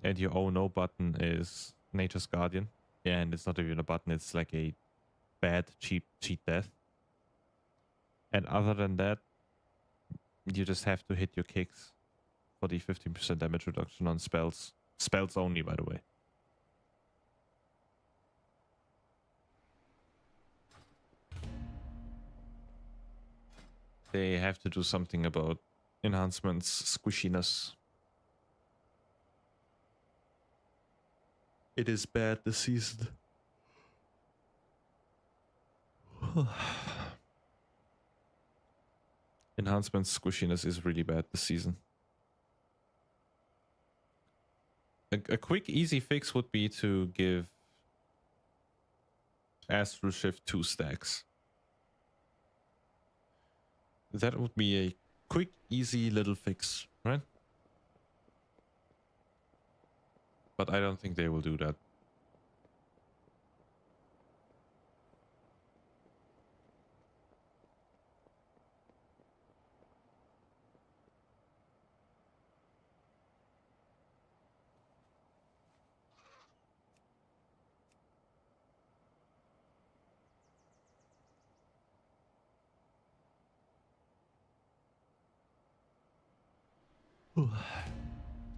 and your oh no button is Nature's Guardian. Yeah, and it's not even a button, it's like a bad, cheap death. And other than that, you just have to hit your kicks for the 15% damage reduction on spells. Spells only, by the way. They have to do something about enhancement's squishiness. It is bad this season. Enhancement's squishiness is really bad this season. A quick, easy fix would be to give Astral Shift 2 stacks. That would be a quick, easy little fix, right? But I don't think they will do that.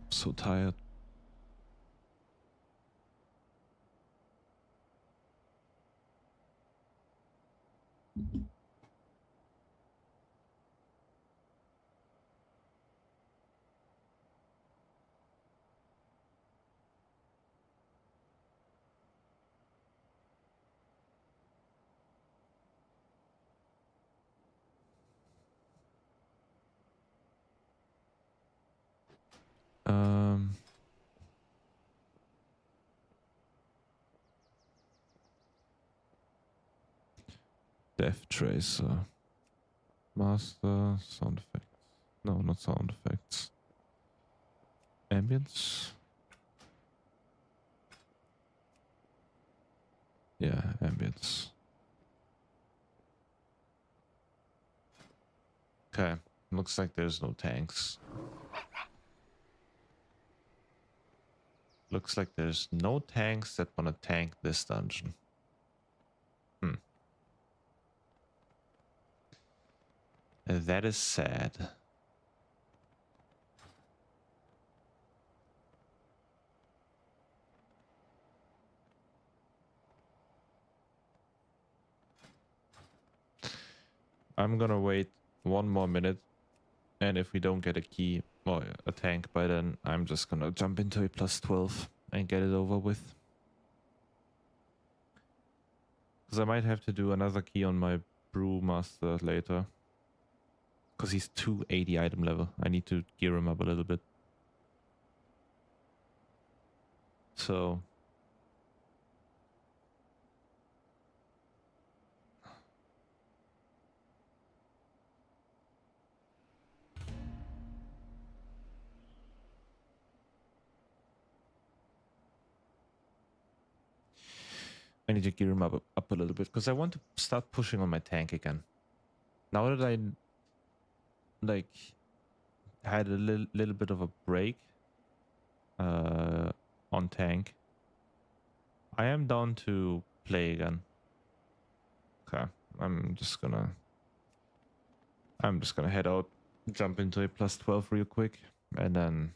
So tired. Death Tracer. Master. Sound effects. No, not sound effects. Ambience. Yeah, ambience. Okay, looks like there's no tanks. Looks like there's no tanks that want to tank this dungeon. That is sad. I'm gonna wait 1 more minute, and if we don't get a key or a tank by then, I'm just gonna jump into a +12 and get it over with. Because I might have to do another key on my brewmaster later. Because he's 280 item level. I need to gear him up a little bit. So... I need to gear him up a little bit because I want to start pushing on my tank again. Now that I like had a little bit of a break on tank, I am down to play again. Okay, I'm just gonna head out, jump into a +12 real quick, and then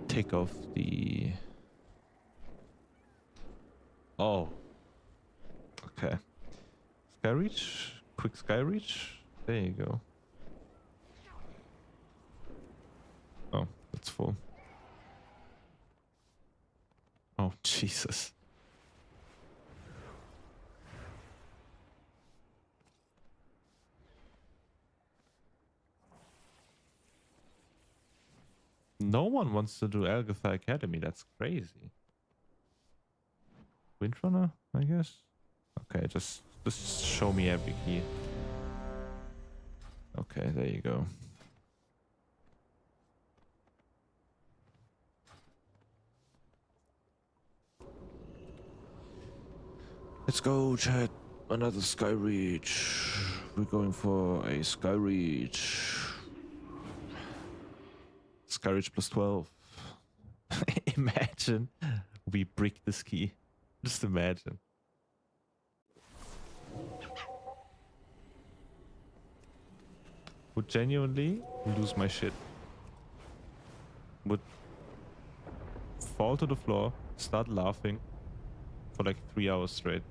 take off the... Oh. Okay. Sky reach? Quick sky reach? There you go. Oh, that's full. Oh, Jesus. No one wants to do Algatha Academy. That's crazy. Windrunner, I guess. Okay, just show me every key. Okay, there you go. Let's go, chat. Another sky reach. We're going for a sky reach. Sky reach +12. Imagine we brick this key. Just imagine. Would genuinely lose my shit. Would fall to the floor, start laughing for like 3 hours straight.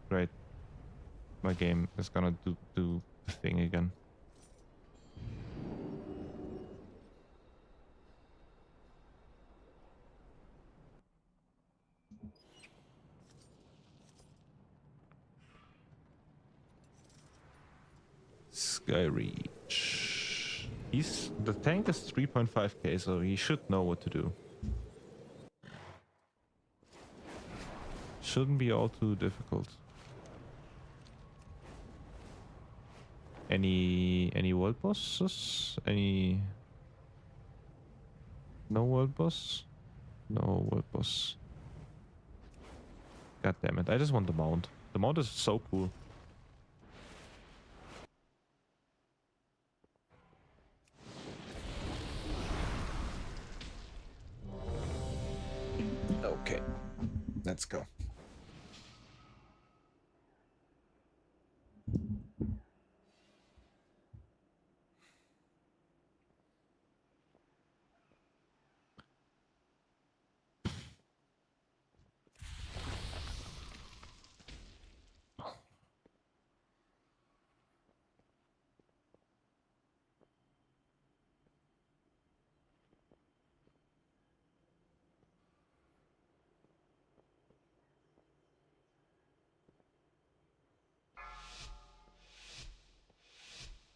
Right. My game is gonna do the thing again. Sky reach. The tank is 3.5k, so he should know what to do. Shouldn't be all too difficult. Any world bosses? No world boss? No world boss. God damn it, I just want the mount. The mount is so cool. Okay, let's go.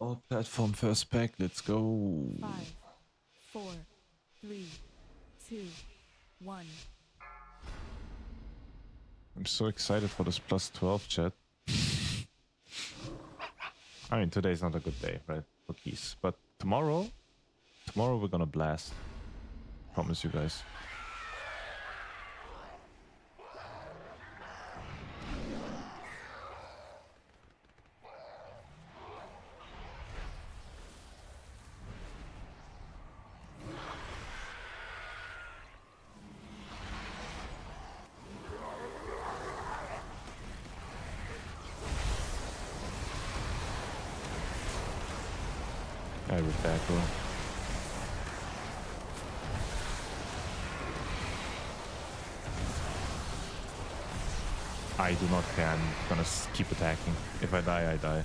All platform first pack, let's go. 5, 4, 3, 2, 1. I'm so excited for this +12 chat. I mean, today's not a good day, right? For keys. But tomorrow we're gonna blast. Promise you guys. I will tackle. I do not care. I'm gonna keep attacking. If I die, I die.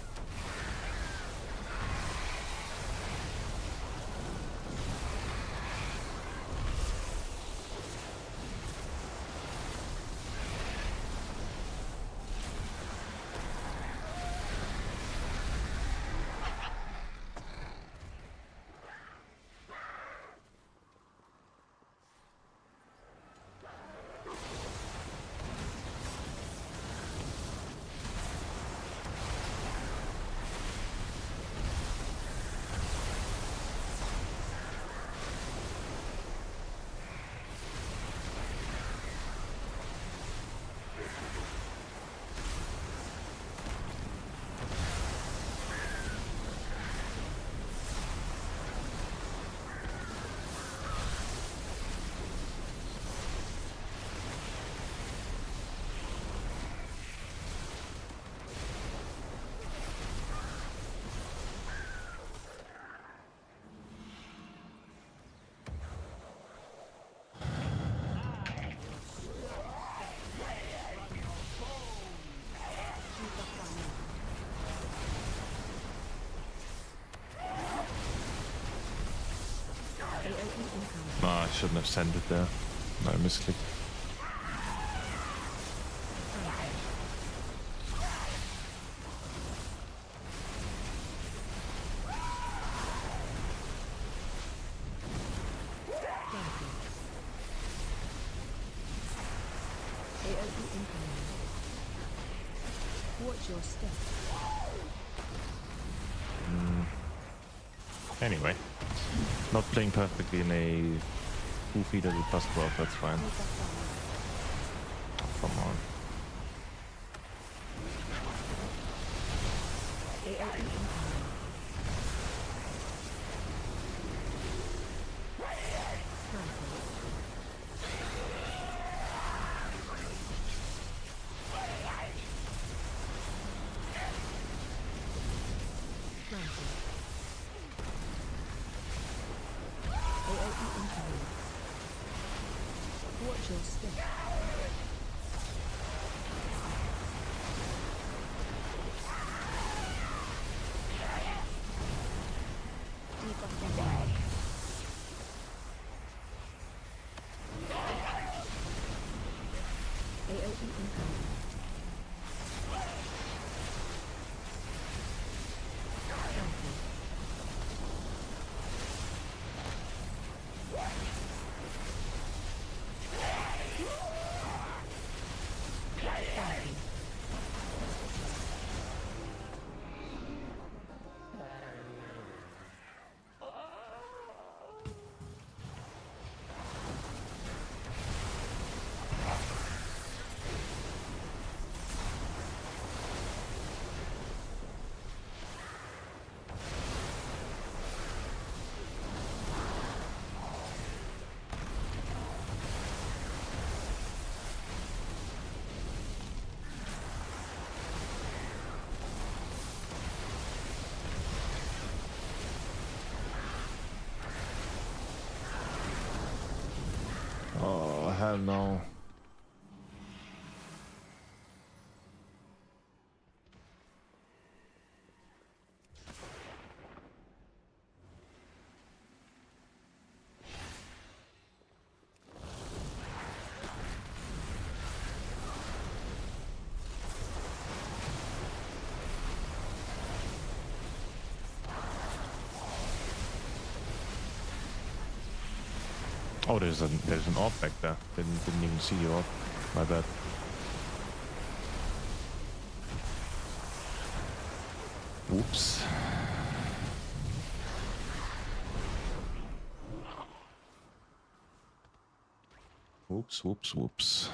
shouldn't have sent it there. No, I misclicked. AoE incoming. Watch your step. Anyway, not playing perfectly in a goofy little plus 12, that's fine. Oh, come on. AoE incoming. Watch your step. AoE incoming. Oh, hell no. Oh, there's an orb back there. Didn't even see the orb. My bad. Oops. Whoops, whoops, whoops.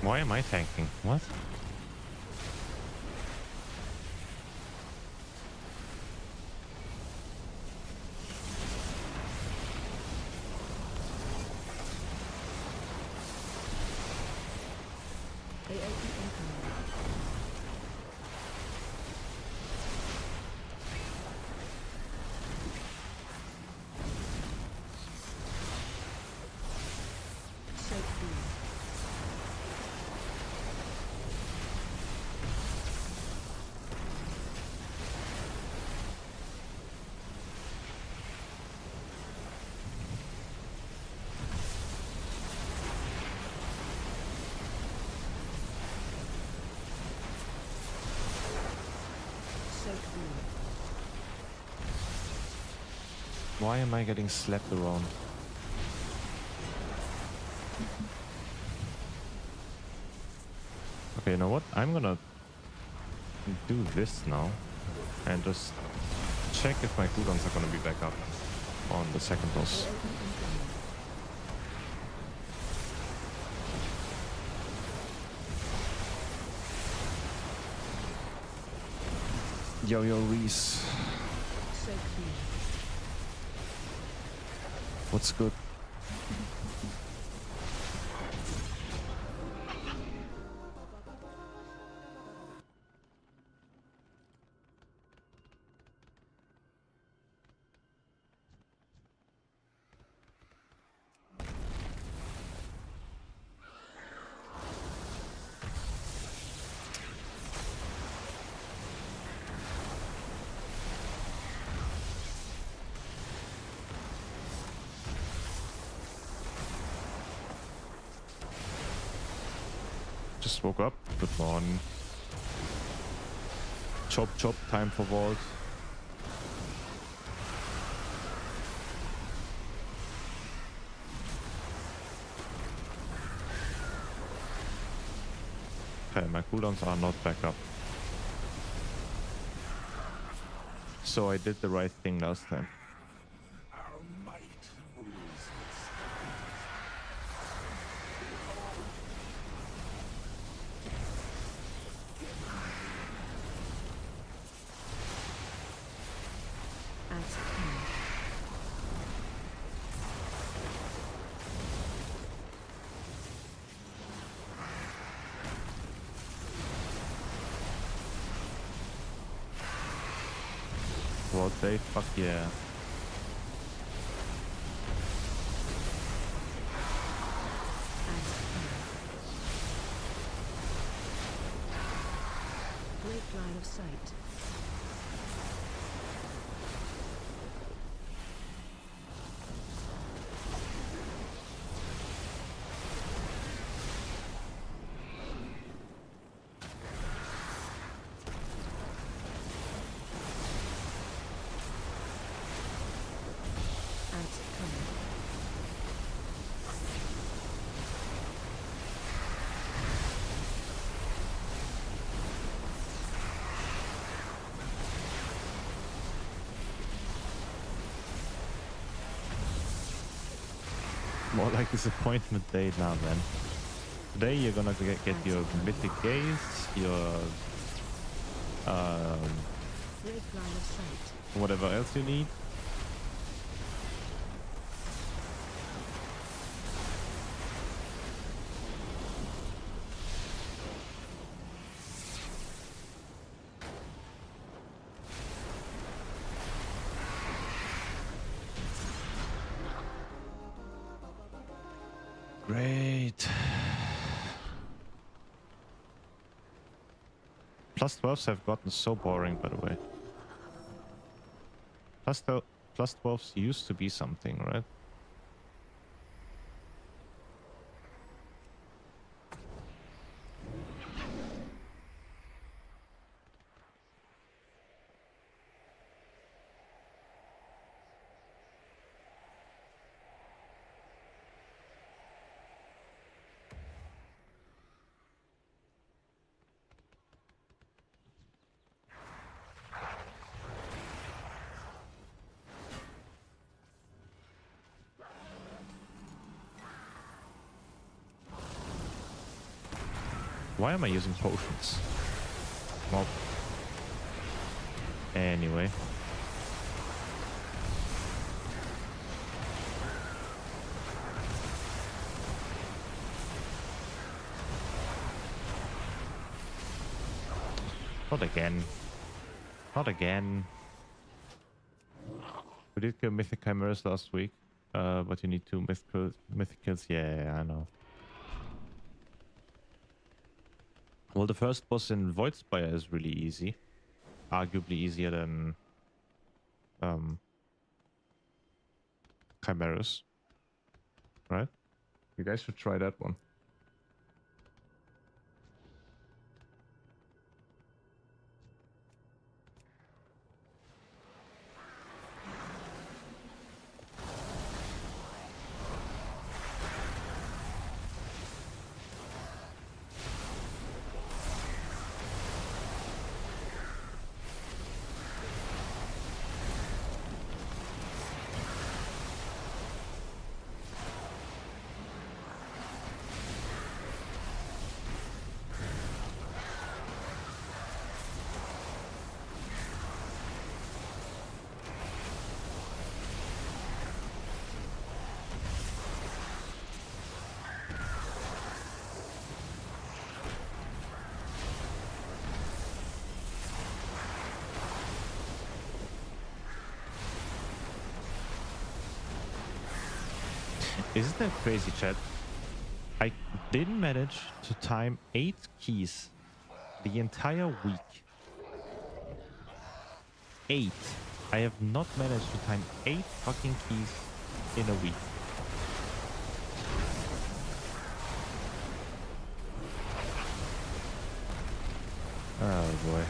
Why am I tanking? What? Why am I getting slapped around? Okay, you know what? I'm gonna do this now and just check if my cooldowns are gonna be back up on the second boss. Yo, Reese. So clear. What's good? Just woke up. Good morning. Chop, time for vault. Okay, my cooldowns are not back up. So I did the right thing last time. As king. World day? Fuck yeah. As king. Great line of sight. As king. More like disappointment day now, man. Today you're gonna get your mythic gaze, your Great line of sight. whatever else you need. Great. Plus 12s have gotten so boring, by the way. Plus 12s used to be something, right? Why am I using potions? Well, anyway. Not again. Not again. We did kill Mythic Chimeras last week, but you need 2 mythicals. Yeah, I know. Well, the first boss in Voidspire is really easy. Arguably easier than Chimeras. Right? You guys should try that one. Isn't that crazy, chat? I didn't manage to time 8 keys the entire week. 8. I have not managed to time 8 fucking keys in a week. Oh boy.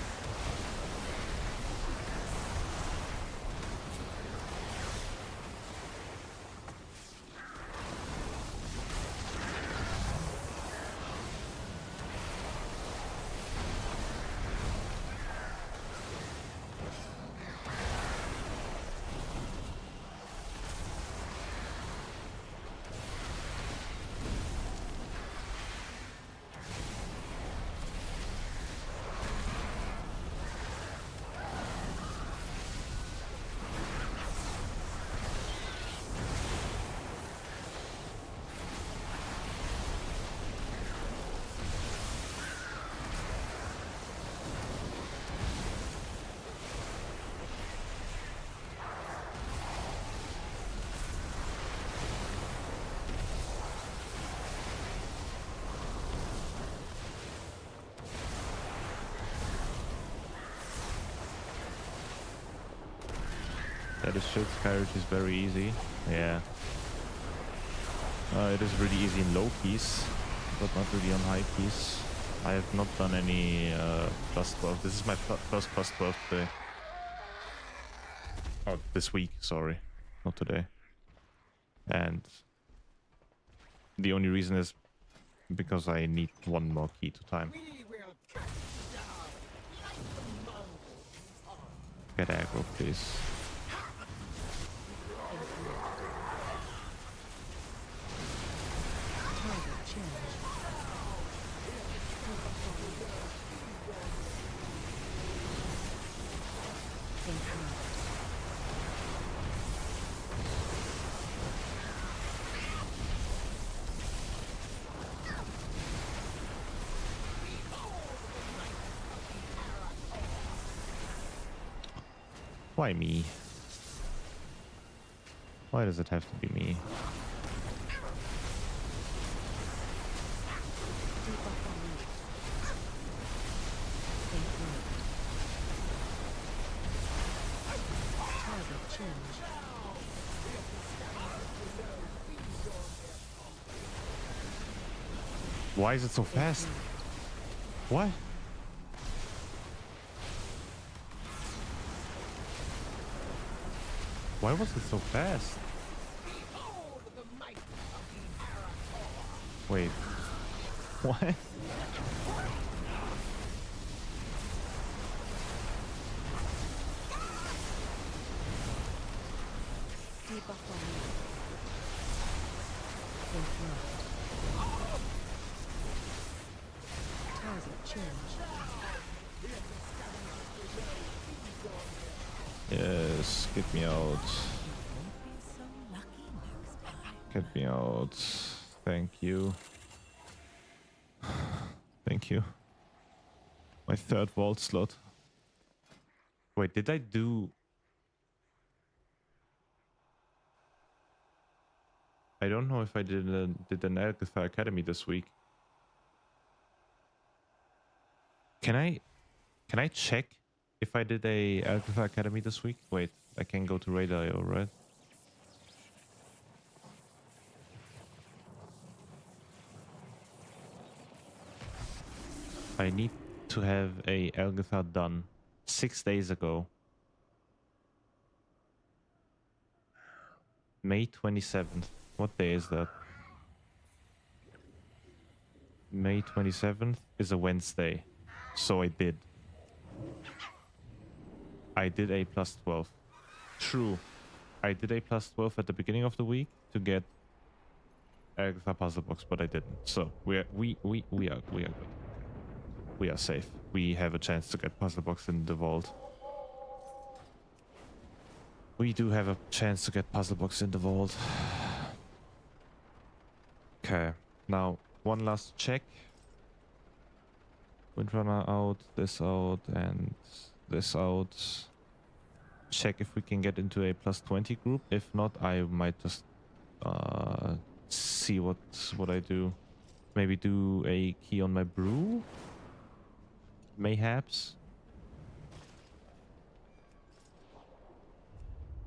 That is shit. Skyridge is very easy. Yeah. It is really easy in low keys, but not really on high keys. I have not done any plus 12. This is my first plus 12 today. Oh, this week, sorry. Not today. And the only reason is because I need one more key to time. Get aggro, please. Why me? Why does it have to be me? Why is it so fast? What? Why was it so fast? Wait. What? Yes, get me out. Get me out. Thank you. Thank you. My third vault slot. Wait, did I do... I don't know if I did an Alpha Academy this week. Can I check if I did a Alpha Academy this week? Wait, I can go to Raid.io, right? I need to have a Alpha done 6 days ago. May 27th. What day is that? May 27th is a Wednesday. So I did. I did a plus 12. True. I did a plus 12 at the beginning of the week to get Agatha puzzle box, but I didn't. So we are good. We are safe. We have a chance to get puzzle box in the vault. We do have a chance to get puzzle box in the vault. Okay. Now one last check. Windrunner out, this out, and this out. Check if we can get into a plus 20 group. If not, I might just see what I do. Maybe do a key on my brew? Mayhaps?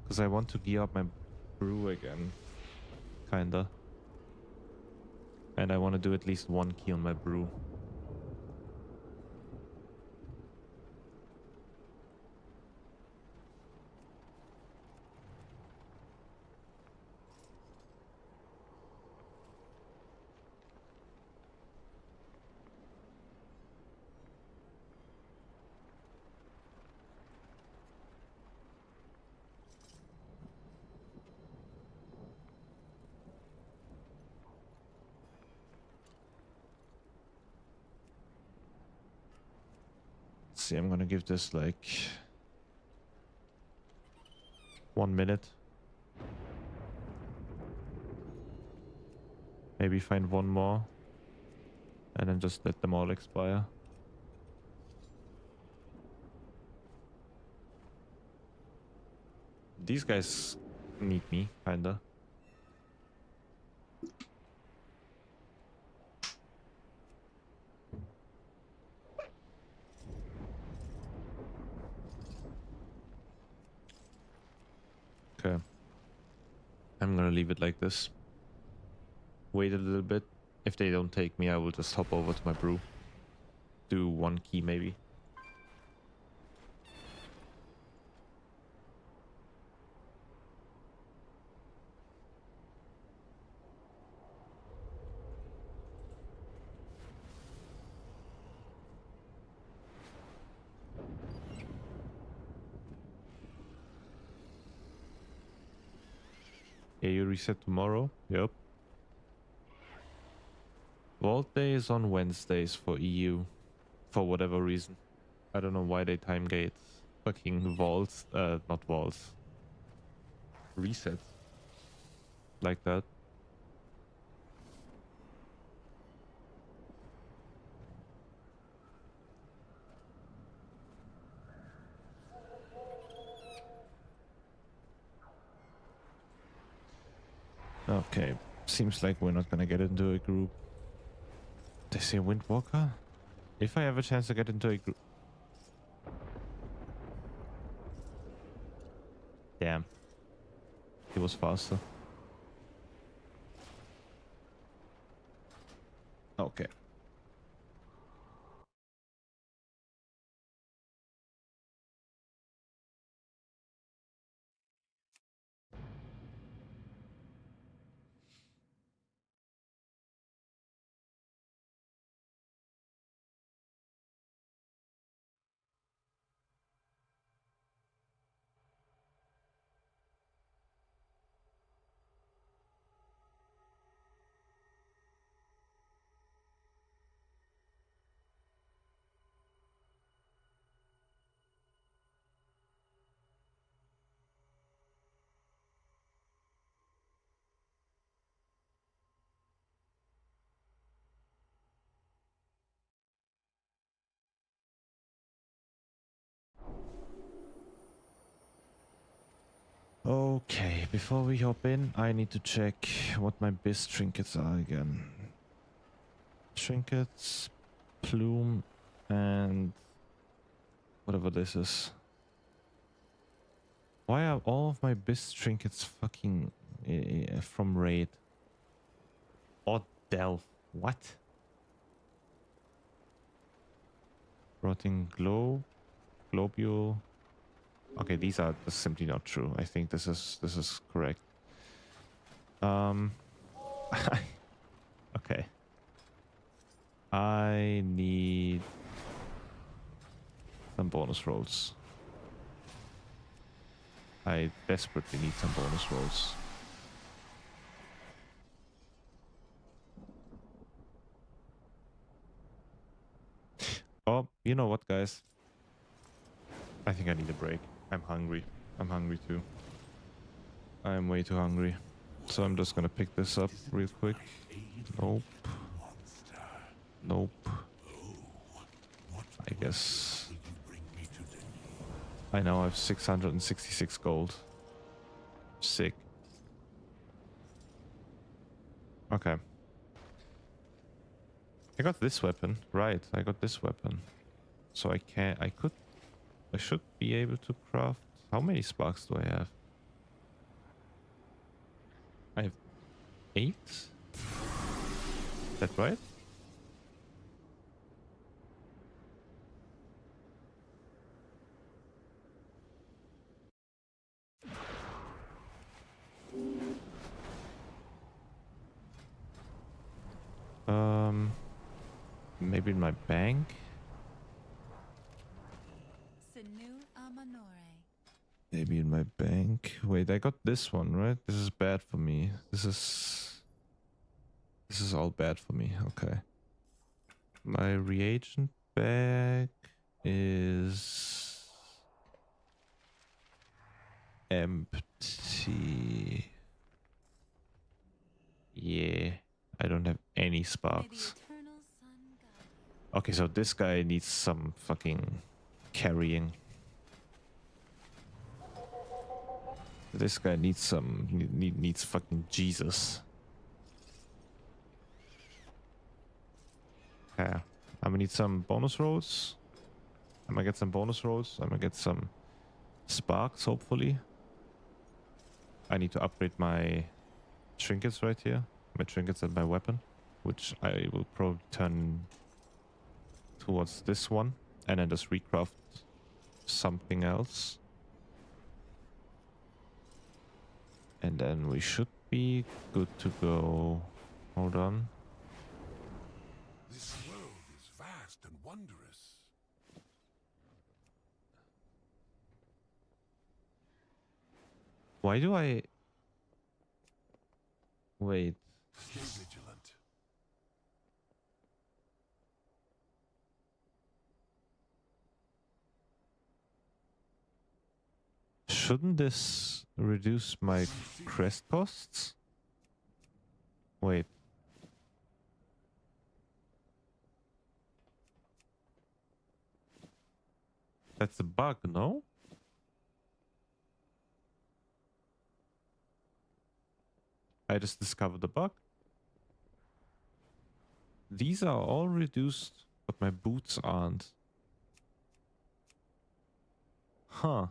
Because I want to gear up my brew again. Kinda. And I want to do at least one key on my brew. See, I'm gonna give this like 1 minute. Maybe find one more. And then just let them all expire. These guys need me, kinda. Okay. I'm gonna leave it like this. Wait a little bit. If they don't take me, I will just hop over to my brew. Do one key maybe. Yeah, you reset tomorrow? Yep. Vault Day is on Wednesdays for EU. For whatever reason. I don't know why they time gate fucking vaults, not vaults. Resets. Like that. Okay. Seems like we're not gonna get into a group. They say Windwalker? If I have a chance to get into a group... Damn. He was faster. Okay. Okay, before we hop in, I need to check what my best trinkets are again. Trinkets, plume, and whatever this is. Why are all of my best trinkets fucking from raid? Or delve? What? Rotting globule. Okay, these are just simply not true. I think this is correct. Okay. I need some bonus rolls. I desperately need some bonus rolls. Oh, you know what, guys? I think I need a break. I'm hungry. I'm hungry too. I am way too hungry. So I'm just gonna pick this up real quick. Nope. Nope. I guess. I know I have 666 gold. Sick. Okay. I got this weapon. Right, I got this weapon. So I should be able to craft. How many sparks do I have? I have 8? Is that right? Maybe in my bank? Maybe in my bank. Wait, I got this one, right? This is bad for me. This is all bad for me. Okay. My reagent bag is empty. Yeah, I don't have any sparks. Okay, so this guy needs some fucking carrying. This guy needs some needs fucking Jesus. Yeah, I'm gonna need some bonus rolls. I'm gonna get some bonus rolls. I'm gonna get some sparks, hopefully. I need to upgrade my trinkets right here. My trinkets and my weapon, which I will probably turn towards this one and then just recraft something else. And then we should be good to go. Hold on. This world is vast and wondrous. Why do I... Wait. Stay vigilant. Shouldn't this reduce my crest costs? Wait. That's a bug, no? I just discovered the bug. These are all reduced, but my boots aren't. Huh.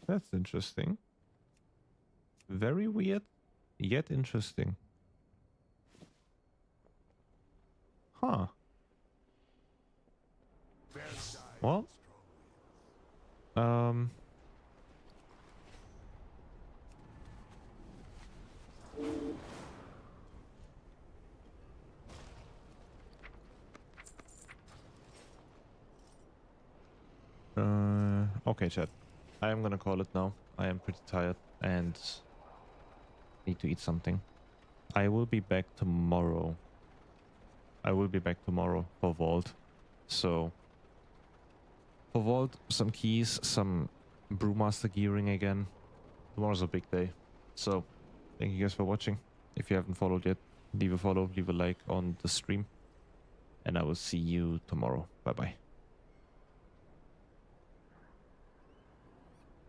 That's interesting. Very weird, yet interesting. Huh. Well. Okay, chat. I am gonna call it now. I am pretty tired and need to eat something. I will be back tomorrow. For Vault. So, for Vault, some keys, some Brewmaster gearing again. Tomorrow's a big day. So, thank you guys for watching. If you haven't followed yet, leave a follow, leave a like on the stream. And I will see you tomorrow. Bye bye.